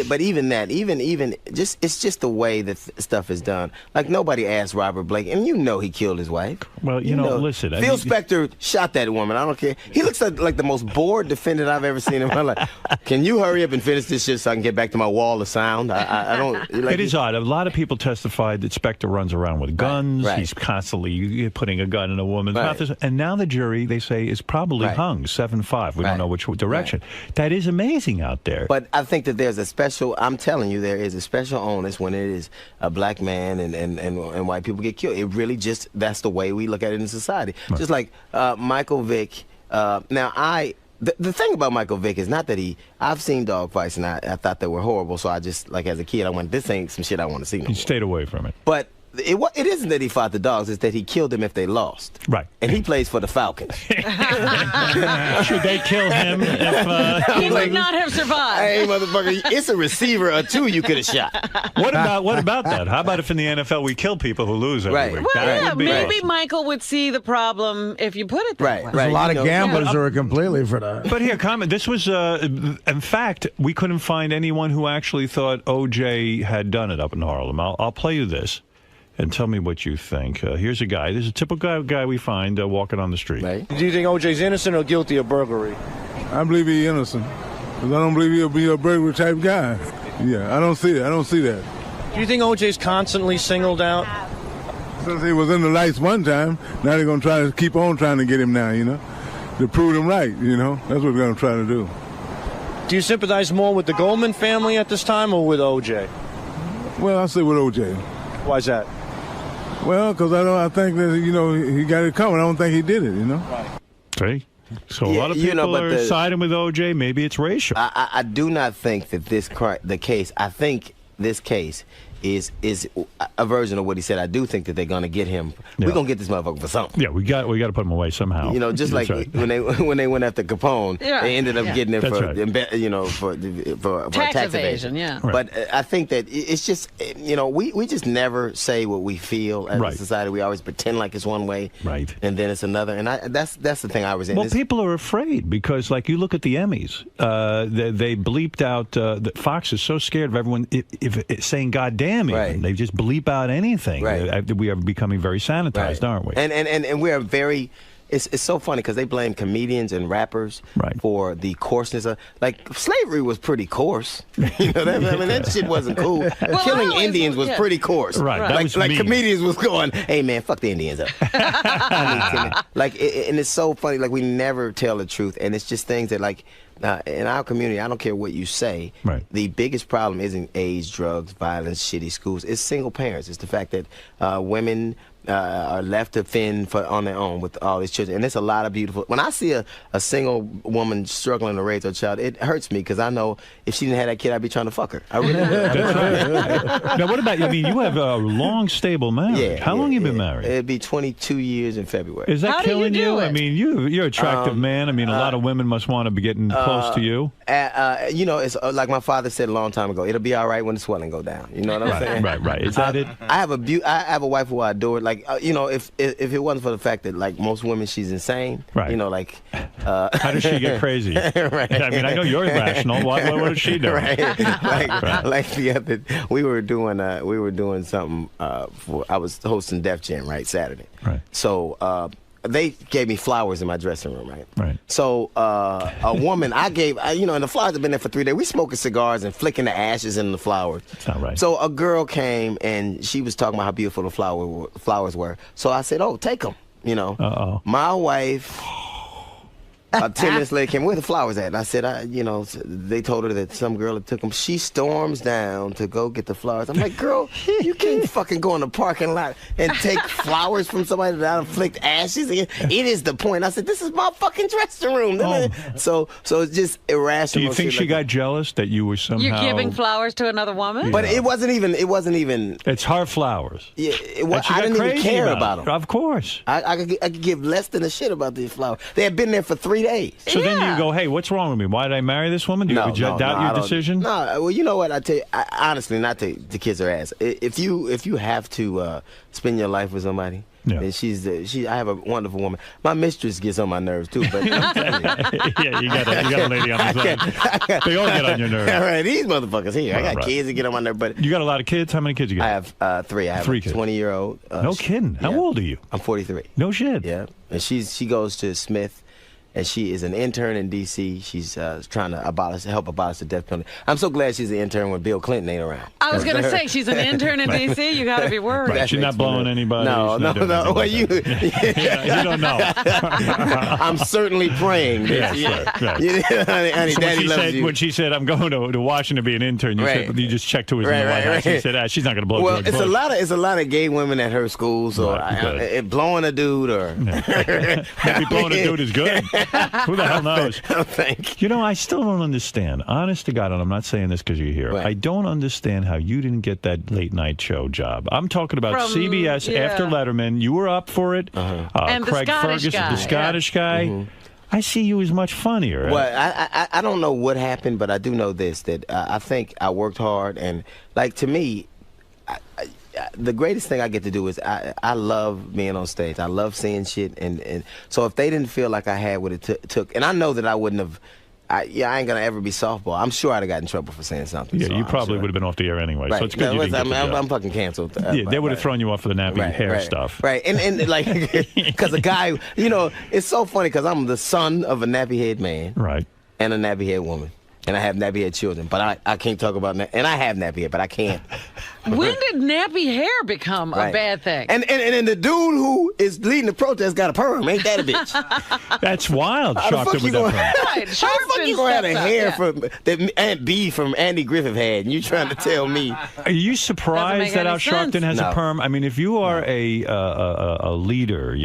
but even that, even just it's just the way that stuff is done. Like nobody asked Robert Blake, and you know he killed his wife. Well, you know, listen. Phil Spector shot that woman. I don't care. He looks like the most bored defendant I've ever seen in my life. Can you hurry up and finish this shit so I can get back to my wall of sound? I don't. Like, it is odd. A lot of people testified that Spector runs around with guns. Right. He's constantly putting a gun in a woman's mouth. And now the jury, they say, is probably hung 7-5. We don't know which direction. That is amazing out there. But I think that there's a special, I'm telling you, there is a special onus when it is a black man and white people get killed. It really just, that's the way we look at it in society. Right. Just like Michael Vick. The thing about Michael Vick is not that I've seen dog fights and I thought they were horrible. So I just, like as a kid, I went, this ain't some shit I want to see no more. He stayed away from it. But it isn't that he fought the dogs, it's that he killed them if they lost. Right. And he plays for the Falcons. Should they kill him if... he would not have survived. Hey, motherfucker, it's a receiver or two you could have shot. What about that? How about if in the NFL we kill people who lose every week? Well, That yeah, would be maybe awesome. Michael would see the problem if you put it that way. There's a lot of gamblers who are completely for that. But here, comment. This was, in fact, we couldn't find anyone who actually thought O.J. had done it up in Harlem. I'll play you this and tell me what you think. Here's a guy. This is a typical guy we find walking on the street. Do you think O.J.'s innocent or guilty of burglary? I believe he's innocent. Because I don't believe he'll be a burglary type guy. Yeah, I don't see it. I don't see that. Do you think O.J.'s constantly singled out? Since he was in the lights one time, now they're going to try to keep on trying to get him now, you know, to prove him right, you know. That's what we're going to try to do. Do you sympathize more with the Goldman family at this time or with O.J.? Well, I say with O.J. Why's that? Well, because I think that, you know, he got it coming. I don't think he did it, you know. See? So a lot of people are siding with O.J. Maybe it's racial. I do not think that the case, I think this case is a version of what he said. I do think that they're going to get him. Yeah. We're going to get this motherfucker for something. Yeah, we got to put him away somehow. You know, just That's like right. when they went after Capone, they ended up getting it That's for right. you know for tax evasion. Yeah. Right. But I think that it's just, you know, we just never say what we feel as a society. We always pretend like it's one way, right, and then it's another. And that's the thing I was in. Well, people are afraid because, like, you look at the Emmys. They bleeped out. That Fox is so scared of everyone if saying "goddamn" even. They just bleep out anything. We are becoming very sanitized, aren't we? And we are very. It's so funny because they blame comedians and rappers for the coarseness of, like, slavery was pretty coarse. You know, that shit wasn't cool. Killing Indians was pretty coarse. Right. Like comedians was going, hey man, fuck the Indians up. And it's so funny. Like, we never tell the truth, and it's just things that, like, in our community, I don't care what you say. The biggest problem isn't AIDS, drugs, violence, shitty schools. It's single parents. It's the fact that women are left to fend on their own with all these children. And there's a lot of beautiful... When I see a single woman struggling to raise her child, it hurts me because I know if she didn't have that kid, I'd be trying to fuck her. I really would. That's right. Now, what about you? I mean, you have a long, stable marriage. How long have you been married? It'd be 22 years in February. Is that killing you? I mean, you're an attractive man. I mean, a lot of women must want to be getting close to you. You know, it's like my father said a long time ago. It'll be all right when the swelling go down. You know what I'm saying? Right. Is that it? I have a wife who I adore. Like, you know, if it wasn't for the fact that, like, most women, she's insane. Right. You know, like. How does she get crazy? I mean, I know you're irrational. What is she doing? Like the other, we were doing something. I was hosting Def Jam Saturday. Right. So. They gave me flowers in my dressing room, Right. So a woman, you know, and the flowers have been there for 3 days. We smoking cigars and flicking the ashes in the flowers. That's not right. So a girl came and she was talking about how beautiful the flowers were. So I said, "Oh, take them." You know. My wife About 10 minutes later, came, where the flowers at? And I said, they told her that some girl had took them. She storms down to go get the flowers. I'm like, girl, you can't fucking go in the parking lot and take flowers from somebody that inflict ashes. It is the point. I said, this is my fucking dressing room. So it's just irrational. Do you think she got jealous that you were somehow... You're giving flowers to another woman? But it wasn't even... It's her flowers. Yeah, I didn't even care about them. Of course. I could give less than a shit about these flowers. They had been there for 3 days. So then you go, hey, what's wrong with me? Why did I marry this woman? Do you doubt your decision? No, well, you know what? I tell you, honestly, not to kiss her ass. If you have to spend your life with somebody, then I have a wonderful woman. My mistress gets on my nerves too, but I'm telling you. Yeah, you got a lady on the side. They all get on your nerves. All right, these motherfuckers here. I got kids that get on my nerves, but you got a lot of kids. How many kids you got? I have 3. I have 3 a kids. 20-year-old. No kidding. How old are you? I'm 43. No shit. Yeah, and she goes to Smith. And she is an intern in D.C. She's trying to help abolish the death penalty. I'm so glad she's an intern when Bill Clinton ain't around. I was going to say, she's an intern in D.C. You got to be worried. Right. She's not blowing anybody. No. Well, you don't know. I'm certainly praying. Honey, so Daddy loves you. When she said, I'm going to Washington to be an intern, you just checked who was in the White House. She said, she's not going to blow George Bush. It's a lot of gay women at her school, so blowing a dude or... Maybe blowing a dude is good. Who the hell knows? Thank you. You know, I still don't understand. Honest to God, and I'm not saying this because you're here. Right. I don't understand how you didn't get that late night show job. I'm talking about CBS after Letterman. You were up for it. And Craig Ferguson, the Scottish guy. Mm-hmm. I see you as much funnier. Well, I don't know what happened, but I do know this, that I think I worked hard. And, like, to me, the greatest thing I get to do is I love being on stage. I love seeing shit. And so if they didn't feel like I had what it took, and I know that I wouldn't have, I ain't going to ever be softball. I'm sure I'd have gotten in trouble for saying something. Yeah, so you probably would have been off the air anyway. Right. So it's good you didn't get the job. I'm fucking canceled. Yeah, they would have thrown you off for the nappy hair stuff. Right, and like, because a guy, it's so funny because I'm the son of a nappy-head man. Right. And a nappy-head woman. And I have nappy-head children, but I can't talk about that. And I have nappy hair, but I can't. When did nappy hair become a bad thing? And the dude who is leading the protest got a perm. Ain't that a bitch? That's wild. How the fuck you gonna have a hair that Aunt B from Andy Griffith had, and you trying to tell me? Are you surprised that Al Sharpton has a perm? I mean, if you are a leader,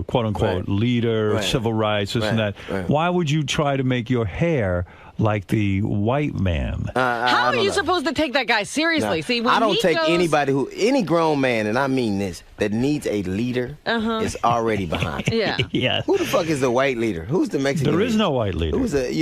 quote unquote leader, civil rights, this and that, why would you try to make your hair like the white man? How are you supposed to take that guy seriously? No. See, when I don't take any grown man, and I mean this, that needs a leader is already behind it. Yeah. Yes. Who the fuck is the white leader? Who's the Mexican There leader? is no white leader. Who's and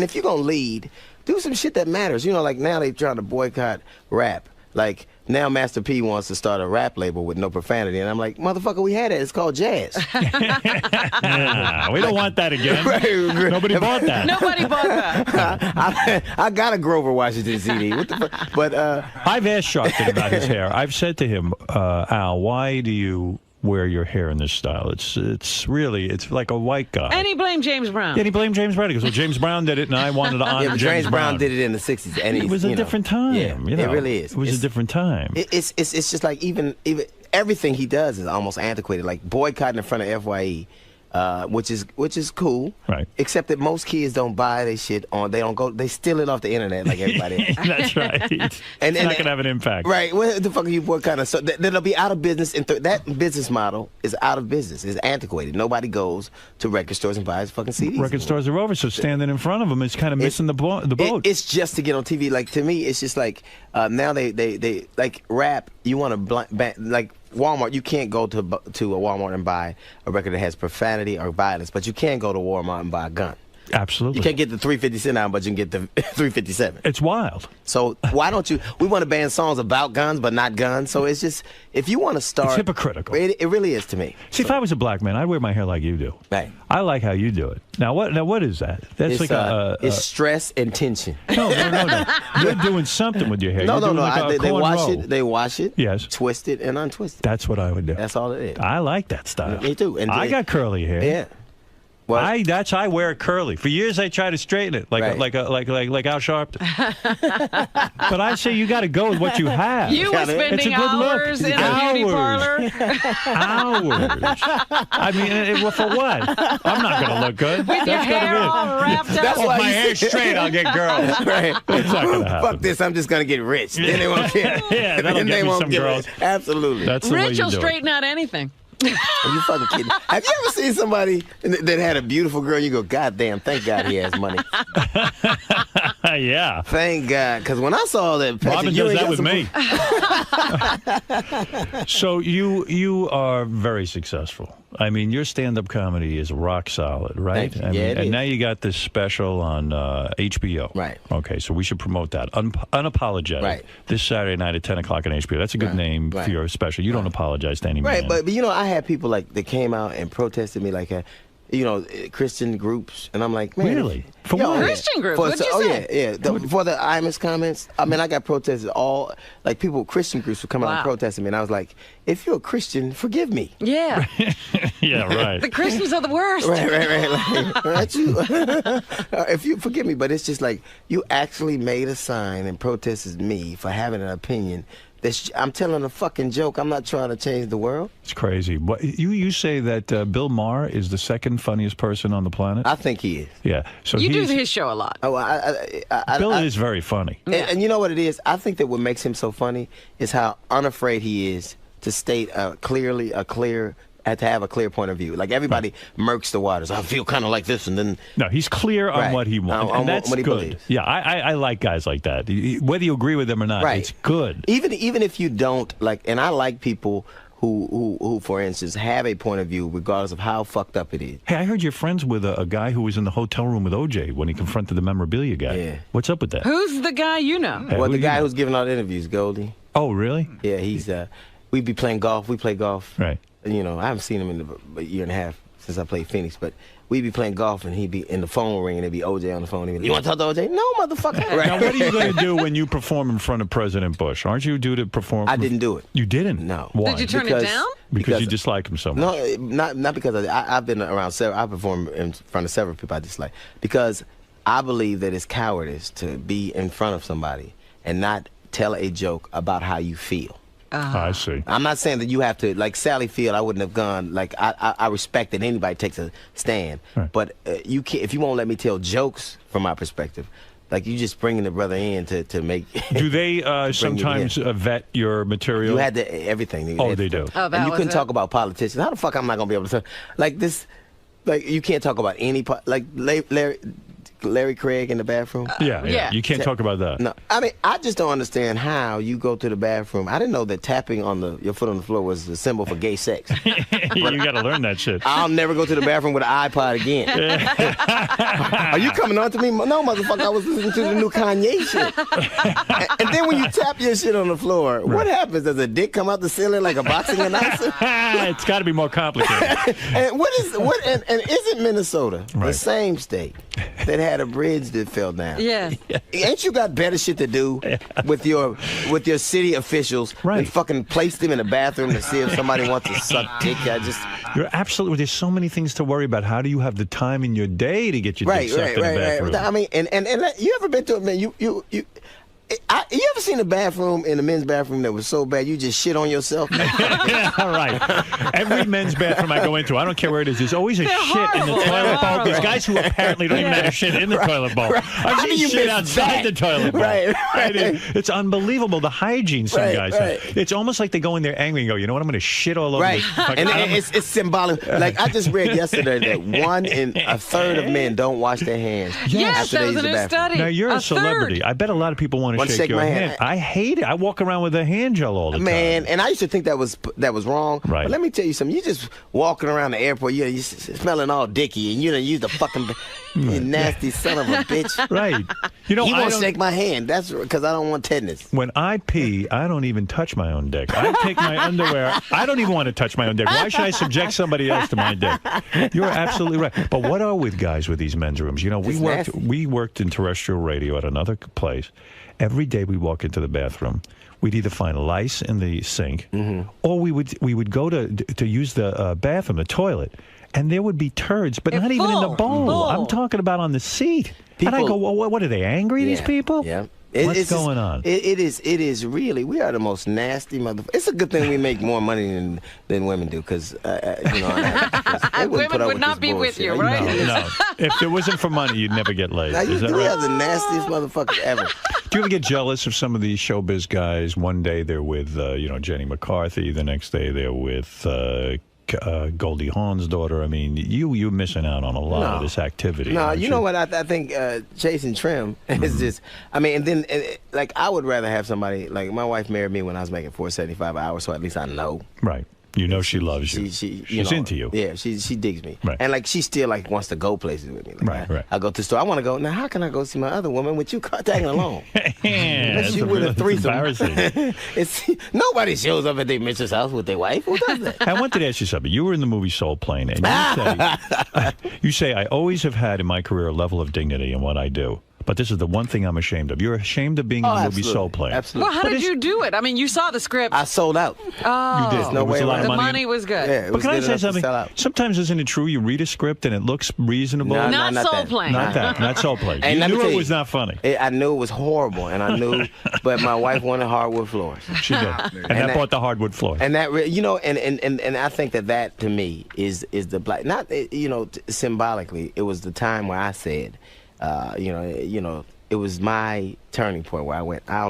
if you're gonna lead, do some shit that matters. Like now they trying to boycott rap. Like now Master P wants to start a rap label with no profanity, and I'm like, motherfucker, we had it. It's called jazz. We don't want that again. Nobody bought that. Nobody bought that. I got a Grover Washington CD. What the fuck? But I've asked Sharpton about his hair. I've said to him, Al, why do you wear your hair in this style? It's like a white guy. And he blamed James Brown. Yeah, he blamed James Brown. He goes, well, James Brown did it, and I wanted to honor James Brown did it in the 60s. And it was a different time. Yeah, it really is. It was a different time. It's just like even everything he does is almost antiquated. Like boycotting in front of FYE. Which is cool, right? Except that most kids don't buy their shit they don't go, they steal it off the internet like everybody else. That's right. It's not gonna have an impact, right? What the fuck are you boycotting? So that'll be out of business, and that business model is out of business. It's antiquated. Nobody goes to record stores and buys fucking CDs. Record stores are over, so standing in front of them is kind of missing the boat. It's just to get on TV. Like to me, it's just like now they like rap. You want to like Walmart, you can't go to a Walmart and buy a record that has profanity or violence, but you can go to Walmart and buy a gun. Absolutely. You can't get the 350 cent out, but you can get the 357. It's wild. So why don't you? We want to ban songs about guns, but not guns. So it's just, if you want to start, it's hypocritical. It really is to me. See, if I was a black man, I'd wear my hair like you do. Right. I like how you do it. Now what is that? That's it's, like it's stress and tension. No. You're doing something with your hair. No. Like they wash it. They wash it. Yes. Twist it and untwist it. That's what I would do. That's all it is. I like that style. Me too. And I got curly hair. Yeah. I wear it curly. For years I tried to straighten it like Al Sharpton. But I say you got to go with what you have. You were spending hours in the beauty parlor. Hours. I mean, for what? I'm not going to look good. With your hair all wrapped up. That's why my hair's straight, I'll get girls. Right. It's not going to happen. Fuck this, I'm just going to get rich. Then they won't care. Yeah, that'll then get they me won't some give girls. it. Absolutely. That's the way Rich you will do it. straighten out anything. Are you fucking kidding? Have you ever seen somebody that had a beautiful girl and you go, God damn, thank God he has money. Yeah. Thank God. Because when I saw that, Robin does that with me. So you are very successful. I mean, your stand-up comedy is rock solid, right? Thank you. And now you got this special on HBO. Right. Okay, so we should promote that. Unapologetic. Right. This Saturday night at 10 o'clock on HBO. That's a good name for your special. You don't apologize to any man. Right, but you know, I had people like that came out and protested me like, you know, Christian groups, and I'm like, man. Really? For what? Christian groups? What'd you say? For the IMUS comments, I mean, I got protested like people, Christian groups were coming out and protesting me, and I was like, if you're a Christian, forgive me. Yeah. Yeah, right. The Christians are the worst. Right. Like, aren't you? If you forgive me, but it's just like, you actually made a sign and protested me for having an opinion. I'm telling a fucking joke. I'm not trying to change the world. It's crazy. What, you say that Bill Maher is the second funniest person on the planet? I think he is. Yeah. So You do his show a lot. Oh, Bill is very funny. And you know what it is? I think that what makes him so funny is how unafraid he is to state to have a clear point of view. Like everybody murks the waters. I feel kind of like this, and then no, he's clear on what he wants, and that's what he good. believes. Yeah, I like guys like that. Whether you agree with them or not, it's good. Even if you don't like, and I like people who, for instance, have a point of view regardless of how fucked up it is. Hey, I heard you're friends with a guy who was in the hotel room with OJ when he confronted the memorabilia guy. Yeah. What's up with that? Who's the guy you know? Hey, well, the guy who's giving all the interviews, Goldie. Oh, really? Yeah, he's. We'd be playing golf. We play golf. Right. You know, I haven't seen him in a year and a half since I played Phoenix, but we'd be playing golf and he'd be in the phone ring and there'd be OJ on the phone. He'd be, you want to talk to OJ? No, motherfucker. Right. Now, what are you going to do when you perform in front of President Bush? Aren't you due to perform? I didn't do it. You didn't? No. Why? Did you turn it down? Because you dislike him so much. No, not because I've been around several. I performed in front of several people I dislike because I believe that it's cowardice to be in front of somebody and not tell a joke about how you feel. I see. I'm not saying that you have to, like Sally Field, I wouldn't have gone, like, I respect that anybody takes a stand, but you can't, if you won't let me tell jokes from my perspective, like you just bringing the brother in to make. Do they sometimes vet your material? You had to, everything. They do. Oh, that and you was couldn't talk about politicians. How the fuck I'm not going to be able to, like this, like you can't talk about any, like Larry Craig in the bathroom? Yeah. You can't talk about that. No, I mean, I just don't understand how you go to the bathroom. I didn't know that tapping on your foot on the floor was a symbol for gay sex. You got to learn that shit. I'll never go to the bathroom with an iPod again. Are you coming on to me? No, motherfucker, I was listening to the new Kanye shit. And then when you tap your shit on the floor, what happens? Does a dick come out the ceiling like a boxing announcer? It's got to be more complicated. And isn't Minnesota the same state that had a bridge that fell down? Yeah. Ain't you got better shit to do with your city officials than fucking place them in the bathroom to see if somebody wants to suck dick? You're absolutely. There's so many things to worry about. How do you have the time in your day to get your dick sucked in the bathroom? I mean, and you ever been to a man? You ever seen a bathroom in a men's bathroom that was so bad you just shit on yourself? Yeah, all right. Every men's bathroom I go into, I don't care where it is, there's always a shit in the toilet bowl. There's guys who apparently don't even have a shit in the toilet bowl. I've seen shit outside the toilet bowl. Right. It's unbelievable, the hygiene some guys have. It's almost like they go in there angry and go, you know what, I'm going to shit all over this. And it's symbolic. Like, I just read yesterday that 1 in a third of men don't wash their hands. Yes, that was a new study. Now, you're a celebrity. I bet a lot of people want to shake your hand. I hate it. I walk around with a hand gel all the time. And I used to think that was wrong. Right. But let me tell you something. You just walking around the airport, you're smelling all dicky, and you done used the fucking you nasty son of a bitch. Right. You know, he won't shake my hand. That's because I don't want tetanus. When I pee, I don't even touch my own dick. I take my underwear. I don't even want to touch my own dick. Why should I subject somebody else to my dick? You're absolutely right. But what are with guys with these men's rooms? You know, we worked in terrestrial radio at another place. Every day we walk into the bathroom, we'd either find lice in the sink, or we would go to use the bathroom, the toilet, and there would be turds, but not even in the bowl. I'm talking about on the seat. And I go, well, what are they, angry, these people? Yeah. What's going on? It is really, we are the most nasty motherfuckers. It's a good thing we make more money than women do, because, women would not be with you, right? No. If it wasn't for money, you'd never get laid. Now, Is that we right? are the nastiest motherfuckers ever. Do you ever get jealous of some of these showbiz guys? One day they're with, Jenny McCarthy. The next day they're with Goldie Hawn's daughter. I mean, you're missing out on a lot of this activity. No, you know what? I think chasing trim is just. I mean, and then like I would rather have somebody like my wife married me when I was making $4.75 an hour, so at least I know. Right. You know she loves you. She's into you. Yeah, she digs me. Right. And like she still like wants to go places with me. Like, right. I go to the store. I want to go. Now, how can I go see my other woman with you tagging along? That's you with a threesome. Embarrassing. Nobody shows up at their mistress' house with their wife. Who does that? I wanted to ask you something. You were in the movie Soul Plane, and you say, I always have had in my career a level of dignity in what I do. But this is the one thing I'm ashamed of. You're ashamed of being in the movie Soul Plane. Absolutely. Well, how did you do it? I mean, you saw the script. I sold out. Oh. You did. No way. The money was good. Yeah, but can I say something? Sometimes isn't it true you read a script and it looks reasonable? Not Soul Plane. Not that. Not Soul Plane. And you knew it you, was not funny. I knew it was horrible, and I knew, but my wife wanted hardwood floors. She did. And that bought the hardwood floor. And that, and I think that to me is the black, not, symbolically, it was the time where I said, it was my turning point where I went, I'll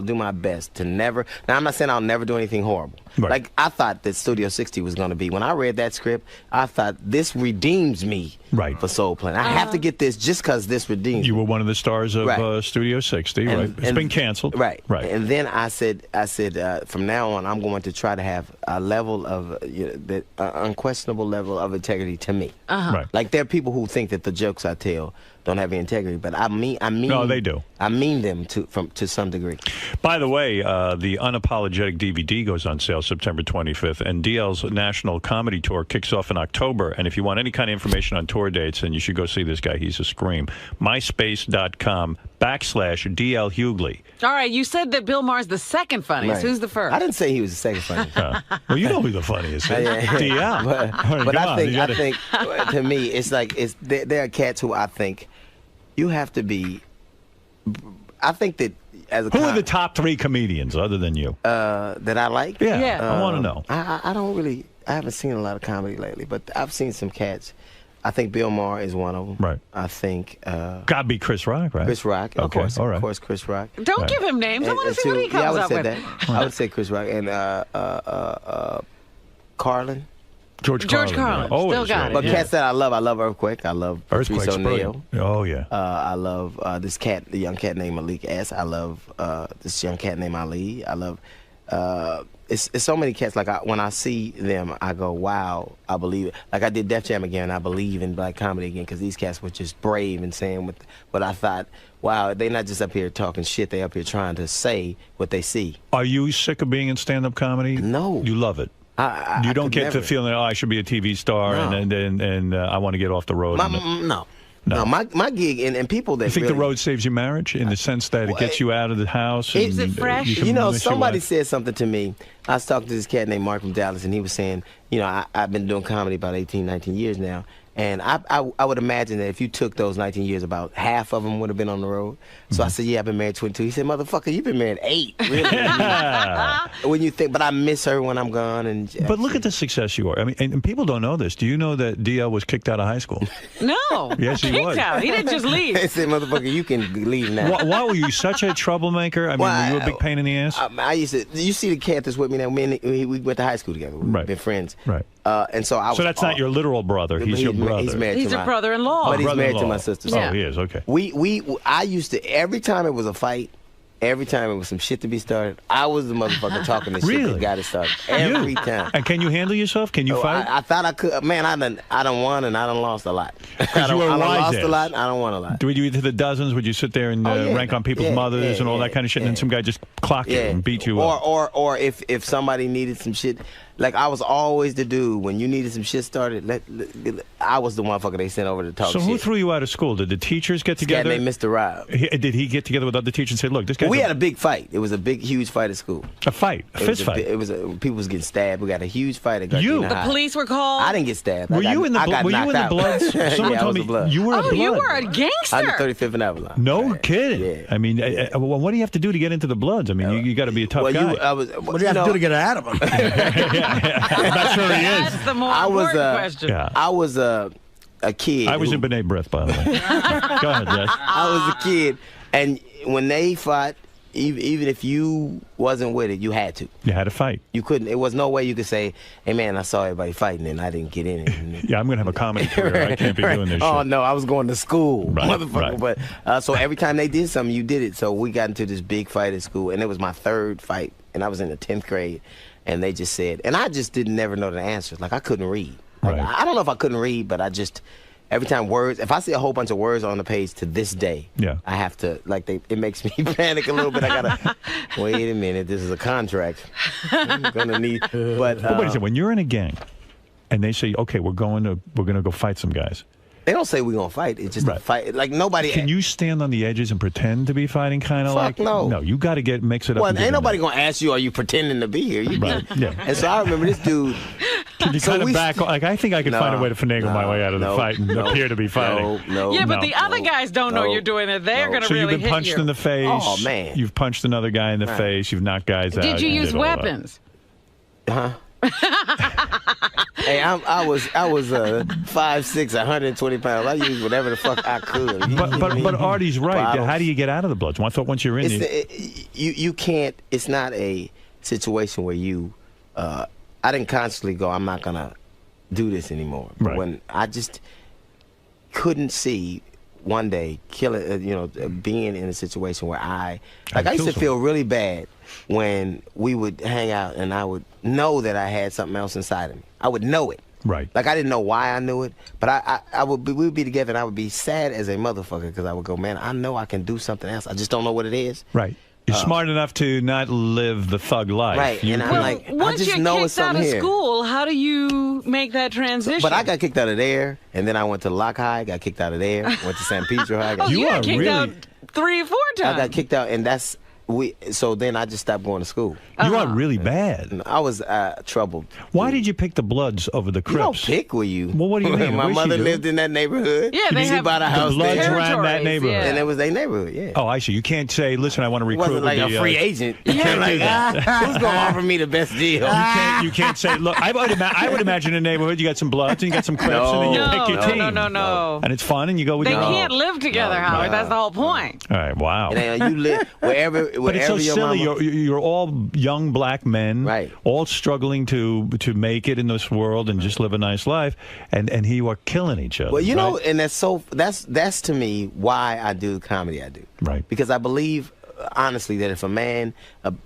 do my best to never. Now, I'm not saying I'll never do anything horrible. Right. Like, I thought that Studio 60 was going to be, when I read that script, I thought this redeems me for Soul Plane. I have to get this just because this redeems me. You were one of the stars of Studio 60, right? It's been canceled. Right. And then I said, from now on, I'm going to try to have a level of, unquestionable level of integrity to me. Right. Like, there are people who think that the jokes I tell don't have any integrity, but I mean. No, they do. I mean them to some degree. By the way, the Unapologetic DVD goes on sale September 25th, and DL's national comedy tour kicks off in October. And if you want any kind of information on tour dates, then you should go see this guy. He's a scream. MySpace.com/DL Hughley. All right, you said that Bill Maher's the second funniest. Right. Who's the first? I didn't say he was the second funniest. Well, you know who the funniest is. DL. But I think to me, it's like there are cats who I think you have to be. I think that as a who are the top 3 comedians other than you that I like? Yeah. I want to know. I don't really. I haven't seen a lot of comedy lately, but I've seen some cats. I think Bill Maher is one of them. Right. I think. Gotta be Chris Rock, right? Chris Rock, of course. All right. Of course, Chris Rock. Don't give him names. I want to see what he comes up with. I would say Chris Rock and Carlin. George Carlin. Oh, still got it. But cats that I love Earthquake. I love Patrice O'Neal. Oh yeah. I love this cat, the young cat named Malik S. I love this young cat named Ali. I love. It's so many cats. Like when I see them, I go, wow, I believe it. Like I did Def Jam again. I believe in black comedy again because these cats were just brave and saying what I thought. Wow, they're not just up here talking shit. They up here trying to say what they see. Are you sick of being in stand-up comedy? No. You love it. You don't get the feeling, I should be a TV star and I want to get off the road. No, my gig and people that you think the road saves your marriage in the sense that it gets you out of the house? Is it fresh? Somebody said something to me. I was talking to this cat named Mark from Dallas, and he was saying, I've been doing comedy about 18, 19 years now. And I would imagine that if you took those 19 years, about half of them would have been on the road. So I said, yeah, I've been married 22. He said, motherfucker, you've been married 8. Really? When you think, but I miss her when I'm gone. But look at the success you are. I mean, and people don't know this. Do you know that DL was kicked out of high school? No. Yes, he was. Kicked out. He didn't just leave. They said, motherfucker, you can leave now. Why were you such a troublemaker? I mean, were you a big pain in the ass? I used to. You see the cat that's with me now. We went to high school together. We've been friends. Right. And so I was. So that's not your literal brother. He's your brother. He's married He's to your brother-in-law. But he's married to my sister. Oh, he is. Okay. I used to, every time it was a fight, every time it was some shit to be started, I was the motherfucker talking this shit that got it started. Every time. And can you handle yourself? Can you fight? I thought I could. Man, I done won and I done lost a lot. Because you were wise lost a lot. I don't want a lot. Would you into the dozens? Would you sit there and rank on people's mothers and all that kind of shit, and then some guy just clock you and beat you up? Or if somebody needed some shit. Like, I was always the dude, when you needed some shit started, I was the motherfucker they sent over to talk shit. So who threw you out of school? Did the teachers get together? This guy named Mr. Rob. Did he get together with other teachers and say, look, this guy we had a big fight. It was a big, huge fight at school. A fight? A fist fight? People was getting stabbed. We got a huge fight at The High. police were called? I didn't get stabbed. Were you in the Bloods? Someone told me you were a Blood. You were a gangster. 135th and Avalon. No kidding. I mean, well, what do you have to do to get into the Bloods? I mean, you got to be a tough guy. What do you have to do to get out of them? I'm not sure he is. That's the more important question. Yeah. I was a kid. I was in B'nai B'rith, by the way. Go ahead, Jess. I was a kid, and when they fought, even if you wasn't with it, you had to. You had to fight. You couldn't. It was no way you could say, "Hey, man, I saw everybody fighting and I didn't get in it." Yeah, I'm gonna have a comedy career. I can't be doing this. Oh shit. no, I was going to school, Right, motherfucker. right. But so every time they did something, you did it. So we got into this big fight at school, and it was my third fight, and I was in the 10th grade, and they just said, and I just didn't never know the answers. Like I couldn't read. Like, I don't know if I couldn't read, but I just. Every time words, if I see a whole bunch of words on the page to this day, I have to, it makes me panic a little bit. I gotta, wait a minute, this is a contract. I'm gonna need, but wait a second, when you're in a gang and they say, okay, we're gonna go fight some guys. They don't say we're gonna fight. It's just a fight. Like nobody. Can you stand on the edges and pretend to be fighting, kind of like? no. No, you got to mix it up. Well, ain't nobody gonna ask you, are you pretending to be here? You Yeah. And so I remember this dude. Can you kind of back? Like I think I could find a way to finagle my way out of the fight and appear to be fighting. Yeah, but the other guys don't know you're doing it. They're going to So really you've been punched in the face. Oh man. You've punched another guy in the face. You've knocked guys out. Did you use weapons? Huh? Hey, I was 5'6", 120 pounds. I used whatever the fuck I could. But Artie's right. How do you get out of the Bloods? I thought once you're in, you can't. It's not a situation where you. I didn't consciously go, I'm not gonna do this anymore. But when I just couldn't see one day being in a situation where I used to feel really bad when we would hang out and I would know that I had something else inside of me. I would know it. Right. Like I didn't know why I knew it, but we would be together and I would be sad as a motherfucker because I would go, man, I know I can do something else. I just don't know what it is. Right. You're smart enough to not live the thug life. Right. And I'm like, I just know it's something here. Once you're kicked out of school, how do you make that transition? But I got kicked out of there, and then I went to Locke High, got kicked out of there, went to San Pedro High. You got kicked out 3 or 4 times. I got kicked out, and so then I just stopped going to school. You are really bad. I was troubled. Why did you pick the Bloods over the Crips? You don't pick, will you? Well, what do you mean? My mother lived in that neighborhood. Yeah, they have bought a house the Bloods there. ran that neighborhood. And it was their neighborhood, yeah. Oh, I see. You can't say, listen, I want to recruit. It wasn't like a free agent. You can't like, who's going to offer me the best deal? You can't say, look, I would imagine in a neighborhood you got some Bloods and you got some Crips and then you pick your team. No. And it's fun and you go with your They can't live together, Howard. That's the whole point. All right, wow. And you live wherever But it's so your silly. mama... You're all young black men, right? All struggling to make it in this world and just live a nice life, and here you are killing each other. Well, you know, and that's to me why I do the comedy I do. Right. Because I believe, honestly, that if a man,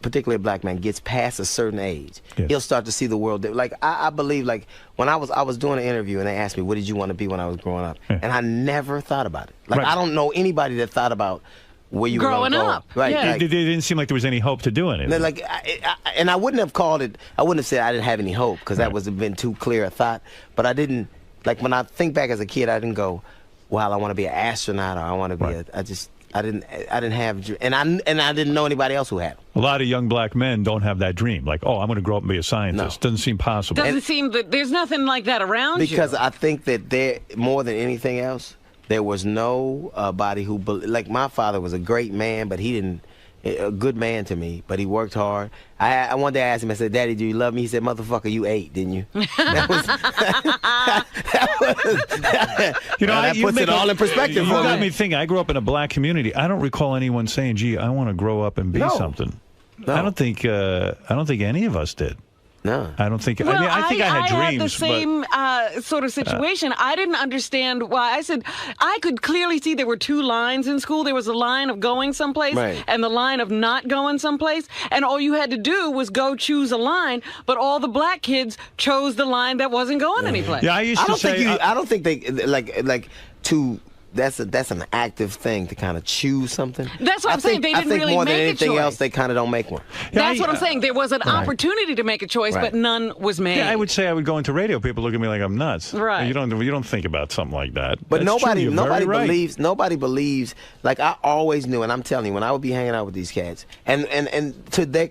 particularly a black man, gets past a certain age, he'll start to see the world. Like I believe, like when I was doing an interview and they asked me, "What did you want to be when I was growing up?" And I never thought about it. Like I don't know anybody that thought about where you growing up. Right. Yeah. It didn't seem like there was any hope to do anything. Like, and I wouldn't have called it. I wouldn't have said I didn't have any hope because that would have been too clear a thought. But I didn't. Like when I think back as a kid, I didn't go, "Well, I want to be an astronaut," or "I want to be." I didn't have, and I didn't know anybody else who had them. A lot of young black men don't have that dream. Like, oh, I'm going to grow up and be a scientist. Doesn't seem possible. Doesn't seem that there's nothing like that around you. Because I think that there, more than anything else, there was nobody who, like my father was a great man, but he didn't, a good man to me, but he worked hard. One day I asked him, I said, "Daddy, do you love me?" He said, "Motherfucker, you ate, didn't you?" That puts it all in perspective for me. You got me thinking, I grew up in a black community. I don't recall anyone saying, "Gee, I want to grow up and be something." No. I don't think any of us did. No, I don't think. Well, I think I had dreams. I had the same sort of situation. I didn't understand why. I said I could clearly see there were 2 lines in school. There was a line of going someplace and the line of not going someplace. And all you had to do was go choose a line. But all the black kids chose the line that wasn't going anyplace. Yeah, I used to say. I don't think they like to that's an active thing to kind of choose something. That's what I'm saying. They didn't really more make than a anything choice. else, they kind of don't make one. That's what I'm saying. There was an opportunity to make a choice, Right. but none was made. Yeah, I would say I would go into radio. People look at me like I'm nuts. Right. You don't think about something like that. But That's true. You're very right. nobody believes. Like I always knew, and I'm telling you, when I would be hanging out with these cats, and to their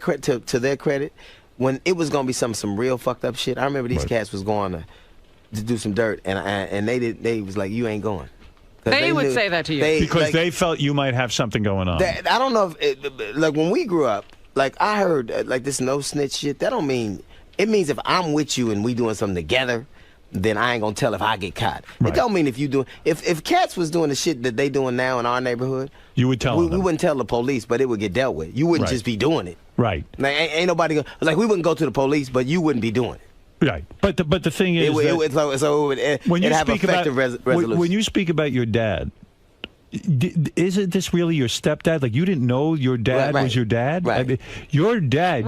credit, when it was gonna be some real fucked up shit, I remember these cats was going to do some dirt, and they was like, you ain't going. They would say that to you. Because they felt you might have something going on. I don't know if like when we grew up, like I heard like this no snitch shit. That don't mean it means if I'm with you and we doing something together, then I ain't gonna tell if I get caught. It don't mean if you do. If cats was doing the shit that they doing now in our neighborhood, you would tell them. We wouldn't tell the police, but it would get dealt with. You wouldn't just be doing it. Right. Like, ain't nobody like we wouldn't go to the police, but you wouldn't be doing it. Right, but the thing is, when you speak about resolution. when you speak about your dad, isn't this really your stepdad? Like you didn't know your dad was your dad? Right. I mean, your dad.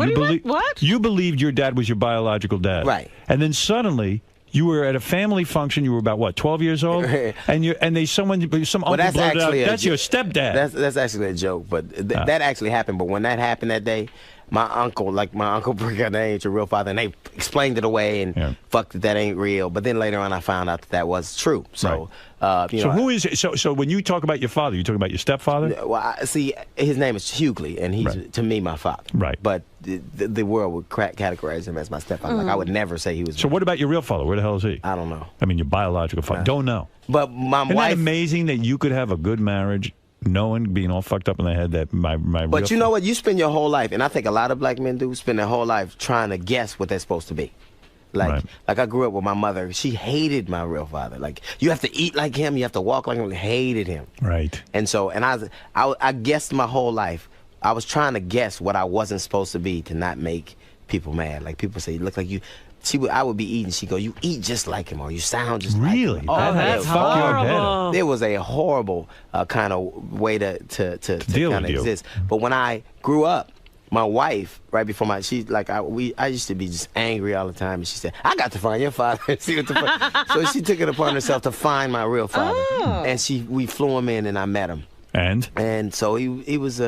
You believed your dad was your biological dad. Right. And then suddenly you were at a family function. You were about what, 12 years old? and some uncle blurted out, "That's your stepdad." That's actually a joke, but that actually happened. But when that happened that day, my uncle brought that ain't your real father, and they explained it away and fucked that ain't real. But then later on, I found out that was true. So, who is it? So when you talk about your father, you talk about your stepfather? Well, see, his name is Hughley, and he's to me my father. Right. But the world would categorize him as my stepfather. Like I would never say he was. So what about your real father? Where the hell is he? I don't know. I mean, your biological father. Don't know. But my Isn't wife. that amazing that you could have a good marriage, knowing, being all fucked up in the head that my But you know what? You spend your whole life, and I think a lot of black men do, spend their whole life trying to guess what they're supposed to be. Like I grew up with my mother. She hated my real father. Like, you have to eat like him. You have to walk like him. Hated him. Right. And so, I guessed my whole life. I was trying to guess what I wasn't supposed to be to not make people mad. Like, people say, you look like you. I would be eating. She'd go, you eat just like him, or you sound just like him. Oh, that's horrible. There was a horrible kind of way to deal kind of with you. exist. But when I grew up, my wife, right before I used to be just angry all the time, and she said, I got to find your father and see what the fuck. So she took it upon herself to find my real father, and we flew him in, and I met him. And so he was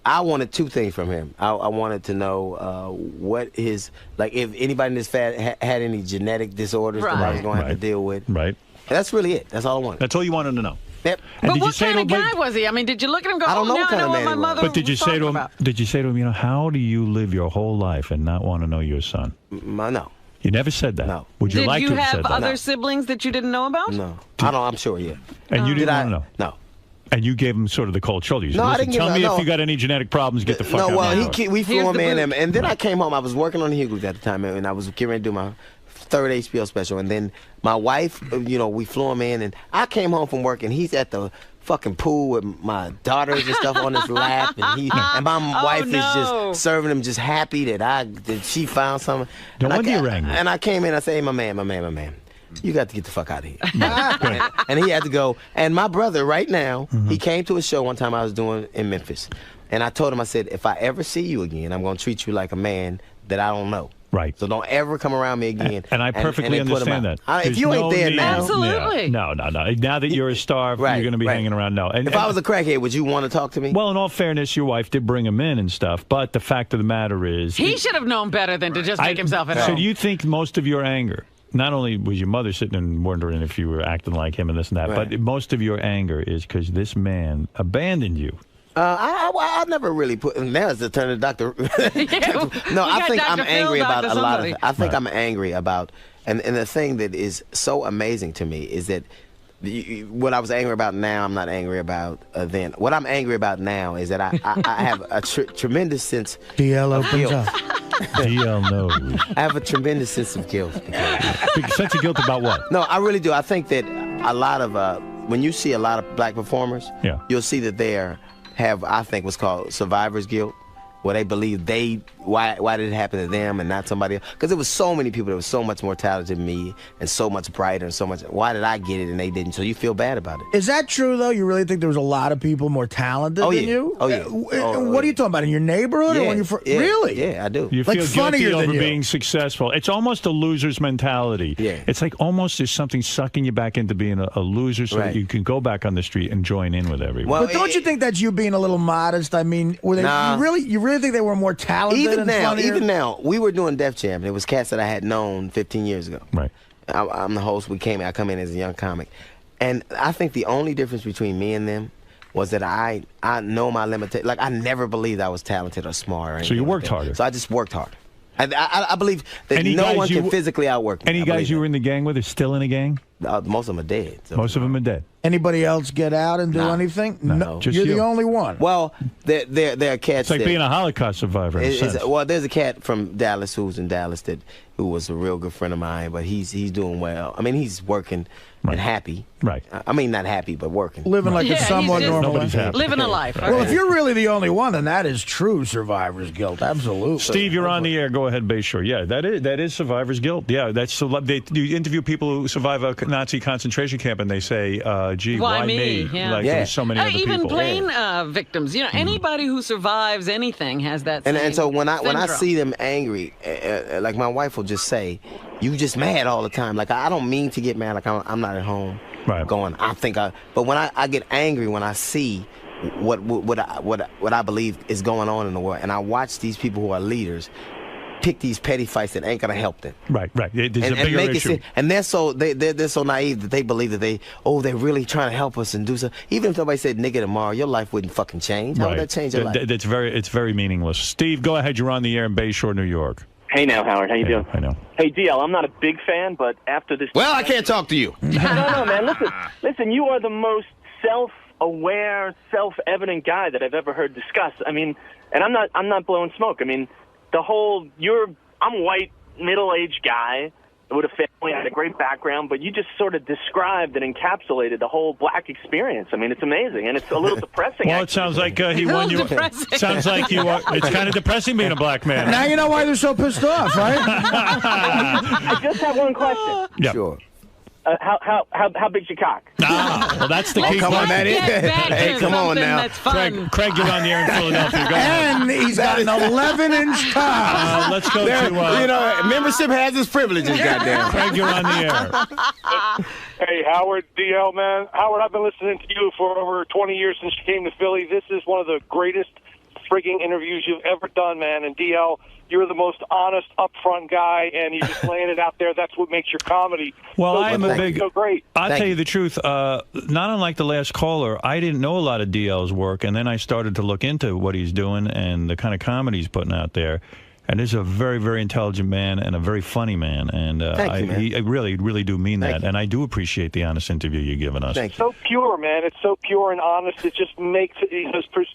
I wanted two things from him. I wanted to know what his, like, if anybody in this family had any genetic disorders that I was going to have to deal with. Right. And that's really it. That's all I wanted. That's all you wanted to know. Yep. But what kind of guy was he? I mean, did you look at him and go, I don't know now what kind I know of what man my he was. mother But did you was say to talking him? about? Did you say to him, how do you live your whole life and not want to know your son? No. You never said that. No. Would you Did like you to have have said that? other siblings that you didn't know about? No. I don't. I'm sure. Yeah. And you Did didn't I? want to know. No. And you gave him sort of the cold shoulder. You said, No, I listen, didn't give tell him- me no. if you got any genetic problems, get the fuck out No, well, of here. we flew him in, and then I came home. I was working on the Hughley at the time, and I was getting ready to do my third HBO special. And then my wife, we flew him in, and I came home from work, and he's at the fucking pool with my daughters and stuff on his lap, and my wife is just serving him, just happy that she found something. No And wonder you're angry. And I came in, I said, hey, my man. You got to get the fuck out of here. And he had to go. And my brother, right now, he came to a show one time I was doing in Memphis. And I told him, I said, if I ever see you again, I'm going to treat you like a man that I don't know. Right. So don't ever come around me again. And I perfectly they put him understand out. that. If you ain't there now. Absolutely. No. Now that you're a star, you're going to be hanging around. No. And if I was a crackhead, would you want to talk to me? Well, in all fairness, your wife did bring him in and stuff. But the fact of the matter is, He should have known better than to just make himself at So home. do you think most of your anger, not only was your mother sitting and wondering if you were acting like him and this and that, but most of your anger is because this man abandoned you? I never really put. Now it's the turn of Dr. No, I think I'm angry about a lot of things. I think I'm angry about, and the thing that is so amazing to me is that what I was angry about now, I'm not angry about then. What I'm angry about now is that I have a tremendous sense DL of opens guilt. up. DL knows. I have a tremendous sense of guilt. Sense of guilt about what? No, I really do. I think that a lot of when you see a lot of black performers, you'll see that they have, I think, what's called survivor's guilt. where they believe why did it happen to them and not somebody else? Because there was so many people that were so much more talented than me and so much brighter and so much. Why did I get it and they didn't? So you feel bad about it. Is that true though? You really think there was a lot of people more talented than you? Oh yeah. What are you talking about, in your neighborhood or when you're really? Yeah, I do. You like feel funnier guilty than over you. being successful. It's almost a loser's mentality. Yeah. It's like almost there's something sucking you back into being a loser so that you can go back on the street and join in with everyone. Well, but don't you think that's you being a little modest? I mean, were they, Nah. you really think they were more talented Even and now, funnier? even now, we were doing Def Jam. It was cats that I had known 15 years ago. Right. I'm the host. I come in as a young comic, and I think the only difference between me and them was that I know my limitations. Like I never believed I was talented or smart. Or anything So you worked like that. harder. So I just worked harder. I believe that Any no guys one you- can physically outwork me. Any guys you were in the gang with are still in the gang? Most of them are dead. So. Most of them are dead. Anybody else get out and do anything? No. Just You're you. the only one. Well, there are cats. It's like that, being a Holocaust survivor in a sense. well, there's a cat from Dallas who's in Dallas who was a real good friend of mine, but he's doing well. I mean, he's working and happy. Right. I mean, not happy, but working. Living like a somewhat normal Nobody's life. happy. Living a life. Well, if you're really the only one, then that is true survivor's guilt. Absolutely. Steve, you're on the air. Go ahead, Bayshore. Yeah, that is survivor's guilt. Yeah, you interview people who survive a Nazi concentration camp, and they say, "Gee, why me?" Yeah. Like there's so many other even people. plane victims. You know, anybody who survives anything has that. And so when I syndrome. see them angry, like my wife will just say, "You just mad all the time." Like I don't mean to get mad. Like I'm not at home going. But when I get angry when I see what I believe is going on in the world, and I watch these people who are leaders pick these petty fights that ain't gonna help them. Right. There's a bigger make issue. and they're so naive that they believe that they're really trying to help us and do so. Even if somebody said nigga tomorrow, your life wouldn't fucking change. How would that change your life? It's very meaningless. Steve, go ahead. You're on the air in Bayshore, New York. Hey now, Howard. How you doing? I know. Hey, DL, I'm not a big fan, but after this... Well, I can't talk to you. No, man. Listen, you are the most self-aware, self-evident guy that I've ever heard discuss. I mean, and I'm not blowing smoke. I mean, I'm a white, middle-aged guy with a family, had a great background, but you just sort of described and encapsulated the whole black experience. I mean, it's amazing, and it's a little depressing. Well, it sounds like he won you. Sounds like you are. It's kind of depressing being a black man. Now you know why they're so pissed off, right? I just have one question. Yeah. Sure. How big's your cock? Well, that's the key. Come on, man. Hey, come on now. That's fun. Craig, you're on the air in Philadelphia. Go ahead. And he's got an 11-inch cock. Let's go to. Membership has its privileges, goddamn. Craig, you're on the air. Hey, Howard, DL, man. Howard, I've been listening to you for over 20 years since you came to Philly. This is one of the greatest frigging interviews you've ever done, man. And DL, you're the most honest, upfront guy, and you're just laying it out there. That's what makes your comedy so great. I'll tell you the truth. Not unlike the last caller, I didn't know a lot of DL's work, and then I started to look into what he's doing and the kind of comedy he's putting out there. And he's a very, very intelligent man and a very funny man. And I really, really do mean that. And I do appreciate the honest interview you're giving us. It's so pure, man. It's so pure and honest. It just makes it.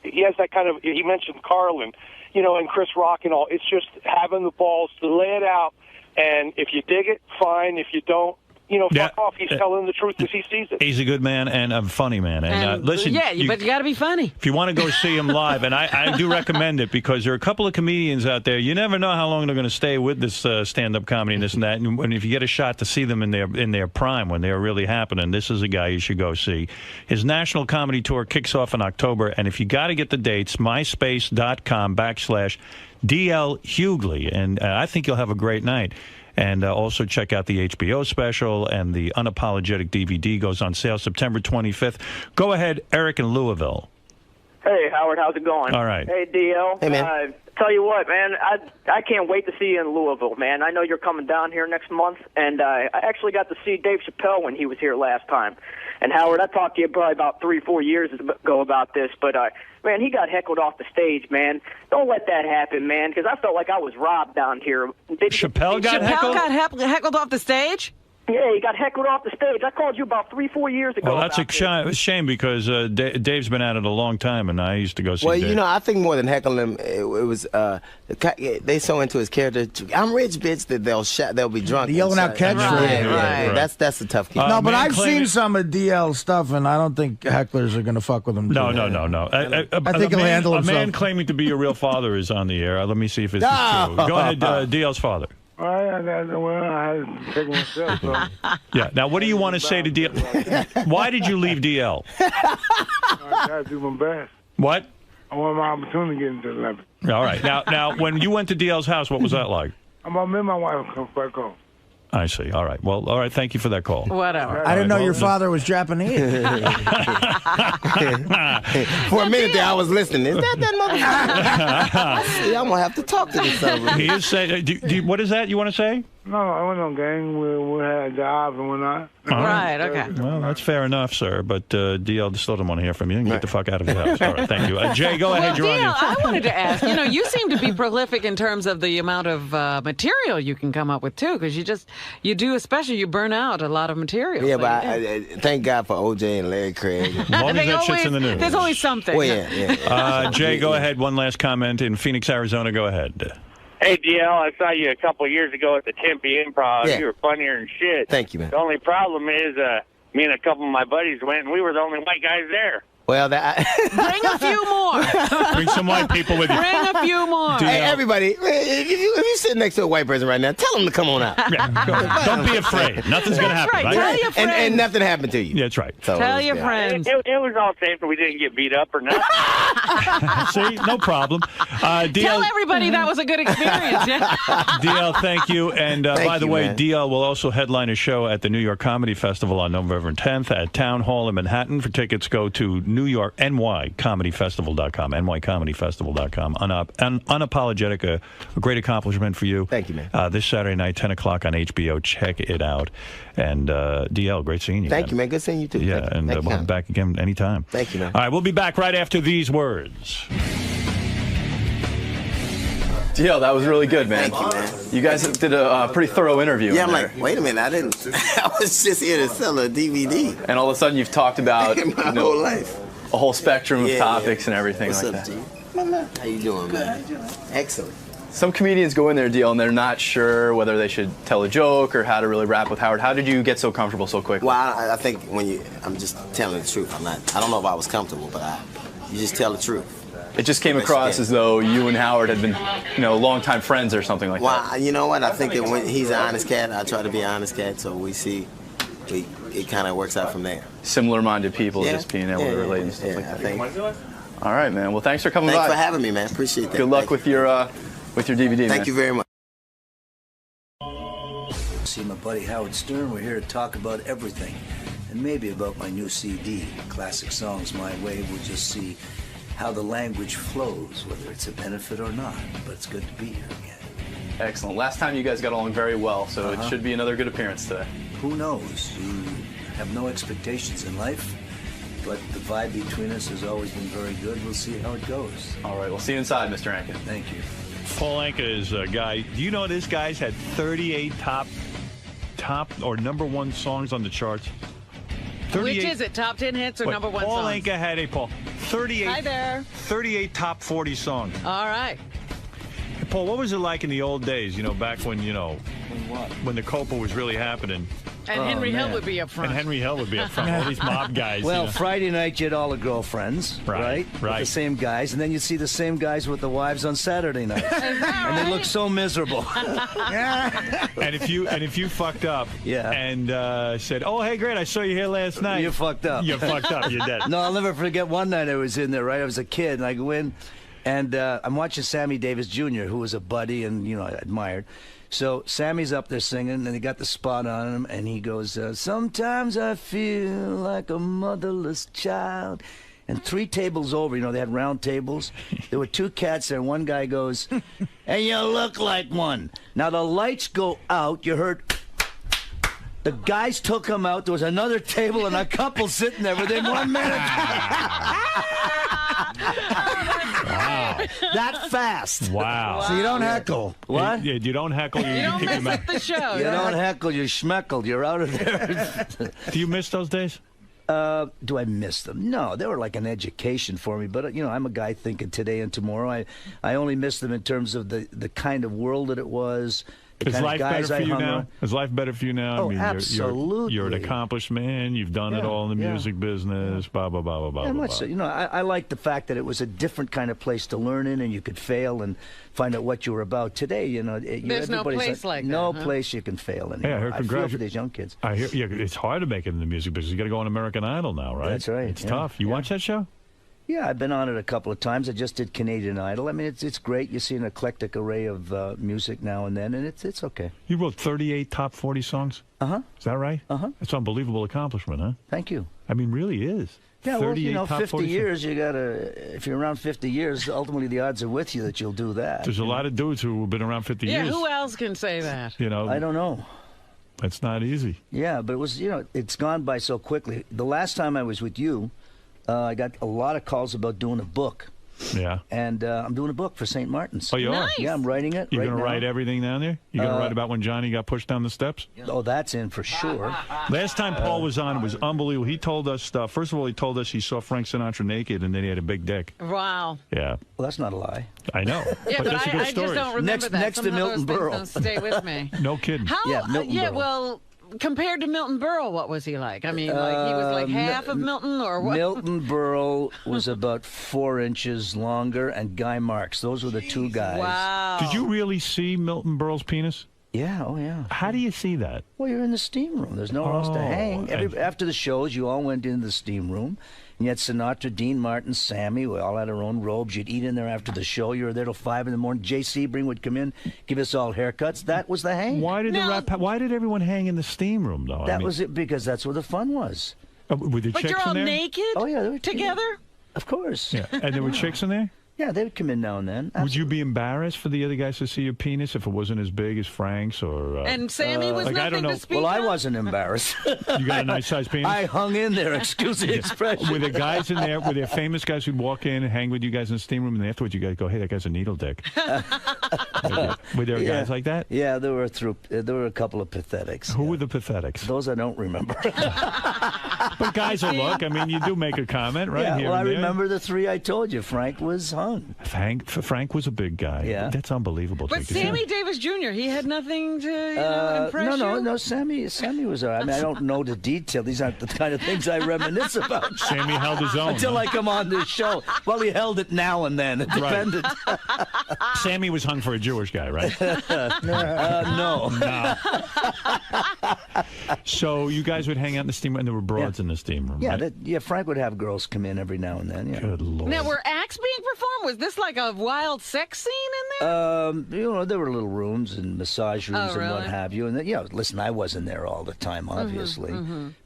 He has that kind of. He mentioned Carlin, and Chris Rock and all. It's just having the balls to lay it out. And if you dig it, fine. If you don't, fuck off. He's telling the truth as he sees it. He's a good man and a funny man. And listen, but you got to be funny. If you want to go see him live, and I do recommend it because there are a couple of comedians out there. You never know how long they're going to stay with this stand-up comedy and this and that. And if you get a shot to see them in their prime when they're really happening, this is a guy you should go see. His national comedy tour kicks off in October, and if you got to get the dates, myspace.com/DL Hughley, and I think you'll have a great night. And also check out the HBO special, and the Unapologetic DVD goes on sale September 25th. Go ahead, Eric in Louisville. Hey, Howard, how's it going? All right. Hey, DL. Hey, man. Tell you what, man, I can't wait to see you in Louisville, man. I know you're coming down here next month, and I actually got to see Dave Chappelle when he was here last time. And, Howard, I talked to you probably about 3-4 years ago about this, but, man, he got heckled off the stage, man. Don't let that happen, man, because I felt like I was robbed down here. Chappelle got heckled? Chappelle got heckled off the stage? Yeah, he got heckled off the stage. I called you about 3-4 years ago. Well, that's a shame because Dave's been at it a long time, and I used to go see Well, Dave. you know, I think more than heckling him, it was they so into his character. I'm rich, bitch, that they'll be drunk. Yelling out catchphrases. Right. That's a tough kid. No, but I've seen some of DL's stuff, and I don't think hecklers are going to fuck with him. No. I think he'll handle himself. A man claiming to be your real father is on the air. Let me see if it's true. Go ahead, DL's father. Well, I had to take myself. So. Yeah. Now, what do you want to say to DL? Why did you leave DL? I got to do my best. What? I want my opportunity to get into the level. All right. Now, when you went to DL's house, what was that like? I'm about me and my wife come back home. I see. All right. Well, all right. Thank you for that call. Whatever. I didn't know your father was Japanese. For a minute there, I was listening. Is that motherfucker? See, I'm going to have to talk to this son of a He is saying, what is that you want to say? No, I went on gang. We had jobs and whatnot. Right, okay. Well, that's fair enough, sir. But DL still doesn't want to hear from you. Get the fuck out of the house. All right, thank you. Jay, go ahead. You're on DL, I wanted to ask, you seem to be prolific in terms of the amount of material you can come up with, too, because you burn out a lot of material. Yeah, but I thank God for OJ and Larry Craig. As long as that shit's in the news. There's always something. Well, yeah. Jay, go ahead. One last comment in Phoenix, Arizona. Go ahead. Hey, DL, I saw you a couple of years ago at the Tempe Improv. Yeah. You were funnier than shit. Thank you, man. The only problem is me and a couple of my buddies went, and we were the only white guys there. Well, Bring a few more. Bring some white people with you. Bring a few more. Hey, everybody, if you sit next to a white person right now, tell them to come on out. Don't be afraid. Nothing's going to happen. Right. Tell your friends. And nothing happened to you. Yeah, that's right. So, tell your friends. It was all safe, and we didn't get beat up or nothing. See, no problem. DL, Tell everybody that was a good experience. Yeah. DL, thank you. And by the way, man. DL will also headline a show at the New York Comedy Festival on November 10th at Town Hall in Manhattan. For tickets, go to New York, NYComedyFestival.com, NYComedyFestival.com. Unapologetic, a great accomplishment for you. Thank you, man. This Saturday night, 10 o'clock on HBO. Check it out. And DL, great seeing you. Thank you, man. Good seeing you, too. Yeah, and we'll be back again anytime. Thank you, man. All right, we'll be back right after these words. DL, that was really good, man. Thank you, man. You guys did a pretty thorough interview. Yeah, I'm like, wait a minute, I was just here to sell a DVD. And all of a sudden you've talked about my whole life. A whole spectrum of topics and everything. What's like up, that. G? How you doing, man? Excellent. Some comedians go in there, DL, and they're not sure whether they should tell a joke or how to really rap with Howard. How did you get so comfortable so quickly? Well, I think I'm just telling the truth. I don't know if I was comfortable, but you just tell the truth. It just came across as though you and Howard had been, longtime friends or something like that. Well, you know what? I think that when he's an honest cat, I try to be an honest cat, so it kind of works out from there. Similar-minded people just being able to relate and stuff like that. I think. All right, man. Well, thanks for coming by. Thanks for having me, man. Appreciate that. Good luck with your DVD, man. Thank you very much. See my buddy Howard Stern. We're here to talk about everything, and maybe about my new CD, Classic Songs My Way. We'll just see how the language flows, whether it's a benefit or not. But it's good to be here again. Excellent. Last time you guys got along very well, so it should be another good appearance today. Who knows? You have no expectations in life, but the vibe between us has always been very good. We'll see how it goes. All right, we'll see you inside, Mr. Anka. Thank you. Paul Anka is a guy. Do you know this guy's had 38 top or number one songs on the charts? Which is it? Top 10 hits or number one Paul songs? Anka had 38. Hi there. 38 top 40 songs. All right. Hey, Paul, what was it like in the old days? Back when when the Copa was really happening. And Henry Hill would be up front. And Henry Hill would be up front. All these mob guys. Well, Friday night you had all the girlfriends, right? With the same guys, and then you see the same guys with the wives on Saturday night, and they look so miserable. And if you fucked up, and said, "Oh, hey, great, I saw you here last night," you fucked up. You fucked up. You're dead. No, I'll never forget one night I was in there. Right, I was a kid, and I go in, and I'm watching Sammy Davis Jr., who was a buddy and I admired. So Sammy's up there singing, and he got the spot on him, and he goes, sometimes I feel like a motherless child. And 3 tables over, they had round tables. There were 2 cats there, and one guy goes, and you look like one. Now the lights go out, you heard... The guys took him out. There was another table and a couple sitting there within 1 minute. Wow. that fast. Wow. So you don't heckle. What? You don't heckle. You don't kick mess him out. up the show. You don't heckle, you schmeckle. You're out of there. Do you miss those days? Do I miss them? No, they were like an education for me. But I'm a guy thinking today and tomorrow. I only miss them in terms of the kind of world that it was. Is life better for you now? Is life better for you now? Oh, absolutely. You're an accomplished man. You've done it all in the music business. Blah blah blah blah blah. Yeah, blah, much blah. so. I like the fact that it was a different kind of place to learn in, and you could fail and find out what you were about. Today, there's no place like that. No huh? place you can fail anymore. Yeah, I feel for these young kids. I hear. Yeah, it's hard to make it in the music business. You got to go on American Idol now, right? That's right. It's tough. You watch that show? Yeah, I've been on it a couple of times. I just did Canadian Idol. I mean, it's great. You see an eclectic array of music now and then, and it's okay. You wrote 38 top 40 songs? Uh-huh. Is that right? Uh-huh. It's an unbelievable accomplishment, huh? Thank you. I mean, really is. Yeah, well, top 50 40 years, you gotta. If you're around 50 years, ultimately the odds are with you that you'll do that. There's a lot of dudes who have been around 50 Yeah, years. who else can say that? I don't know. That's not easy. Yeah, but it was, it's gone by so quickly. The last time I was with you, I got a lot of calls about doing a book. Yeah. And I'm doing a book for St. Martin's. Oh, you are? Yeah, I'm writing it. You're right going to now. write everything down there? You're going to write about when Johnny got pushed down the steps? Oh, that's in for sure. Last time Paul was on, it was unbelievable. He told us stuff. First of all, he told us he saw Frank Sinatra naked and then he had a big dick. Wow. Yeah. Well, that's not a lie. I know. Yeah, but that's a good I story. just don't remember that. Next to Somehow Milton those things Berle. don't stay with me. No kidding. How? Yeah, Milton Berle. Well, compared to Milton Berle, what was he like? I mean, like he was like half of Milton, or what? Milton Berle was about 4 inches longer, and Guy Marks. Those were the two guys. Wow. Did you really see Milton Berle's penis? Yeah, oh yeah. How do you see that? Well, you're in the steam room. There's nowhere else to hang. After the shows, you all went into the steam room. And you had Sinatra, Dean Martin, Sammy. We all had our own robes. You'd eat in there after the show. You were there till 5 in the morning. Jay Sebring would come in, give us all haircuts. That was the hang. Why did everyone hang in the steam room, though? That was it, because that's where the fun was. Were there But chicks you're all in there? naked? Oh, yeah. They were Together? Of course. Yeah. And there were chicks in there? Yeah, they would come in now and then. Would you be embarrassed for the other guys to see your penis if it wasn't as big as Frank's or? And Sammy was like, I don't nothing know. to speak Well, I of? wasn't embarrassed. You got a nice sized penis. I hung in there. Excuse the expression. Were there guys in there? Were there famous guys who'd walk in and hang with you guys in the steam room, and afterwards you guys go, "Hey, that guy's a needle dick." Were there guys like that? Yeah, there were a couple of pathetics. Who were the pathetics? Those I don't remember. But guys will look. I mean, you do make a comment, right? Yeah, here well, I and there. remember the 3 I told you. Frank was hung. Frank was a big guy. Yeah. That's unbelievable. But Jake. Sammy Davis Jr., he had nothing to impress you? No. Sammy was all right. I mean, I don't know the detail. These aren't the kind of things I reminisce about. Sammy held his own. Until I come on this show. Well, he held it now and then. It depended. Sammy was hung for a Jewish guy, right? No. So you guys would hang out in the steam room, and there were broads in the steam room, Yeah, right? Frank would have girls come in every now and then. Yeah. Good Lord. Now, were acts being performed? Was this like a wild sex scene in there? There were little rooms and massage rooms and what really? have you. And listen, I wasn't there all the time, obviously,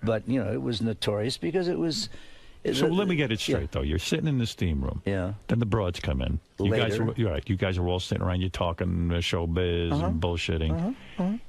but it was notorious because it was. So let me get it straight, though. You're sitting in the steam room. Yeah. Then the broads come in. You guys Later. you're right. You guys are all sitting around. You're talking showbiz and bullshitting.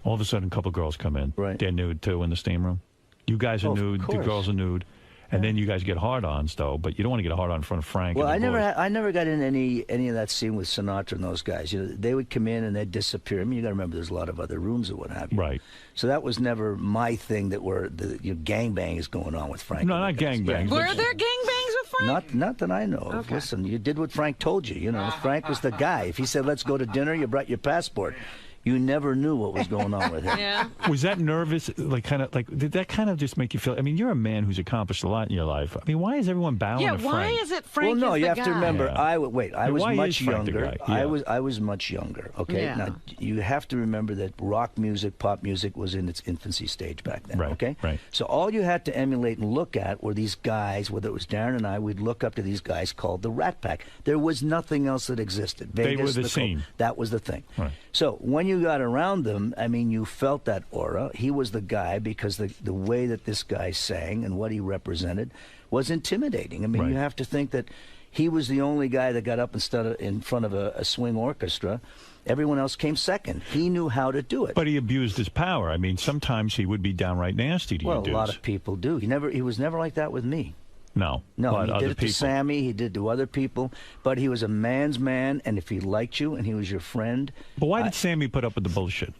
All of a sudden, a couple girls come in. Right. They're nude too in the steam room. You guys are Of nude. The course. girls are nude. And then you guys get hard-ons, though. But you don't want to get a hard-on in front of Frank. Well, and the boys. I never got in any of that scene with Sinatra and those guys. They would come in and they'd disappear. I mean, you got to remember, there's a lot of other rooms or what have you. Right. So that was never my thing. That were the gangbang is going on with Frank. No, not gangbangs. Were there gangbangs with Frank? Not that I know of. Okay. Listen, you did what Frank told you. Frank was the guy. If he said, "Let's go to dinner," you brought your passport. You never knew what was going on with him. Yeah. Was that nervous? Did that kind of just make you feel? I mean, you're a man who's accomplished a lot in your life. I mean, why is everyone bowing Yeah, to why Frank? is it Frank Well, no, is you the have to guy? remember. Yeah. I was Why much is Frank the younger. guy? Yeah. I was much younger. Okay. Yeah. Now you have to remember that rock music, pop music was in its infancy stage back then. Right, Okay. right. So all you had to emulate and look at were these guys. Whether it was Darren and I, we'd look up to these guys called the Rat Pack. There was nothing else that existed. They Vegas, were the scene. That was the thing. Right. So when you got around them, I mean, you felt that aura. He was the guy because the way that this guy sang and what he represented was intimidating. I mean, Right. you have to think that he was the only guy that got up in front of a swing orchestra. Everyone else came second. He knew how to do it. But he abused his power. I mean, sometimes he would be downright nasty to Well, you dudes. a lot of people do. He was never like that with me. No. No, But he other did it to people. Sammy. He did it to other people. But he was a man's man, and if he liked you and he was your friend, But why did Sammy put up with the bullshit?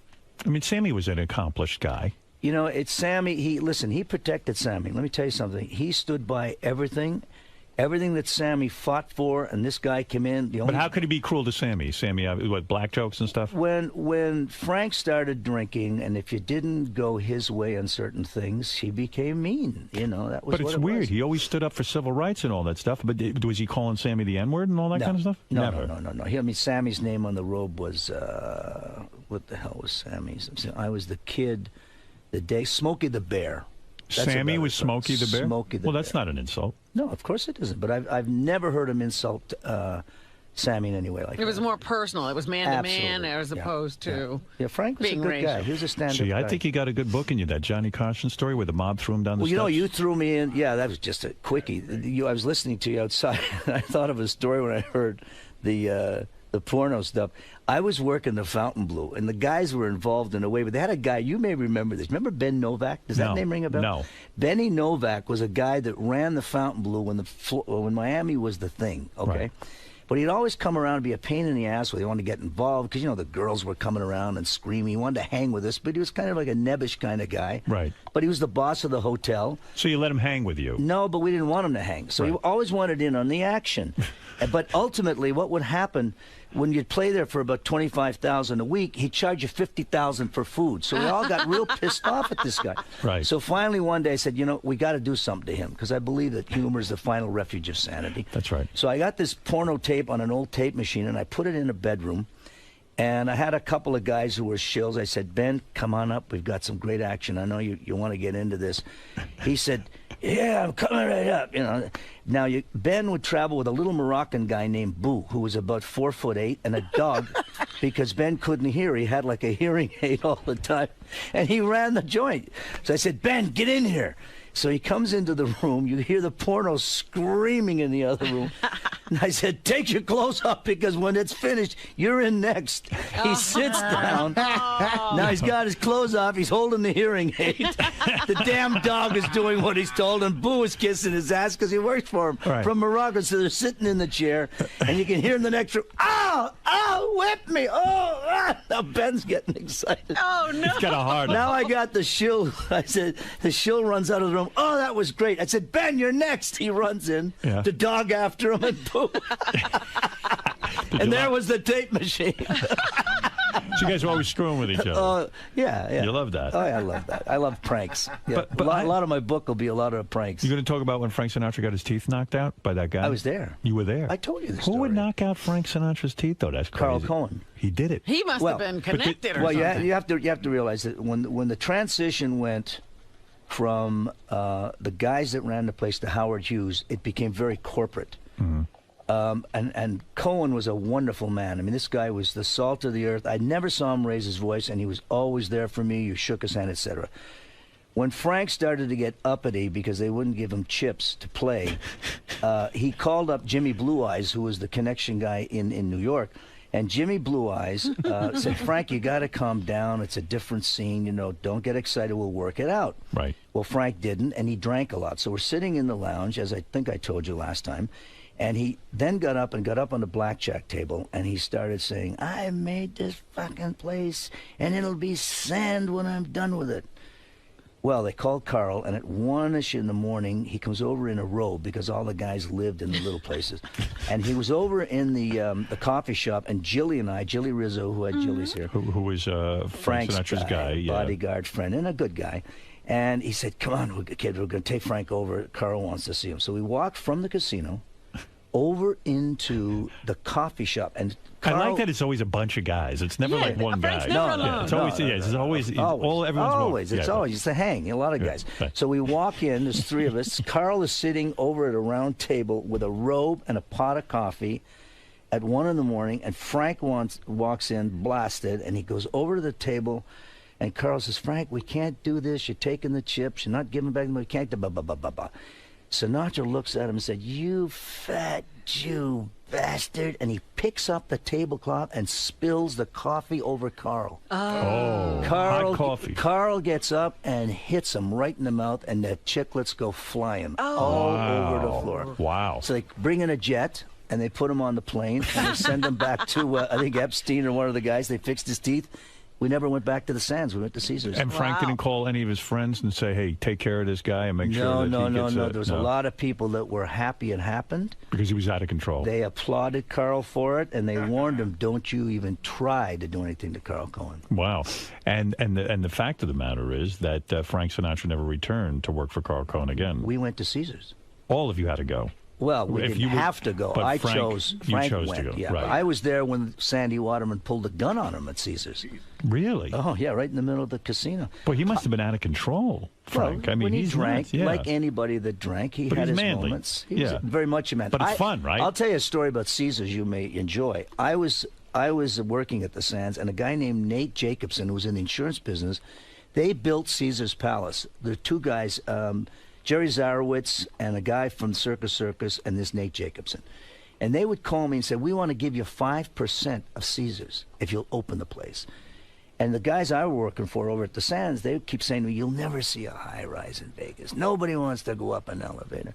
I mean, Sammy was an accomplished guy. you know, it's Sammy. He protected Sammy. Let me tell you something. He stood by everything that Sammy fought for, and this guy came in. But how could he be cruel to Sammy? Sammy, what, black jokes and stuff? When Frank started drinking, and if you didn't go his way on certain things, he became mean. You know, that was. But it's what it weird. was. He always stood up for civil rights and all that stuff. But was he calling Sammy the N-word and all that kind of stuff? No, Never. no. I mean, Sammy's name on the robe was what the hell was Sammy's? I was the kid, the day Smokey the Bear. That's Sammy about was it. Smokey the Bear? Smokey the Well, Bear. that's not an insult. No, of course it isn't. But I've never heard him insult Sammy in any way like that. It was more personal. It was man to man Absolutely. as Yeah. opposed to Yeah, Frank was being a good racial. guy. He was a stand-up See, I guy. think you got a good book in you, that Johnny Carson story where the mob threw him down the Well, you know, steps. you threw me in. Yeah, that was just a quickie. I was listening to you outside, and I thought of a story when I heard the porno stuff. I was working the Fountain Blue, and the guys were involved in a way, but they had a guy, you may remember this. Remember Ben Novak? Does that No, name ring a bell? no. Benny Novak was a guy that ran the Fountain Blue when Miami was the thing, okay? Right. But he'd always come around and be a pain in the ass when he wanted to get involved because, you know, the girls were coming around and screaming. He wanted to hang with us, but he was kind of like a nebbish kind of guy. Right. But he was the boss of the hotel. So you let him hang with you. No, but we didn't want him to hang. So he always wanted in on the action. But ultimately, what would happen when you'd play there for about $25,000 a week, he'd charge you $50,000 for food. So we all got real pissed off at this guy. Right. So finally, one day I said, you know, we got to do something to him because I believe that humor is the final refuge of sanity. That's right. So I got this porno tape on an old tape machine and I put it in a bedroom. And I had a couple of guys who were shills. I said, Ben, come on up. We've got some great action. I know you want to get into this. He said, yeah, I'm coming right up. You know. Now, Ben would travel with a little Moroccan guy named Boo, who was about 4'8", and a dog, because Ben couldn't hear. He had like a hearing aid all the time. And he ran the joint. So I said, Ben, get in here. So he comes into the room. You hear the porno screaming in the other room. And I said, take your clothes off because when it's finished, you're in next. He sits down. Now he's got his clothes off. He's holding the hearing aid. The damn dog is doing what he's told, and Boo is kissing his ass because he works for him from Morocco. So they're sitting in the chair, and you can hear in the next room, oh, whip me. Oh, ah. Now Ben's getting excited. Oh, no. He's got a hard Now I got the shill. I said, the shill runs out of the room. Oh, that was great. I said, Ben, you're next. He runs in. Yeah. The dog after him and Boo. And there was the tape machine. So you guys were always screwing with each other. Yeah. You love that. Oh, yeah, I love that. I love pranks. Yeah. But a lot of my book will be a lot of pranks. You're going to talk about when Frank Sinatra got his teeth knocked out by that guy? I was there. You were there. I told you this Who story. would knock out Frank Sinatra's teeth, though? That's crazy. Carl Cohen. He did it. He must have been connected or something. You have to realize that when the transition went from the guys that ran the place to Howard Hughes, it became very corporate. Mm-hmm. And Cohen was a wonderful man. I mean, this guy was the salt of the earth. I never saw him raise his voice, and he was always there for me. You shook his hand, etc. When Frank started to get uppity because they wouldn't give him chips to play, he called up Jimmy Blue Eyes, who was the connection guy in New York. And Jimmy Blue Eyes said, Frank, you got to calm down. It's a different scene. You know, don't get excited. We'll work it out. Right. Well, Frank didn't, and he drank a lot. So we're sitting in the lounge, as I think I told you last time. And he then got up on the blackjack table, and he started saying, I made this fucking place, and it'll be sand when I'm done with it. Well, they called Carl, and at 1-ish in the morning, he comes over in a robe because all the guys lived in the little places. And he was over in the coffee shop, and Jilly Rizzo, who had Jilly's here. Who was Frank Sinatra's guy. Yeah. Bodyguard friend, and a good guy. And he said, come on, kid, we're going to take Frank over. Carl wants to see him. So we walked from the casino over into the coffee shop, and Carl, I like that it's always a bunch of guys. It's never like one guy. No, it's always it's always all everyone's always. It's always it's a hang. A lot of guys. Right. So we walk in. There's three of us. Carl is sitting over at a round table with a robe and a pot of coffee at 1 in the morning, and Frank walks in blasted, and he goes over to the table. And Carl says, Frank, we can't do this. You're taking the chips. You're not giving back the money. We can't do blah, blah, blah, blah, blah. Sinatra looks at him and said, "You fat Jew bastard," and he picks up the tablecloth and spills the coffee over Carl. Oh, Carl, hot coffee. Carl gets up and hits him right in the mouth, and the chiclets go flying all over the floor. Wow. So they bring in a jet, and they put him on the plane, and they send him back to, I think, Epstein or one of the guys. They fixed his teeth. We never went back to the Sands. We went to Caesars. And Frank didn't call any of his friends and say, "Hey, take care of this guy and make sure that he gets No. There was a lot of people that were happy it happened. Because he was out of control. They applauded Carl for it, and they warned him, "Don't you even try to do anything to Carl Cohen." Wow. And the fact of the matter is that Frank Sinatra never returned to work for Carl Cohen again. We went to Caesars. All of you had to go. Well, we didn't have to go. But Frank you chose went. to go. Yeah, Right. I was there when Sandy Waterman pulled a gun on him at Caesars. Really? Oh, yeah, right in the middle of the casino. Boy, he must have been out of control, Frank. Well, I mean, when he he's drank, nuts, yeah. like anybody that drank, he But had he's his manly. moments. He was very much a man. But it's fun, right? I'll tell you a story about Caesars you may enjoy. I was working at the Sands, and a guy named Nate Jacobson, who was in the insurance business, they built Caesars Palace. There are two guys, Jerry Zarowitz and a guy from Circus, and this Nate Jacobson. And they would call me and say, "We want to give you 5% of Caesars if you'll open the place." And the guys I were working for over at the Sands, they would keep saying to me, "You'll never see a high-rise in Vegas. Nobody wants to go up an elevator."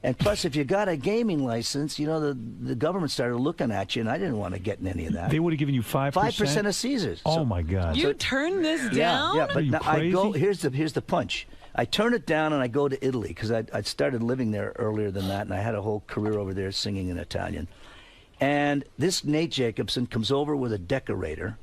And plus, if you got a gaming license, you know, the government started looking at you, and I didn't want to get in any of that. They would have given you 5%? 5% of Caesars. Oh, my God. You turned this down? Yeah, but Are you now I go. crazy? Here's the punch. I turn it down and I go to Italy because I'd started living there earlier than that, and I had a whole career over there singing in Italian. And this Nate Jacobson comes over with a decorator,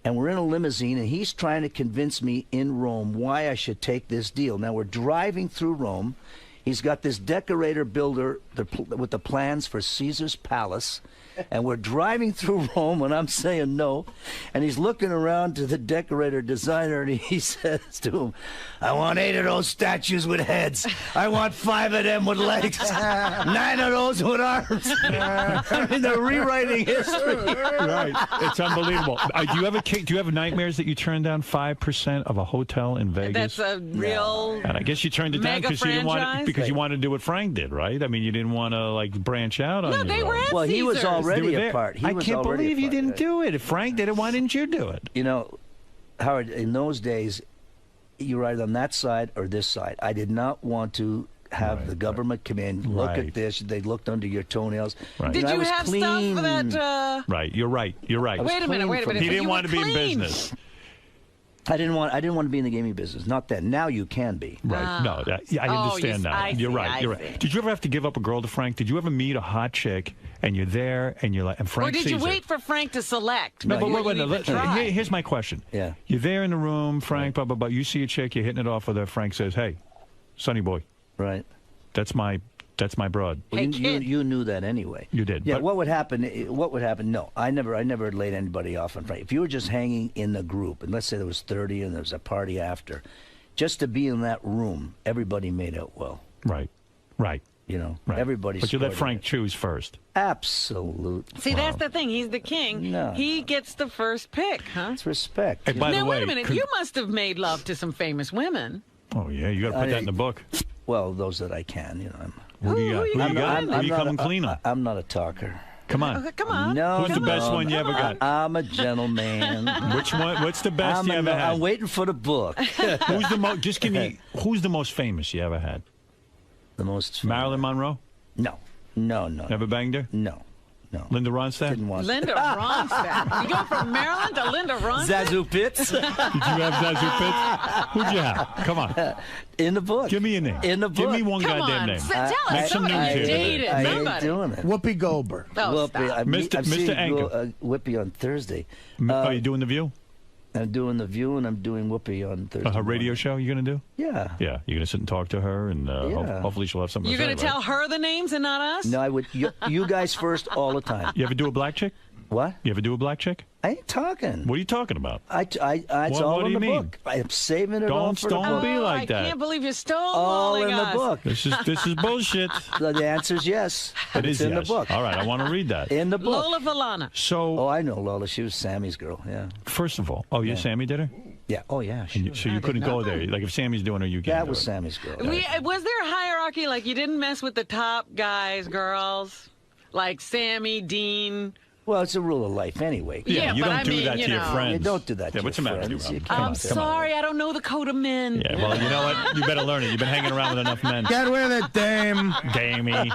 and we're in a limousine, and he's trying to convince me in Rome why I should take this deal. Now we're driving through Rome. He's got this decorator builder with the plans for Caesar's Palace, and we're driving through Rome, and I'm saying no. And he's looking around to the decorator designer, and he says to him, "I want 8 of those statues with heads. I want 5 of them with legs. 9 of those with arms." I mean, they're rewriting history. Right. It's unbelievable. Do you have nightmares that you turned down 5% of a hotel in Vegas? That's a real. And I guess you turned it down mega because you wanted to do what Frank did, right? I mean, you didn't want to like branch out on your they were own. at Well, he was Caesars. already They were a part. I can't believe you didn't do it. If Frank did it, why didn't you do it? You know, Howard, in those days, you were either on that side or this side. I did not want to have the government come in, look Right. at this. They looked under your toetonails. Right. Did know, I you was have clean. stuff that? Right. You're right. You're right. Wait a minute. He But didn't you want were to be in clean. business. I didn't want to be in the gaming business. Not then. Now you can be. Right. No, I understand now. You're right. You're right. Did you ever have to give up a girl to Frank? Did you ever meet a hot chick and you're there and you're like, and Frank Or did you sees her? wait for Frank to select? No, but before wait, you no, even tried? here's my question. Yeah. You're there in the room, Frank, blah, blah, blah. You see a chick, you're hitting it off with her. Frank says, "Hey, Sonny boy. Right. That's my broad." Well, Hey, you kid. knew that anyway. You did. Yeah. but- What would happen? No, I never laid anybody off on Frank. If you were just hanging in the group, and let's say there was 30 and there was a party after, just to be in that room, everybody made out well. Right. Right. You know, Right. everybody. But you let scored Frank in it. choose first. Absolutely. See, that's the thing. He's the king. No. He gets the first pick, huh? It's respect. Hey, by now, the way, wait a minute. You must have made love to some famous women. Oh yeah, you got to put that in the book. Well, those that I can, you know. Who do you got? Who you got? Who you coming clean on? I'm not a talker. Come on. Come on. No, Who's the no, best one you ever got? I'm a gentleman. Which one? What's the best you ever had? I'm waiting for the book. Who's the most? Just give me. Who's the most famous you ever had? The most. Marilyn Monroe. No. Ever banged her? No. Linda Ronstadt. Didn't want. Linda Ronstadt. You go from Maryland to Linda Ronstadt? Zazu Pitts. Did you have Zazu Pitts? Who'd you have? Come on. In the book. Give me a name. In the book. Give me one Come goddamn on. name. Tell us Make some somebody news you here. dated. I ain't Somebody. doing it. Whoopi Goldberg. Oh, Whoopi, stop. I'm Mr. seeing Anchor. Whoopi on Thursday. Are you doing The View? I'm doing The View, and I'm doing Whoopi on Thursday. Her radio morning. show you're going to do? Yeah. Yeah. You're going to sit and talk to her, and Yeah. hopefully she'll have something You're to say. going to tell her the names and not us? No, I would. You guys first all the time. You ever do a black chick? What? You ever do a black chick? I ain't talking. What are you talking about? It's What all do in you the mean? book. I'm saving it all for the Don't book. be like that. I can't believe you stole All in the us. book. This is bullshit. So the answer is yes. It It's is in yes. the book. All right, I want to read that. In the book. Lola Valana. So, Oh, I know Lola. She was Sammy's girl. Yeah. first of all, you're Sammy did her? Yeah. Oh, yeah. Sure. So you couldn't go there. Like if Sammy's doing it, you can't. That was Sammy's girl. Was there a hierarchy? Like you didn't mess with the top guys, girls, like Sammy, Dean. Well, it's a rule of life anyway. Yeah, you don't do that to your friends. You don't do that to your what's the matter friends. with you, I'm sorry, I don't know the code of men. Yeah, well, you know what? You better learn it. You've been hanging around with enough men. Get with it, dame. Damey.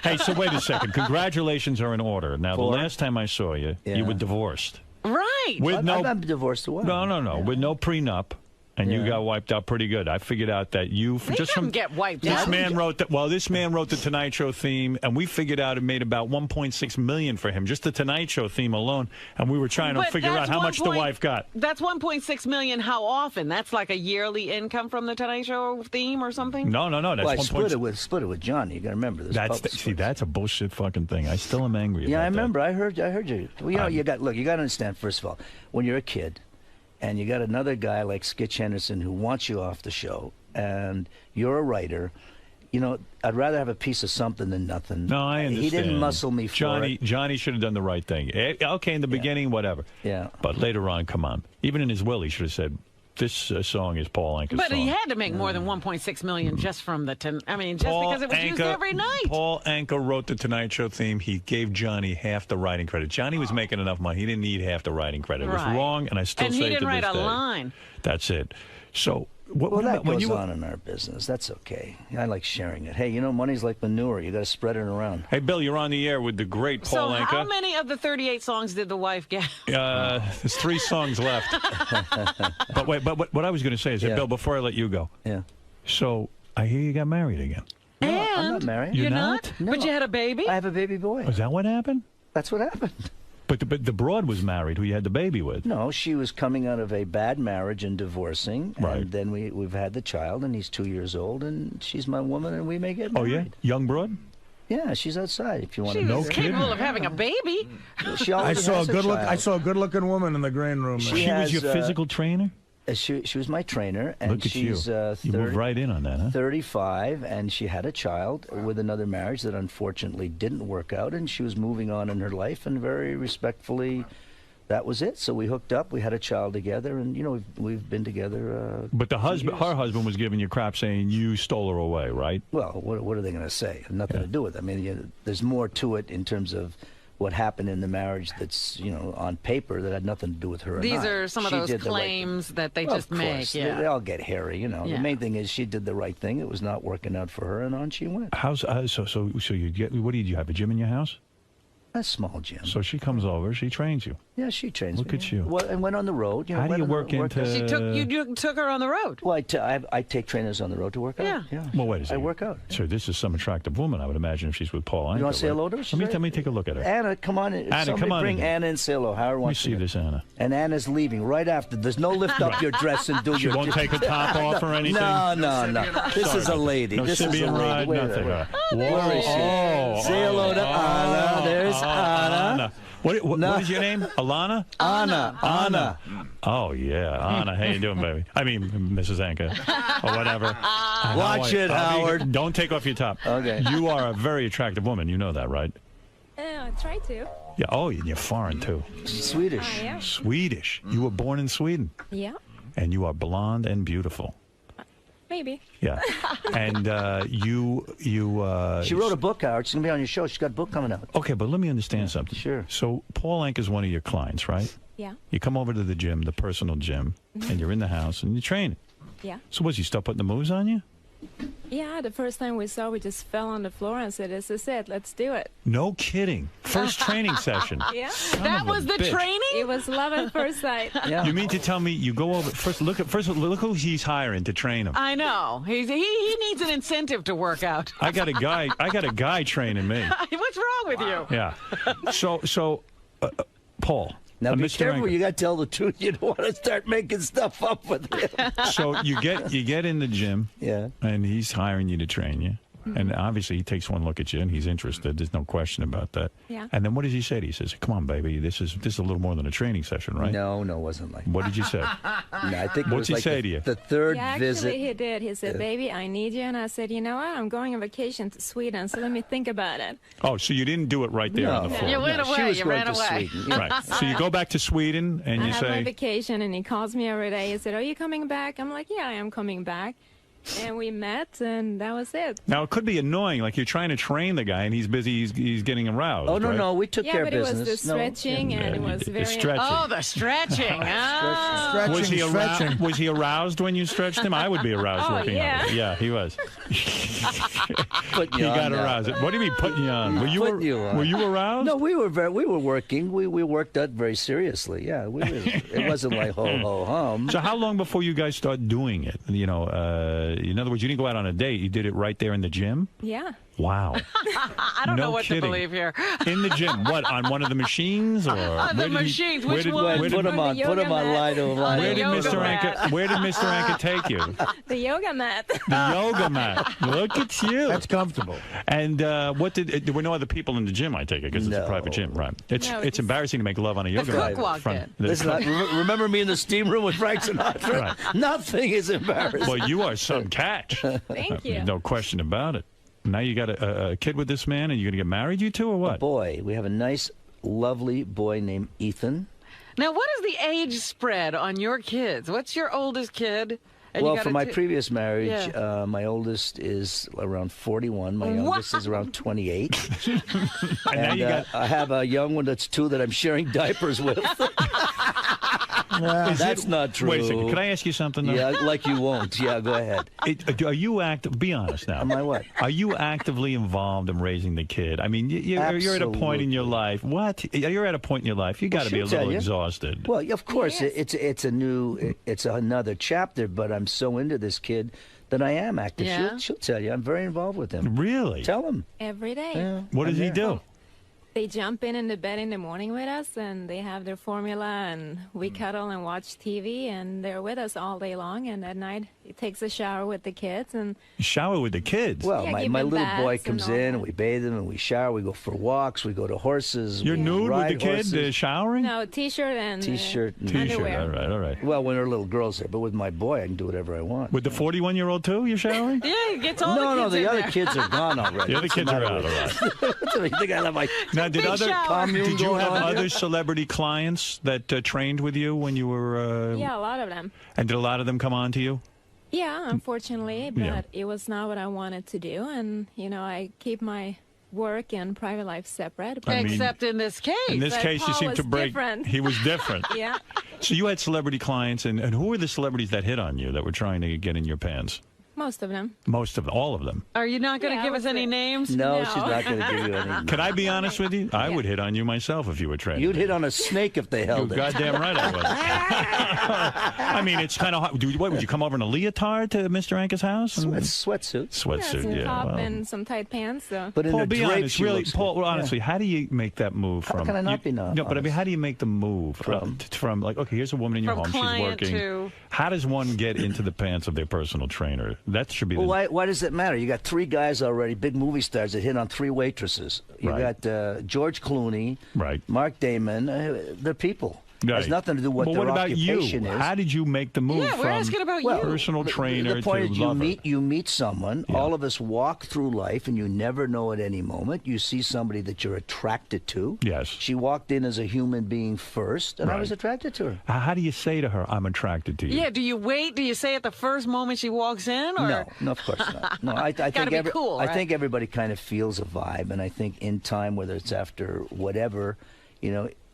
Hey, so wait a second. Congratulations are in order. Now, the last time I saw you, you were divorced. Right. I'm divorced a while. No. With no prenup. And you got wiped out pretty good. I figured out that you just from get wiped out. This man wrote the Tonight Show theme, and we figured out it made about $1.6 million for him, just the Tonight Show theme alone. And we were trying to figure out how much the wife got. That's $1.6 million. How often? That's like a yearly income from the Tonight Show theme or something. No. That's well, I split it with Johnny. You got to remember this. That's a bullshit fucking thing. I still am angry. Yeah, about I remember. That. I heard you. Well, you got to understand. First of all, when you're a kid. And you got another guy like Skitch Henderson who wants you off the show, and you're a writer. You know, I'd rather have a piece of something than nothing. No, I understand. He didn't muscle me for it. Johnny should have done the right thing. Okay, in the beginning, whatever. Yeah. But later on, come on. Even in his will, he should have said, this song is Paul Anka's But song. he had to make more than $1.6 million just from the because it was used every night. Paul Anka wrote the Tonight Show theme. He gave Johnny half the writing credit. Johnny was making enough money. He didn't need half the writing credit. It was wrong, and I still say it to this day. And he didn't write a line. That's it. So... that goes on in our business. That's okay. I like sharing it. Hey, you know, money's like manure. You got to spread it around. Hey, Bill, you're on the air with the great Paul Anka. So how many of the 38 songs did the wife get? There's 3 songs left. But wait, but what I was going to say is that, Bill, before I let you go. Yeah. So I hear you got married again. No, I'm not married. You're not? No. But you had a baby? I have a baby boy. Is that what happened? That's what happened. But the broad was married, who you had the baby with. No, she was coming out of a bad marriage and divorcing, and then we've had the child, and he's 2 years old, and she's my woman, and we may get married. Oh yeah, young broad. Yeah, she's outside. If you want to. She's capable of having a baby. I saw a good-looking woman in the green room. She was your physical trainer. She was my trainer, and Look at she's you moved right in on that, huh? 35, and she had a child with another marriage that unfortunately didn't work out, and she was moving on in her life, and very respectfully, that was it. So we hooked up, we had a child together, and we've been together. But her husband was giving you crap, saying you stole her away, right? Well, what are they going to say? Nothing to do with it. I mean, there's more to it in terms of what happened in the marriage that's on paper that had nothing to do with her. These are some of those claims that they just make. Yeah, they all get hairy. The main thing is she did the right thing. It was not working out for her, and on she went. So you get? What do you have? A gym in your house? A small gym. So she comes over. She trains you. Yeah, she trains me. Look at you. Well, and went on the road. How do you work into? You took her on the road. Well, I take trainers on the road to work out. Yeah. Well, wait a second. I work out. So this is some attractive woman, I would imagine, if she's with Paul Anka. You want to say hello to her? Let me take a look at her. Anna, come on. Anna, come on. Bring Anna and say hello. Howard wants to. Let me see this, Anna. And Anna's leaving right after. There's no lift up your dress and do she won't take a top off or anything? No. This is a lady. No this is a lady. Nothing. Where is she? Say hello to Anna. There's Anna. What is your name? Alana? Anna. Oh, yeah. Anna, how you doing, baby? I mean, Mrs. Anka. Or whatever. Watch it, Howard. Don't take off your top. Okay. You are a very attractive woman. You know that, right? I try to. Yeah. Oh, and you're foreign, too. Swedish. I am. Swedish. You were born in Sweden. Yeah. And you are blonde and beautiful. Maybe. Yeah. And She wrote a book, Howard. She's going to be on your show. She's got a book coming out. Okay, but let me understand something. Sure. So Paul Anka is one of your clients, right? Yeah. You come over to the gym, the personal gym, and you're in the house, and you train. Yeah. So what, you start putting the moves on you? Yeah, the first time we saw, we just fell on the floor and said, "This is it. Let's do it." No kidding. First training session. Yeah. That was the training? It was love at first sight. Yeah. You mean to tell me you go over first? Look who he's hiring to train him. I know. He needs an incentive to work out. I got a guy training me. What's wrong with you? Yeah. So Paul. Now be Mr. careful. Anka. You got to tell the truth. You don't want to start making stuff up with him. So you get in the gym. Yeah. And he's hiring you to train you. And obviously he takes one look at you and he's interested. There's no question about that. Yeah. And then what does he say to you? He says, "Come on, baby, this is a little more than a training session, right?" No, it wasn't like that. What did you say? No, I think What's he say to you? The third Yeah, visit. actually, he did. He said, "Baby, I need you." And I said, "You know what? I'm going on vacation to Sweden, so let me think about it." Oh, so you didn't do it right there on the floor. You went away. You ran away. Right. So you go back to Sweden and I you have my say, vacation, and he calls me every day. He said, "Are you coming back?" I'm like, "Yeah, I am coming back." And we met, and that was it. now it could be annoying, like you're trying to train the guy and he's busy, he's getting aroused. Oh, no, right? no, we took care of Yeah, but business. it was the stretching, and it was very... stretching. Oh, the stretching. Oh. Was he aroused? Was he aroused when you stretched him? I would be aroused Oh, working yeah. on it. Yeah, he was. Putting He you on got now. aroused. What do you mean putting you on? Were you Putting you on. were you aroused? No, we were working. We worked that very seriously. Yeah, it wasn't like ho ho hum. So how long before you guys start doing it? You know, in other words, you didn't go out on a date. You did it right there in the gym. Yeah. Wow. I don't know what kidding. to believe here. In the gym. What, on one of the machines? Or On the where did he- machines. where Which did- one? where did- Put him on line to line. Where did yoga Mr. mat. Anka? Where did Mr. Anka take you? The yoga mat. The yoga mat. Look at you. That's comfortable. And what did? There were no other people in the gym, I take it, because it's a No. private gym, right? It's No, it's embarrassing to make love on a yoga cook mat. walked from in. the Listen, cook. remember me in the steam room with Frank Sinatra? Right. Nothing is embarrassing. Well, you are some catch. Thank you. No question about it. Now you got a kid with this man, and you're gonna get married, you two, or what? Boy, we have a nice, lovely boy named Ethan. Now, what is the age spread on your kids? What's your oldest kid? And you Well, got for a my two- previous marriage, Yeah. my oldest is around 41. My youngest is around 28. And now you got. I have a young one that's 2 that I'm sharing diapers with. That's not true. Wait a second. Can I ask you something? Though? Yeah, like you won't. Yeah, go ahead. Are you active? Be honest now. Am I what? Are you actively involved in raising the kid? I mean, you're at a point in your life. What? You're at a point in your life. You got to be a she'll little tell you. exhausted. Well, of course, Yes. it's another chapter, but I'm so into this kid that I am active. Yeah. She'll tell you. I'm very involved with him. Really? Tell him. Every day. Yeah, What does I'm he there. do? They jump in the bed in the morning with us, and they have their formula, and we cuddle and watch TV, and they're with us all day long. And at night, he takes a shower with the kids, and Shower with the kids. Well, Yeah, my give little them boy baths comes and all in, and that. we bathe him, and we shower, we go for walks, we go to horses. You're we nude with ride the kid horses. showering? no T-shirt and T-shirt and- underwear. All right, all right. Well, when her little girl's there, but with my boy, I can do whatever I want. With the 41-year-old too, you're showering? Yeah, he gets all no, the kids the in other there. kids are gone already. The other What's kids are matter out, with all you? What do you think I have my Now, did Big other shower. commune did you going have on other here? celebrity clients that trained with you when you were? Yeah, a lot of them. And did a lot of them come on to you? Yeah, unfortunately, but Yeah. it was not what I wanted to do, and I keep my work and private life separate. I mean, Except in this case. In this But case, you Paul seem was to break. different. He was different. Yeah. So you had celebrity clients, and who were the celebrities that hit on you that were trying to get in your pants? Most of them. Most of all of them. Are you not going to Yeah, give I us would any say- names? No, No. she's not going to give you any. Can I be honest with you? I would hit on you myself if you were training. You'd hit on a snake if they You're held it. goddamn right I would. I mean, it's kind of hot. What would you come over in a leotard to Mr. Anka's house? Sweatsuit. Sweatsuit, Some yeah. top well. and some tight pants. So. But in Paul, the be drapes, honest, she really, looks Paul. good. Well, honestly, how do you make that move How from? can I not be No, but I mean, honest? how do you make the move from like, okay, here's a woman in your From home, she's client working. to- How does one get into the pants of their personal trainer? That should be. Well, the, why does it matter? You got 3 guys already, big movie stars that hit on 3 waitresses. You Right. got George Clooney, Right. Mark Damon. They're people. It has Right. nothing to do with Well, their what about you? occupation is. How did you make the move Yeah, we're from asking about you. personal trainer the point to is lover? you meet someone. All of us walk through life, and you never know at any moment. You see somebody that you're attracted to. Yes. She walked in as a human being first, and I Right. was attracted to her. How do you say to her, "I'm attracted to you"? Yeah, do you wait? Do you say at the first moment she walks in? Or? No, of course not. No, I Gotta think be cool, I right? think everybody kind of feels a vibe, and I think in time, whether it's after whatever,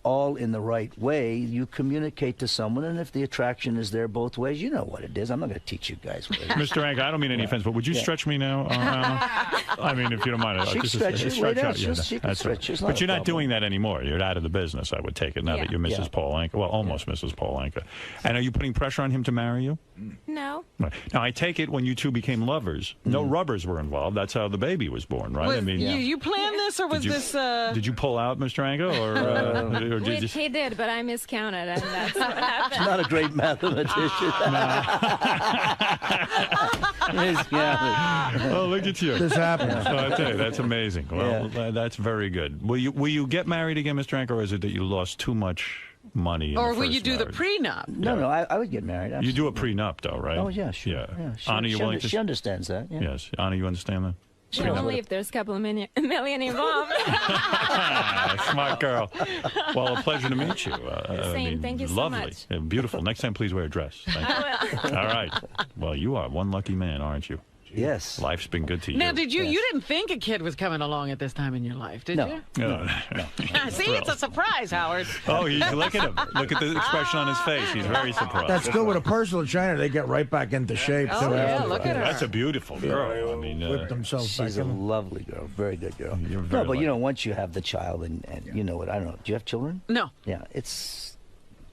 all in the right way, you communicate to someone, and if the attraction is there both ways, you know what it is. I'm not going to teach you guys what it is. Mr. Anka, I don't mean any offense, but would you stretch me now? I mean, if you don't mind. She can stretch you. Lay down. She can that's stretch right. you. It's not But a you're not problem. doing that anymore. You're out of the business, I would take it, now that Yeah. you're Mrs. Yeah. Paul Anka. Well, almost Mrs. Paul Anka. And are you putting pressure on him to marry you? No. Right. Now, I take it when you two became lovers, no Mm. rubbers were involved. That's how the baby was born, right? Was, you planned this, or was did you, this... Did you pull out, Mr. Anka? Or did you just... He did, but I miscounted, and that's what happened. She's not a great mathematician. Oh, look at you. This happens. I tell you, that's amazing. Well, that's very good. Will you get married again, Mr. Anker, or is it that you lost too much money? Or will you do the prenup? No, I would get married. You do a prenup, though, right? Oh, yeah, sure. Yeah. She, Anna, you willing to? She understands that. Yeah. Yes. Anna, you understand that? Well, only if there's a couple of million involved. Smart girl. Well, a pleasure to meet you. Same. Thank you so lovely. much. And beautiful. Next time, please wear a dress. Thank you. All right. Well, you are one lucky man, aren't you? Yes. Life's been good to you. Now, did you didn't think a kid was coming along at this time in your life, did you? No. See, it's a surprise, Howard. Oh, look at him. Look at the expression on his face. He's very surprised. That's good with a personal trainer. They get right back into shape. Oh, too. yeah, look at her. That's a beautiful girl. I mean, whip themselves She's back a in. lovely girl, very good girl. You're No, very but you know, once you have the child, and you know what? I don't know. Do you have children? No. Yeah, it's.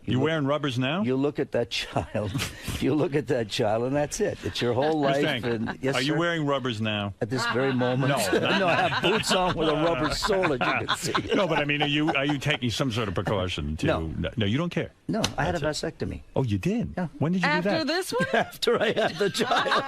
You wearing rubbers now? You look at that child. You look at that child, and that's it. It's your whole life. And, yes, are you sir? wearing rubbers now? At this very moment? No. No, I have boots on with a rubber sole, as you can see. No, but I mean, are you taking some sort of precaution to? No, you don't care. No, I had a vasectomy. Oh, you did? Yeah. When did you do that? After this one? After I had the child.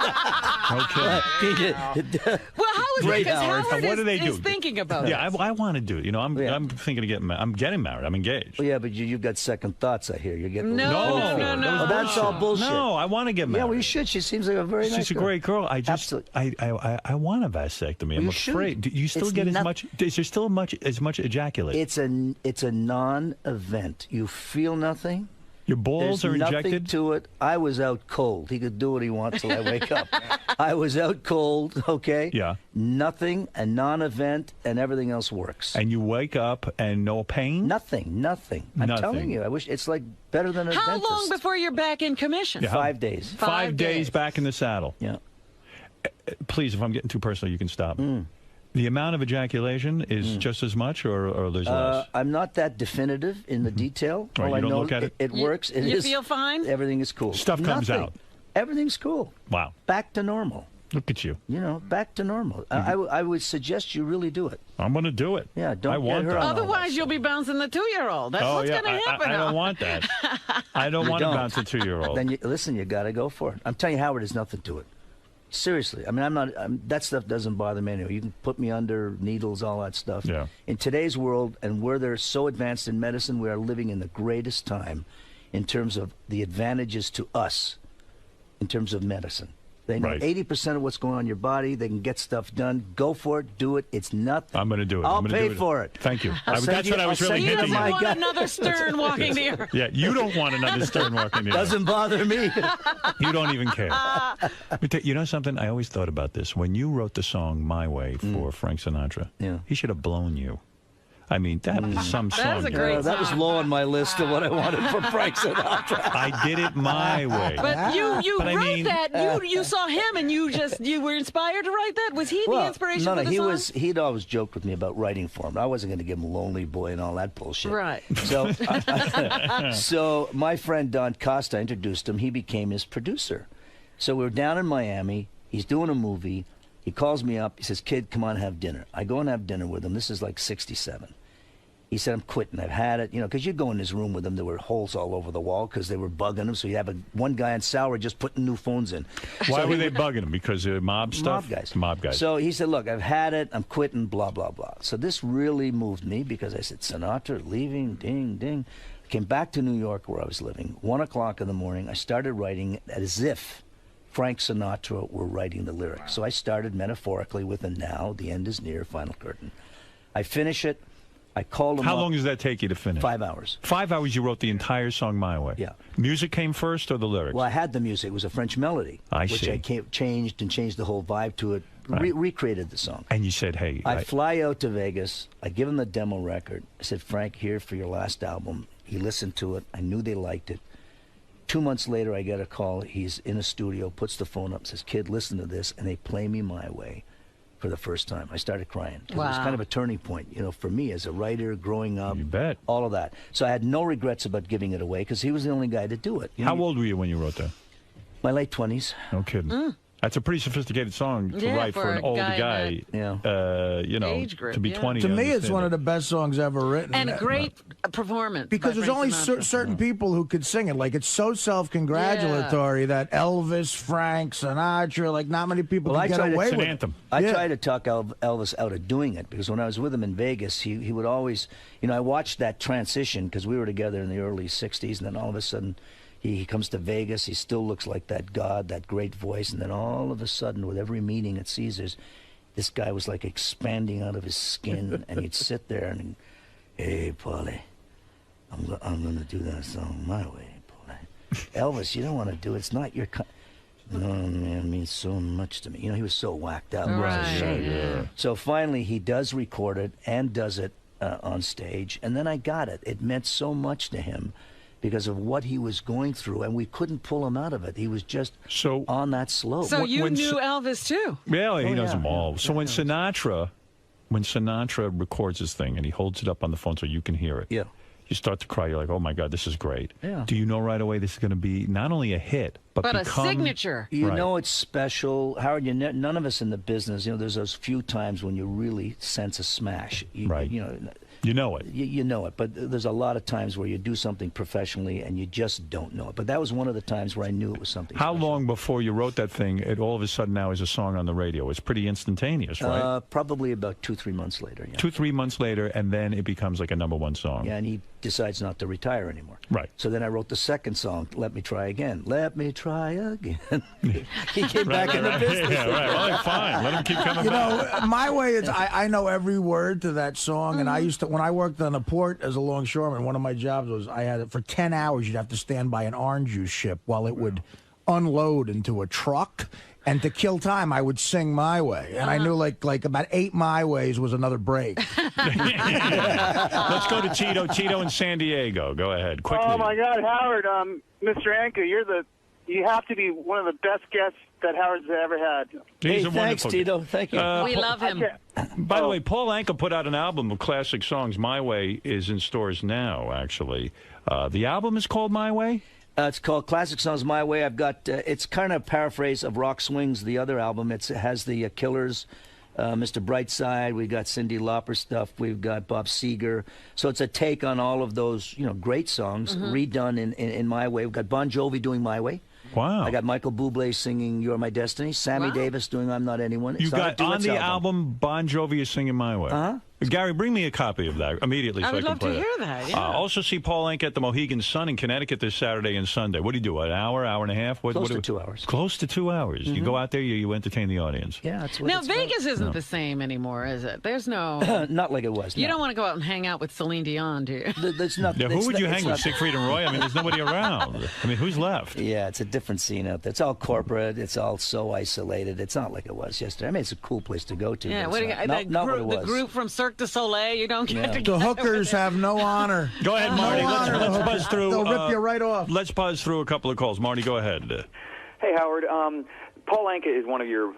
Well, how is it? Great, Because Howard. Howard What do they do? is thinking about Yeah, it. I want to do it. You know, I'm thinking of getting married. I'm getting married. I'm engaged. Well, yeah, but you've got second thoughts, I hear. You're getting No. Oh, that's all bullshit. No, I want to get married. Yeah, well, you should. She seems like a very nice She's a girl. great girl. I just, I want a vasectomy. I'm You afraid. should. Do you still It's get as not- much? Is there still as much ejaculate? It's a non-event. You feel nothing. Your balls There's are nothing injected? to it. I was out cold. He could do what he wants till I wake up. I was out cold, okay? Yeah. Nothing, a non-event, and everything else works. And you wake up and no pain? Nothing. I'm telling you. I wish it's like better than a How dentist. long before you're back in commission? Yeah. 5 days. 5 days back in the saddle. Yeah. Please, if I'm getting too personal, you can stop. The amount of ejaculation is just as much, or there's less? I'm not that definitive in the detail. Right, All you I don't know look at it? It works. It You is- feel fine? Everything is cool. Stuff comes Nothing. out. Everything's cool. Wow. Back to normal. Look at you. You know, back to normal. I would suggest you really do it. I'm going to do it. Yeah, don't I get want her that. on all that Otherwise, you'll be bouncing the 2-year-old. That's what's going to happen. I don't want that. I don't want to don't. bounce a 2-year-old. Then listen, you got to go for it. I'm telling you, Howard, there's nothing to it. Seriously, I mean, that stuff doesn't bother me anyway. You can put me under needles, all that stuff. Yeah. In today's world, and where they're so advanced in medicine, we are living in the greatest time in terms of the advantages to us in terms of medicine. They know Right. 80% of what's going on in your body. They can get stuff done. Go for it. Do it. It's nothing. I'm going to do it. I'll I'm gonna pay do for it. Thank you. I'll send That's you- what I was I'll really send you hitting my you. want guy. another Stern walking the earth. Yeah, you don't want another Stern walking the earth. Doesn't bother me. You don't even care. But you know something? I always thought about this. When you wrote the song "My Way" for Frank Sinatra, he should have blown you. I mean, that was some song. That was a great That was song. low on my list of what I wanted from Frank Sinatra. I did it my way. But you But I wrote mean- that. You saw him and you were inspired to write that. Was he the inspiration no, for the song? he'd always joked with me about writing for him. I wasn't going to give him Lonely Boy and all that bullshit. Right. So, so my friend Don Costa introduced him. He became his producer. So we were down in Miami. He's doing a movie. He calls me up. He says, "Kid, come on, have dinner." I go and have dinner with him. This is like '67. He said, "I'm quitting. I've had it." You know, because you'd go in his room with him. There were holes all over the wall because they were bugging him. So you have one guy on salary just putting new phones in. Why So were he they would- bugging him? Because of mob stuff? Mob guys. Mob guys. So he said, "Look, I've had it. I'm quitting, blah, blah, blah." So this really moved me because I said, "Sinatra leaving, ding, ding." I came back to New York where I was living. 1 o'clock in the morning, I started writing as if Frank Sinatra were writing the lyrics. So I started metaphorically with a "now, the end is near, final curtain." I finish it. I called him How up. long does that take you to finish? 5 hours. 5 hours you wrote the entire song My Way? Yeah. Music came first or the lyrics? Well, I had the music. It was a French melody, which see. I changed the whole vibe to it, Right. recreated the song. And you said, hey. I fly out to Vegas. I give him the demo record. I said, "Frank, here for your last album." He listened to it. I knew they liked it. 2 months later, I get a call. He's in a studio, puts the phone up, says, "Kid, listen to this." And they play me My Way for the first time. I started crying. 'Cause It was Wow. kind of a turning point, you know, for me as a writer, growing up. You bet. All of that. So I had no regrets about giving it away because he was the only guy to do it. You How know, old were you when you wrote that? My late 20s. No kidding. That's a pretty sophisticated song to Yeah, write for an for a old guy guy. Yeah. You know, age group, to be yeah. 20. To me, it's understand one it. of the best songs ever written. And a great performance. Because by there's Frank only Sinatra. certain people who could sing it. Like, it's so self-congratulatory that Elvis, Frank Sinatra, like, not many people can get away with it. I tried to talk Elvis out of doing it, because when I was with him in Vegas, he would always, I watched that transition, because we were together in the early 60s, and then all of a sudden he comes to Vegas, he still looks like that god, that great voice, and then all of a sudden, with every meeting at Caesars, this guy was like expanding out of his skin, and he'd sit there and, hey, Paulie, I'm going to do that song my way, Paulie. Elvis, you don't want to do it. It's not your... No, man, it means so much to me. He was so whacked out. Right, yeah. So finally, he does record it and does it on stage, and then I got it. It meant so much to him because of what he was going through, and we couldn't pull him out of it. He was just on that slope. So you knew Elvis too? Yeah, he knows them all. So when Sinatra records his thing and he holds it up on the phone so you can hear it, yeah, you start to cry. You're like, oh my God, this is great. Yeah. Do you know right away this is going to be not only a hit, but a become, signature? You know it's special, Howard. None of us in the business. There's those few times when you really sense a smash. Right. You know it. You know it, but there's a lot of times where you do something professionally and you just don't know it. But that was one of the times where I knew it was something. How long before you wrote that thing, it all of a sudden now is a song on the radio? It's pretty instantaneous, right? Probably about 2-3 months later. Yeah. 2-3 months later, and then it becomes like a #1 song. Yeah, and he decides not to retire anymore. Right. So then I wrote the second song, Let Me Try Again. Let me try again. He came back in the business. Yeah, right. Well, fine. Let him keep coming back. My way is I know every word to that song, and I used to, when I worked on a port as a longshoreman, one of my jobs was I had it for 10 hours. You'd have to stand by an orange juice ship while it would unload into a truck. And to kill time, I would sing My Way. And I knew like about 8 My Ways was another break. Let's go to Tito. Tito in San Diego. Go ahead. Quickly. Oh, my God, Howard, Mr. Anka, you have to be one of the best guests that Howard's ever had. He's Hey, thanks, Tito. Thank you. We love him. By the way, Paul Anka put out an album of classic songs. My Way is in stores now, actually. The album is called My Way? It's called Classic Songs My Way. I've got, it's kind of a paraphrase of Rock Swings, the other album. It has the Killers, Mr. Brightside. We've got Cyndi Lauper stuff. We've got Bob Seger. So it's a take on all of those, great songs redone in My Way. We've got Bon Jovi doing My Way. Wow. I got Michael Bublé singing You're My Destiny. Sammy Davis doing I'm Not Anyone. You got on the album Bon Jovi is singing My Way. Uh-huh. Gary, bring me a copy of that immediately. I would can love to play hear that. Yeah. Also see Paul Anka at the Mohegan Sun in Connecticut this Saturday and Sunday. What do you do? An hour and a half? Close to 2 hours. Close to 2 hours. You go out there, you entertain the audience. Yeah, that's what Now, it's Vegas about. isn't the same anymore, is it? There's no... Not like it was. You no. don't want to go out and hang out with Celine Dion, do you? There's not, Yeah, who would you hang with? Siegfried and Roy? I mean, there's nobody around. I mean, who's left? Yeah, it's a different scene out there. It's all corporate. It's all so isolated. It's not like it was yesterday. I mean, it's a cool place to go to. Yeah, but what do it's you, not what it was. the group from Cirque du Soleil, you don't get to The hookers have no honor. Go ahead, Marty. Let's buzz through. They'll rip you right off. Let's buzz through a couple of calls. Marty, go ahead. Hey, Howard. Paul Anka is one of your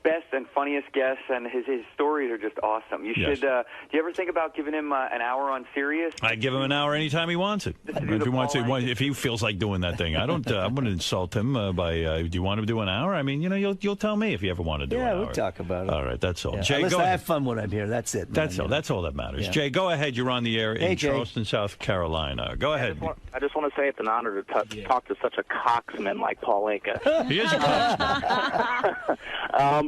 best and funniest guests, and his stories are just awesome. You should. Do you ever think about giving him an hour on Sirius? I give him an hour anytime he wants it. If he wants it, if he feels like doing that thing, I don't. I wouldn't insult him by. Do you want to do an hour? I mean, you'll tell me if you ever want to do an hour. Yeah, we'll talk about it. All right, that's all. Yeah. Jay, Listen, go I ahead. have fun when I'm here. That's it. Man. That's all that matters. Yeah. Jay, go ahead. You're on the air in Charleston, South Carolina. Go ahead. I just want to say it's an honor to talk to such a coxman like Paul Anka. He is a coxman.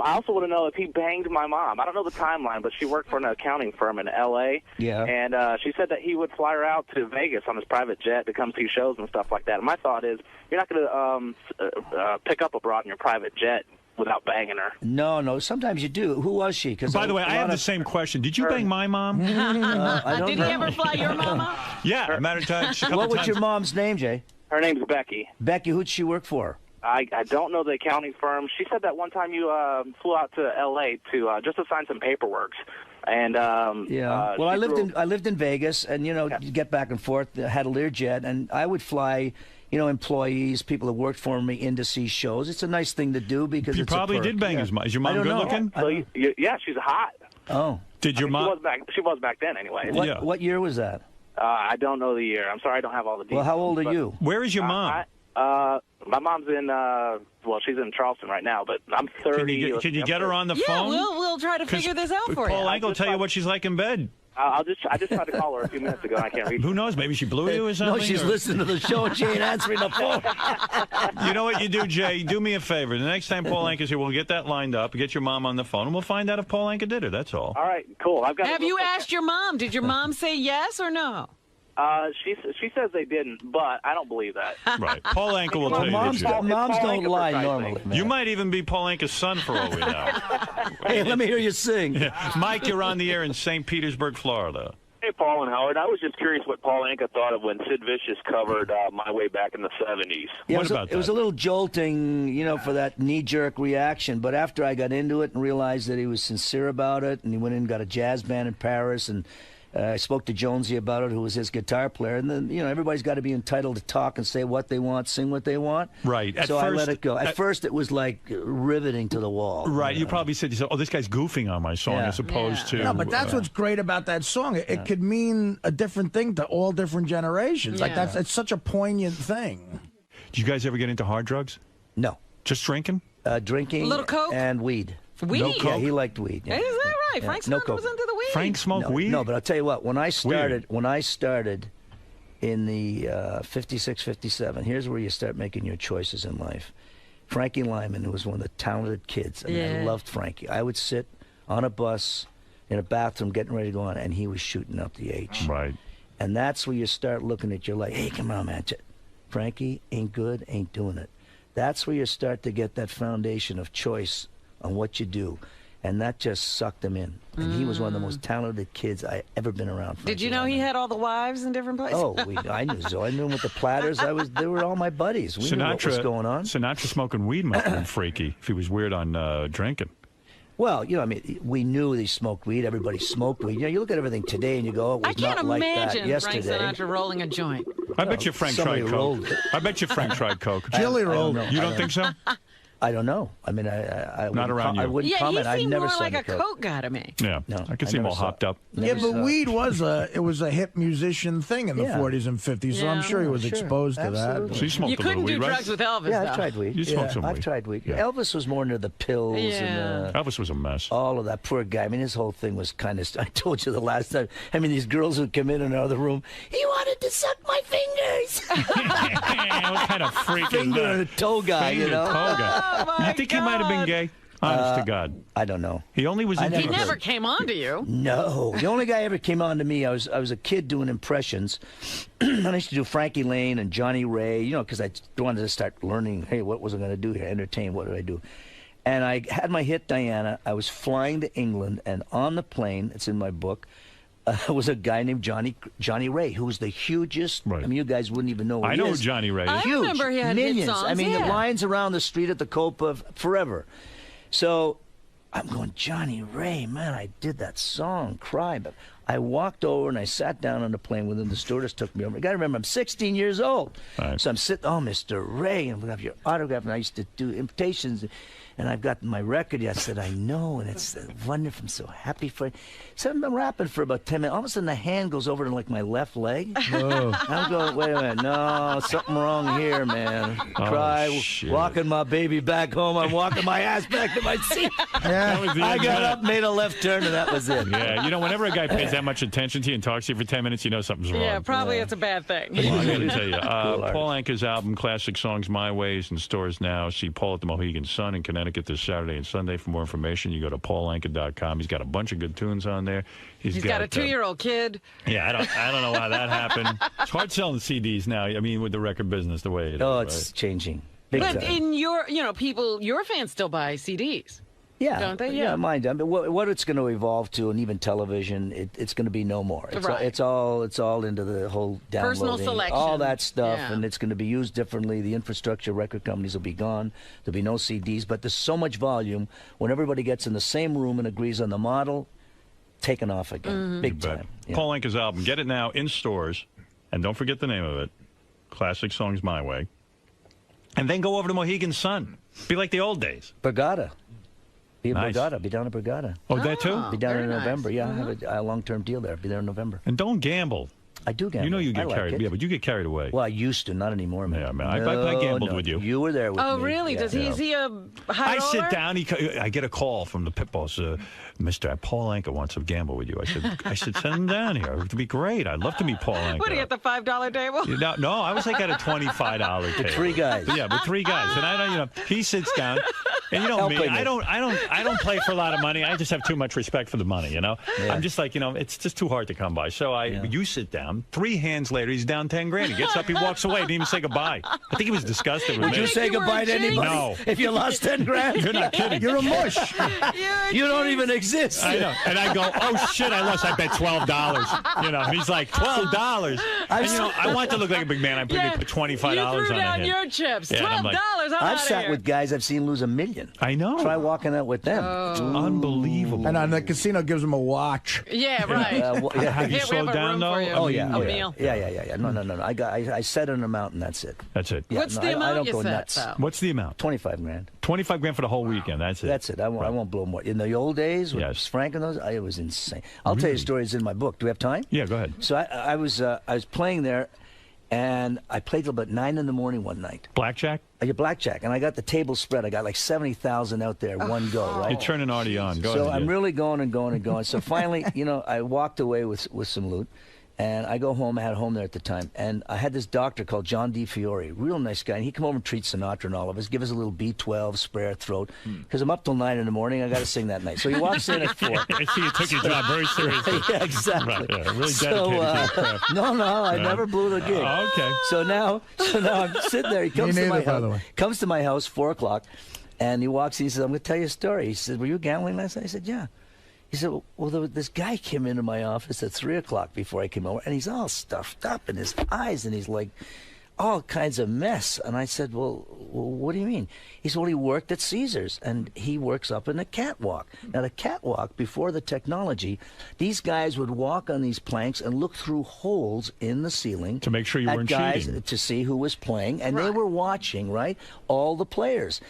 I also want to know if he banged my mom. I don't know the timeline, but she worked for an accounting firm in L.A. Yeah. And she said that he would fly her out to Vegas on his private jet to come see shows and stuff like that. And my thought is, you're not going to pick up a broad in your private jet without banging her. No. Sometimes you do. Who was she? By the way, I have the same question. Did you bang my mom? Did he ever fly your mama? Yeah, matter of time. What was your mom's name, Jay? Her name's Becky. Becky, who'd she work for? I don't know the accounting firm. She said that one time you flew out to L.A. to just to sign some paperwork. And well, I lived in Vegas, and you get back and forth. Had a Learjet, and I would fly, employees, people that worked for me, in to see shows. It's a nice thing to do because you it's probably did bang his mom. Is your mom good looking? Yeah, she's hot. Oh, did your mom? She was back then, anyway. What year was that? I don't know the year. I'm sorry, I don't have all the details. Well, how old are you? Where is your mom? My mom's in, well, she's in Charleston right now, but I'm 30. Can you get her on the phone? Yeah, we'll try to figure this out for you. Paul Anka will tell you what she's like in bed. I just tried to call her a few minutes ago, and I can't reach her. Who knows? Maybe she blew you or something? No, she's listening to the show and she ain't answering the phone. You know what you do, Jay? Do me a favor. The next time Paul Anka's here, we'll get that lined up, get your mom on the phone, and we'll find out if Paul Anka did it. That's all. All right, cool. Have you asked your mom? Did your mom say yes or no? She says they didn't, but I don't believe that. Right. Paul Anka will tell you the truth. Moms don't lie normally, man. You might even be Paul Anka's son for all we know. Hey, let me hear you sing. Yeah. Mike, you're on the air in St. Petersburg, Florida. Hey, Paul and Howard. I was just curious what Paul Anka thought of when Sid Vicious covered My Way back in the 70s. Yeah, it was a little jolting, you know, for that knee-jerk reaction. But after I got into it and realized that he was sincere about it, and he went in and got a jazz band in Paris, and I spoke to Jonesy about it, who was his guitar player. And then, you know, everybody's got to be entitled to talk and say what they want, sing what they want. Right. So I let it go. At first, it was like riveting to the wall. Right. You probably said, oh, this guy's goofing on my song as opposed to... No, but that's what's great about that song. It could mean a different thing to all different generations. Like, it's such a poignant thing. Did you guys ever get into hard drugs? No. Just drinking? Drinking A little coke? and weed. Weed? No coke? Yeah, he liked weed. Yeah. Is that right? Frank no Sinatra coke. was into the weed. Frank smoked weed? No, but I'll tell you what. When I started in the 56, 57, here's where you start making your choices in life. Frankie Lyman, who was one of the talented kids, I mean, I loved Frankie. I would sit on a bus in a bathroom getting ready to go on, and he was shooting up the H. Right. And that's where you start looking at your life. Hey, come on, man. Frankie ain't good, ain't doing it. That's where you start to get that foundation of choice on what you do. And that just sucked him in. And he was one of the most talented kids I ever been around. Did you know he had all the wives in different places? Oh, I knew Zoe. I knew him with the platters. They were all my buddies. We knew what was going on. Sinatra smoking weed must have been freaky if he was weird on drinking. Well, you know, I mean, we knew they smoked weed. Everybody smoked weed. You know, you look at everything today and you go, it was not like that yesterday. Frank Sinatra rolling a joint. I bet you Frank tried coke. I bet you Frank tried coke. Jilly rolled it. You don't think so? I don't know. I mean, I not around you. I wouldn't comment. He seemed I've never more saw like a coke. coke guy to me. Yeah, no, I can see him all hopped up. Yeah, but weed was a hip musician thing in the 40s and 50s, so I'm sure he was exposed to that. So you smoked You couldn't do drugs with Elvis, Yeah, though. I've tried weed. You smoked some weed. I've tried weed. Yeah. Elvis was more into the pills and Elvis was a mess. all of that. Poor guy. I mean, his whole thing was kind of. I told you the last time. I mean, these girls would come in another room. He wanted to suck my fingers. What kind of freak is Finger that? and toe guy, you know. Toe guy. You think he might have been gay? Honest to God. I don't know. He only was into He never came on to you. No. The only guy ever came on to me, I was a kid doing impressions. And I used to do Frankie Lane and Johnny Ray, you know, because I wanted to start learning, hey, what was I going to do here? Entertain, what did I do? And I had my hit, Diana. I was flying to England, and on the plane, it's in my book, was a guy named Johnny Ray, who was the hugest. Right. I mean, you guys wouldn't even know who I he know is. who Johnny Ray is. I Huge. remember he had millions. hit songs. I mean, the lines around the street at the Copa forever. So I'm going, Johnny Ray, man, I did that song, Cry. But I walked over and I sat down on the plane with him. The stewardess took me over. You got to remember, I'm 16 years old. Right. So I'm sitting, oh, Mr. Ray, and we have your autograph. And I used to do invitations. And I've got my record. I said, I know, and it's wonderful. I'm so happy for you. So I'm rapping for about 10 minutes. All of a sudden, the hand goes over to like my left leg. Oh. I'm going, wait a minute. No, something wrong here, man. Cry, walking my baby back home. I'm walking my ass back to my seat. I got up, made a left turn, and that was it. Yeah, you know, whenever a guy pays that much attention to you and talks to you for 10 minutes, you know something's wrong. Yeah, probably it's a bad thing. Well, I got to tell you, Paul Anka's album, Classic Songs My Way, is in stores now. See Paul at the Mohegan Sun in Connecticut this Saturday and Sunday. For more information, you go to paulanka.com. He's got a bunch of good tunes on there. He's got a 2-year-old kid. Yeah, I don't know how that happened. It's hard selling CDs now. I mean, with the record business the way it is. Oh, it's changing. Big But time. in your, your fans still buy CDs. Yeah, don't they? Yeah, mind. I mean, what it's going to evolve to, and even television, it's going to be no more. It's all into the whole downloading, personal selection, all that stuff, yeah. and it's going to be used differently. The infrastructure, record companies will be gone. There'll be no CDs, but there's so much volume. When everybody gets in the same room and agrees on the model, taking off again, big time. Yeah. Paul Anka's album, get it now in stores, and don't forget the name of it, Classic Songs My Way. And then go over to Mohegan Sun. Be like the old days. Borgata. Be Nice. Borgata. Be down at Borgata. Oh, that too? Be down in nice. November. Yeah, I have a long-term deal there. Be there in November. And don't gamble. I do gamble. You know you get I like carried. it. Yeah, but you get carried away. Well, I used to, not anymore, man. Yeah, man. I gambled with you. You were there with me. Oh, really? Yeah. Does he? Is he a high I roller? sit down. I get a call from the pit boss. Mister, Paul Anka wants to gamble with you. I said, send him down here. It would be great. I'd love to meet Paul Anka. What, are you at the $5 table? No, I was like at a $25 table. 3 guys. Yeah, with 3 guys, and I don't. He sits down, and you know me. I don't play for a lot of money. I just have too much respect for the money. You know, I'm just like, it's just too hard to come by. So you sit down. 3 hands later, he's down 10 grand. He gets up, he walks away, didn't even say goodbye. I think he was disgusted with Would me. you say goodbye to anybody? No. If you lost 10 grand? You're not kidding. You're a mush. You don't even exist. I know. And I go, oh shit, I lost. I bet $12. You know, and he's like, $12. And, I want to look like a big man. I put $25 You threw on down it. your chips. Yeah, $12. I've sat with guys I've seen lose $1 million. I know. Try walking out with them. Unbelievable. And the casino gives them a watch. Yeah, right. Have you slowed down though? Oh yeah. A meal. Yeah. No. I set an amount and that's it. That's it. Yeah, What's the amount I don't you go set, nuts. though? What's the amount? 25 grand. 25 grand for the whole weekend. That's it. That's it. I won't blow more. In the old days with Frank and those, it was insane. I'll tell you stories in my book. Do we have time? Yeah, go ahead. So I was playing there, and I played till about 9 in the morning one night. Blackjack? Yeah, blackjack, and I got the table spread. I got like 70,000 out there one go. Right? You're turning Artie on. Go so ahead. I'm really going and going and going. So finally, I walked away with some loot. And I go home. I had a home there at the time. And I had this doctor called John D. Fiore, real nice guy. And he'd come over and treat Sinatra and all of us, give us a little B12, spare throat. Because I'm up till 9 in the morning. I got to sing that night. So he walks in at 4. I see you took your job very seriously. Yeah, exactly. Right, yeah, really dedicated to your craft. No, I never blew the gig. Okay. So now I'm sitting there. He comes to my house. Comes to my house, 4 o'clock. And he walks in. He says, I'm going to tell you a story. He said, were you gambling last night? I said, yeah. He said, well, this guy came into my office at 3 o'clock before I came over, and he's all stuffed up in his eyes, and he's like all kinds of mess. And I said, well, what do you mean? He said, well, he worked at Caesars, and he works up in the catwalk. Now, the catwalk, before the technology, these guys would walk on these planks and look through holes in the ceiling. To make sure you weren't cheating. To see who was playing, and they were watching, right, all the players.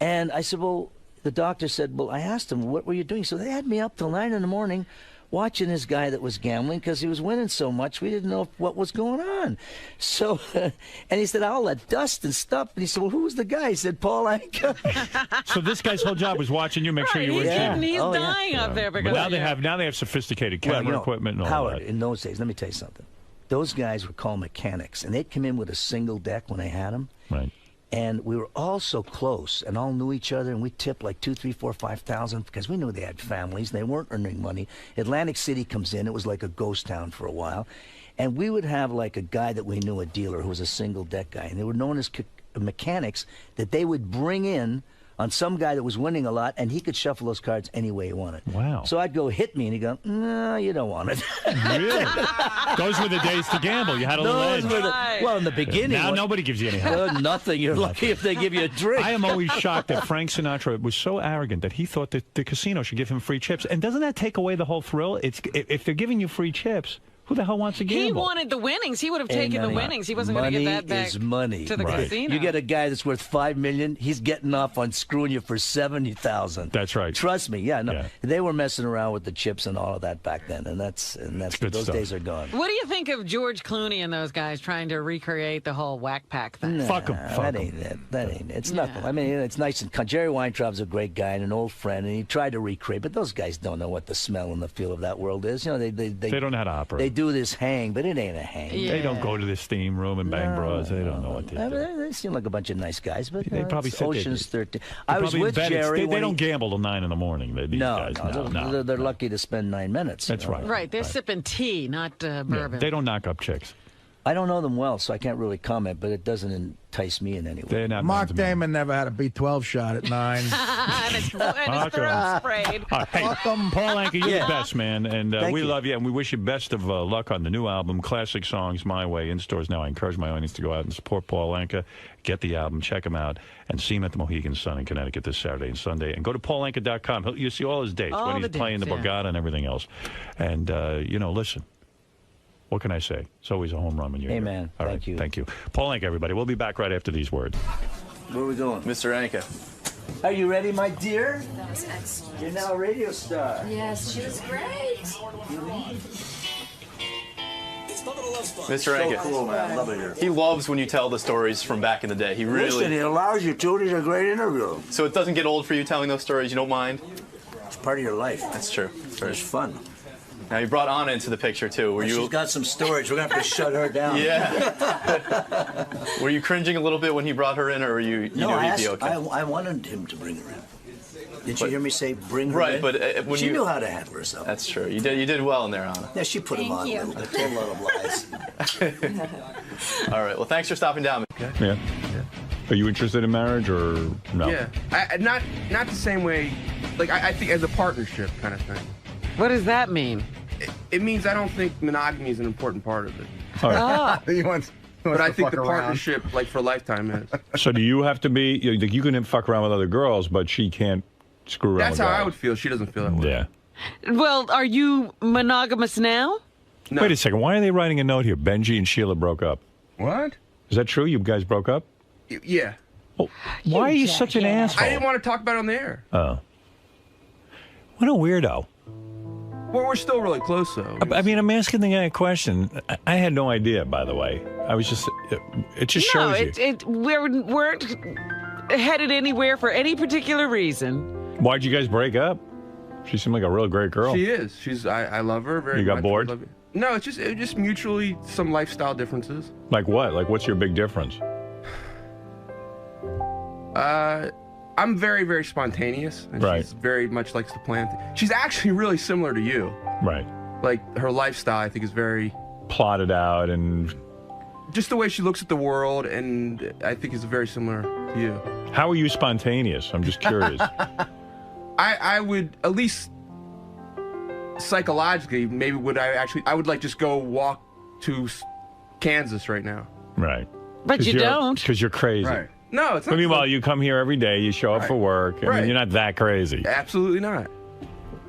And I said, well, the doctor said, well, I asked him, what were you doing? So they had me up till 9 in the morning watching this guy that was gambling because he was winning so much. We didn't know what was going on. So, and he said, all that dust and stuff. And he said, well, who was the guy? He said, Paul Anka. So this guy's whole job was watching you, make sure you were cheating. He's dying up there because now they have sophisticated camera equipment and all Howard, that. in those days, let me tell you something. Those guys were called mechanics, and they'd come in with a single deck when they had them. Right. And we were all so close and all knew each other, and we tipped like 2, 3, 4, 5,000 because we knew they had families and they weren't earning money. Atlantic City comes in. It was like a ghost town for a while. And we would have like a guy that we knew, a dealer who was a single deck guy. And they were known as mechanics that they would bring in on some guy that was winning a lot, and he could shuffle those cards any way he wanted. Wow. So I'd go, hit me, and he'd go, no, you don't want it. Really? Those were the days to gamble. You had a little edge. Well, in the beginning. Now nobody gives you any help. Nothing. You're lucky if they give you a drink. I am always shocked that Frank Sinatra was so arrogant that he thought that the casino should give him free chips. And doesn't that take away the whole thrill? If they're giving you free chips, who the hell wants to gamble? He wanted the winnings. He would have taken the winnings. He wasn't going to get that back is money. to the casino. You get a guy that's worth $5 million. He's getting off on screwing you for $70,000. That's right. Trust me. Yeah. They were messing around with the chips and all of that back then, and that's those days are gone. What do you think of George Clooney and those guys trying to recreate the whole whack pack thing? Nah, Fuck 'em. That ain't it. That ain't it. It's nothing. I mean, it's nice and Jerry Weintraub's a great guy and an old friend, and he tried to recreate, but those guys don't know what the smell and the feel of that world is. You know, they don't know how to operate. They do this hang, but it ain't a hang. Yeah. They don't go to the steam room and bang bras. They don't know what to do. They seem like a bunch of nice guys, but they probably it's Ocean's 13. I was with Jerry. They don't gamble till 9 in the morning. These guys. No. They're lucky to spend 9 minutes. That's right. Right. They're sipping tea, not bourbon. Yeah, they don't knock up chicks. I don't know them well, so I can't really comment, but it doesn't entice me in any way. Mark Damon never had a B12 shot at 9. and his throat sprayed. Hey, Paul Anka, you're the best, man, and we love you, and we wish you best of luck on the new album, Classic Songs My Way, in stores now. I encourage my audience to go out and support Paul Anka, get the album, check him out, and see him at the Mohegan Sun in Connecticut this Saturday and Sunday. And go to paulanka.com. You'll see all his dates, when he's playing the Borgata and everything else. And, listen. What can I say? It's always a home run when you're here. Amen. All right. Thank you. Paul Anka, everybody. We'll be back right after these words. Where are we going? Mr. Anka. Are you ready, my dear? That was excellent. You're now a radio star. Yes, she was great. It's not a Mr. Ankit. So cool, man. Love it here. He loves when you tell the stories from back in the day. He really. Listen, he allows you to. He's a great interviewer. So it doesn't get old for you telling those stories. You don't mind. It's part of your life. That's true. It's fun. Now you brought Anna into the picture too. Were you? She's got some storage. We're gonna have to shut her down. Yeah. Were you cringing a little bit when he brought her in, or were you No, knew I he'd be okay? I wanted him to bring her in. Did you hear me say bring her right, in? but when she you knew how to handle herself. That's true. You did well in there, Anna. Yeah, she put him on a little bit. Told a lot of lies. All right. Well, thanks for stopping down. Okay. Yeah. Are you interested in marriage or no? Yeah, not the same way. Like I think as a partnership kind of thing. What does that mean? It means I don't think monogamy is an important part of it. All right. He wants But I think fuck the around. partnership, like for a lifetime, is. So do you have to be? You can fuck around with other girls, but she can't screw around. That's with how guys. I would feel. She doesn't feel that way. Yeah. Well, are you monogamous now? No. Wait a second. Why are they writing a note here? Benji and Sheila broke up. What? Is that true? You guys broke up? Yeah. Well, why are you such an asshole? I didn't want to talk about it on the air. Oh. What a weirdo. Well, we're still really close, though. I mean, I'm asking the guy a question. I had no idea, by the way. I was just, it just shows you. We weren't headed anywhere for any particular reason. Why'd you guys break up? She seemed like a real great girl. She is. I love her very much. You got bored? No, it's just mutually some lifestyle differences. Like what? Like what's your big difference? I'm very, very spontaneous, and Right. she's very much likes to plan. She's actually really similar to you. Right. Like her lifestyle, I think, is very plotted out, and just the way she looks at the world, and I think is very similar to you. How are you spontaneous? I'm just curious. I would at least psychologically, maybe I would like just go walk to Kansas right now. Right. But you don't. Because you're crazy. Right. No, it's not. But meanwhile, you come here every day, you show up for work. I mean, you're not that crazy. Absolutely not.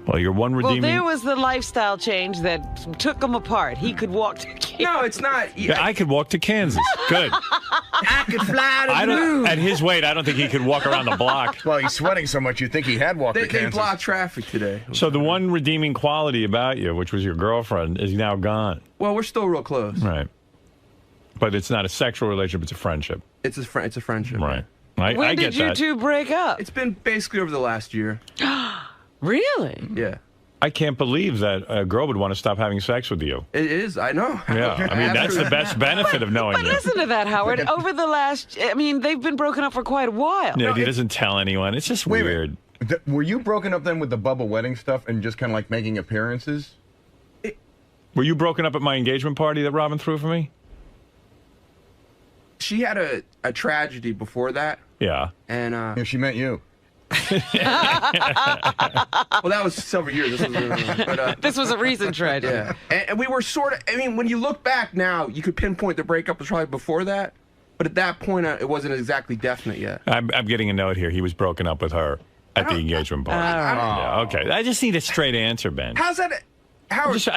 Well, you're one Well, redeeming. there was the lifestyle change that took them apart. He could walk to Kansas. No, it's not. Yeah, I could walk to Kansas. Good. I could fly to the moon. At his weight, I don't think he could walk around the block. Well, he's sweating so much you'd think he had walked to They Kansas. blocked traffic today. So the one redeeming quality about you, which was your girlfriend, is now gone. Well, we're still real close. Right. But it's not a sexual relationship, it's a friendship. It's a friendship. Right. I When get did you that. two break up? It's been basically over the last year. Really? Yeah. I can't believe that a girl would want to stop having sex with you. It is. I know. Yeah. I mean, that's the best benefit of knowing But you. listen to that, Howard. Over the last, they've been broken up for quite a while. Yeah, he doesn't tell anyone. It's just weird. Were you broken up then with the Bubba wedding stuff and just kind of like making appearances? Were you broken up at my engagement party that Robin threw for me? She had a tragedy before that. Yeah. And yeah, she met you. Well, that was several years. This was a recent tragedy. Yeah. And we were sort of, when you look back now, you could pinpoint the breakup was probably before that. But at that point, it wasn't exactly definite yet. I'm getting a note here. He was broken up with her at the engagement party. Yeah, okay. I just need a straight answer, Ben. How's that? I'm just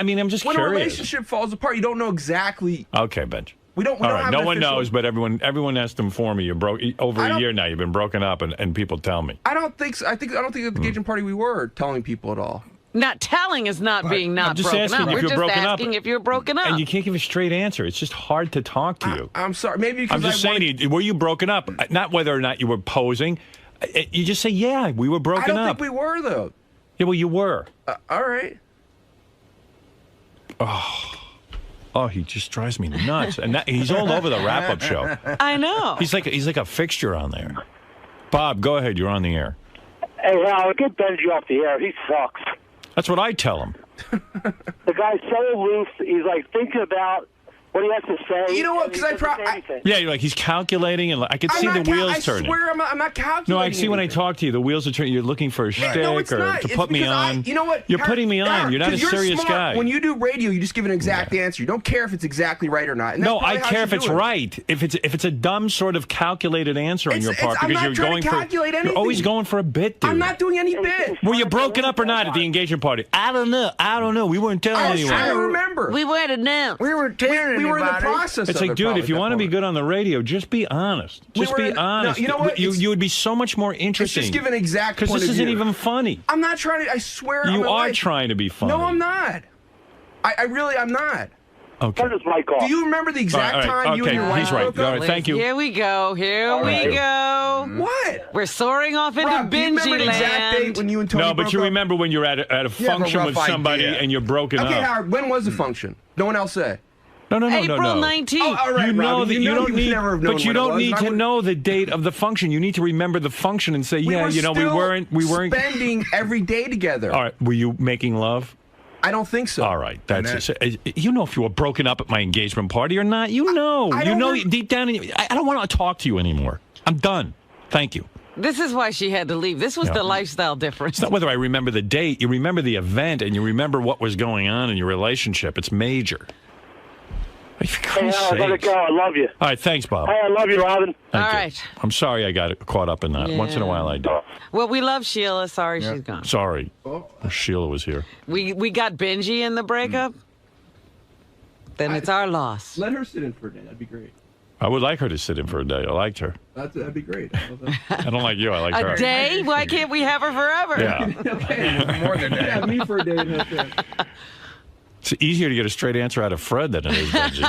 when curious. a relationship falls apart, you don't know exactly. Okay, Ben. We don't All right. have No an one official- knows, but everyone has to inform me. You're broke over a year now. You've been broken up, and people tell me. I don't think so. I don't think at the engagement party we were telling people at all. Not telling is not being not I'm just broken asking up. if We're you're just broken asking up. if you're broken up. And you can't give a straight answer. It's just hard to talk to you. I'm sorry. Maybe because I'm just saying to you, were you broken up? Not whether or not you were posing. You just say, yeah, we were broken I don't up. think we were, though. Yeah, well, you were. All right. Oh, he just drives me nuts. And he's all over the wrap-up show. I know. He's like a fixture on there. Bob, go ahead. You're on the air. Hey, Howard, get Benji off the air. He sucks. That's what I tell him. The guy's so loose. He's like thinking about what he has to say. You know what? Because Yeah, you're like, he's calculating, and I could see the wheels turning. I swear I'm not calculating. No, I see when I talk to you, the wheels are turning. You're looking for a shtick No, it's or not. to It's put me because on. you know what? You're putting me on. You're not a 'cause you're serious smart. guy. When you do radio, you just give an exact answer. You don't care if it's exactly right or not. And that's No, I probably how care you if it's do it. right. If it's a dumb sort of calculated answer on your part I'm because not you're trying going to for calculate you're anything. always going for a bit, dude. I'm not doing any bit. Were you broken up or not at the engagement party? I don't know. We weren't telling anyone. I don't remember. We weren't announced. We were telling We were in the anybody. process. It's of like, it dude, probably if you at want to that be point. good on the radio, just be honest. Just were be in- no, honest. you know what? You would be so much more interesting. It's just give an exact because point this of isn't view. even funny. I'm not trying to. I swear. on You my are life. trying to be funny. No, I'm not. I'm not. Okay. Turn this mic off. Do you remember the exact time you and your wife he's right. broke up? All right, thank you. Here we go. Here we go. What? We're soaring off into Rob, do you remember Benji the exact land. date when you and Tony No, but broke you up? remember when you're at a You have a function with rough somebody idea. and you're broken Okay, up. Howard, when was the function? No one else say. No. April 19th. Oh, all right, You know Robbie, that you don't would need, never have known but you when it don't was, need and I to would- know the date of the function. You need to remember the function and say, We yeah, were you know, we still weren't. spending every day together. All right, were you making love? I don't think so. All right, that's it. You know if you were broken up at my engagement party or not. You know, deep down in you. I don't want to talk to you anymore. I'm done. Thank you. This is why she had to leave. This was Yeah. the lifestyle difference. It's not whether I remember the date. You remember the event, and you remember what was going on in your relationship. It's major. Hey, I gotta go. I love you. All right, thanks, Bob. Hey, I love you, Robin. Thank you. right. I'm sorry I got caught up in that. Once in a while I do. Well, we love Sheila. Sorry she's gone. Sorry. Sheila was here. We got Benji in the breakup. Then it's our loss. Let her sit in for a day. That'd be great. I would like her to sit in for a day. I liked her. That'd be great. I love that. I don't like you. I like her. A day? Why can't we have her forever? Yeah. Okay. More than that. Yeah, me for a day and her. It's easier to get a straight answer out of Fred than it is Benji.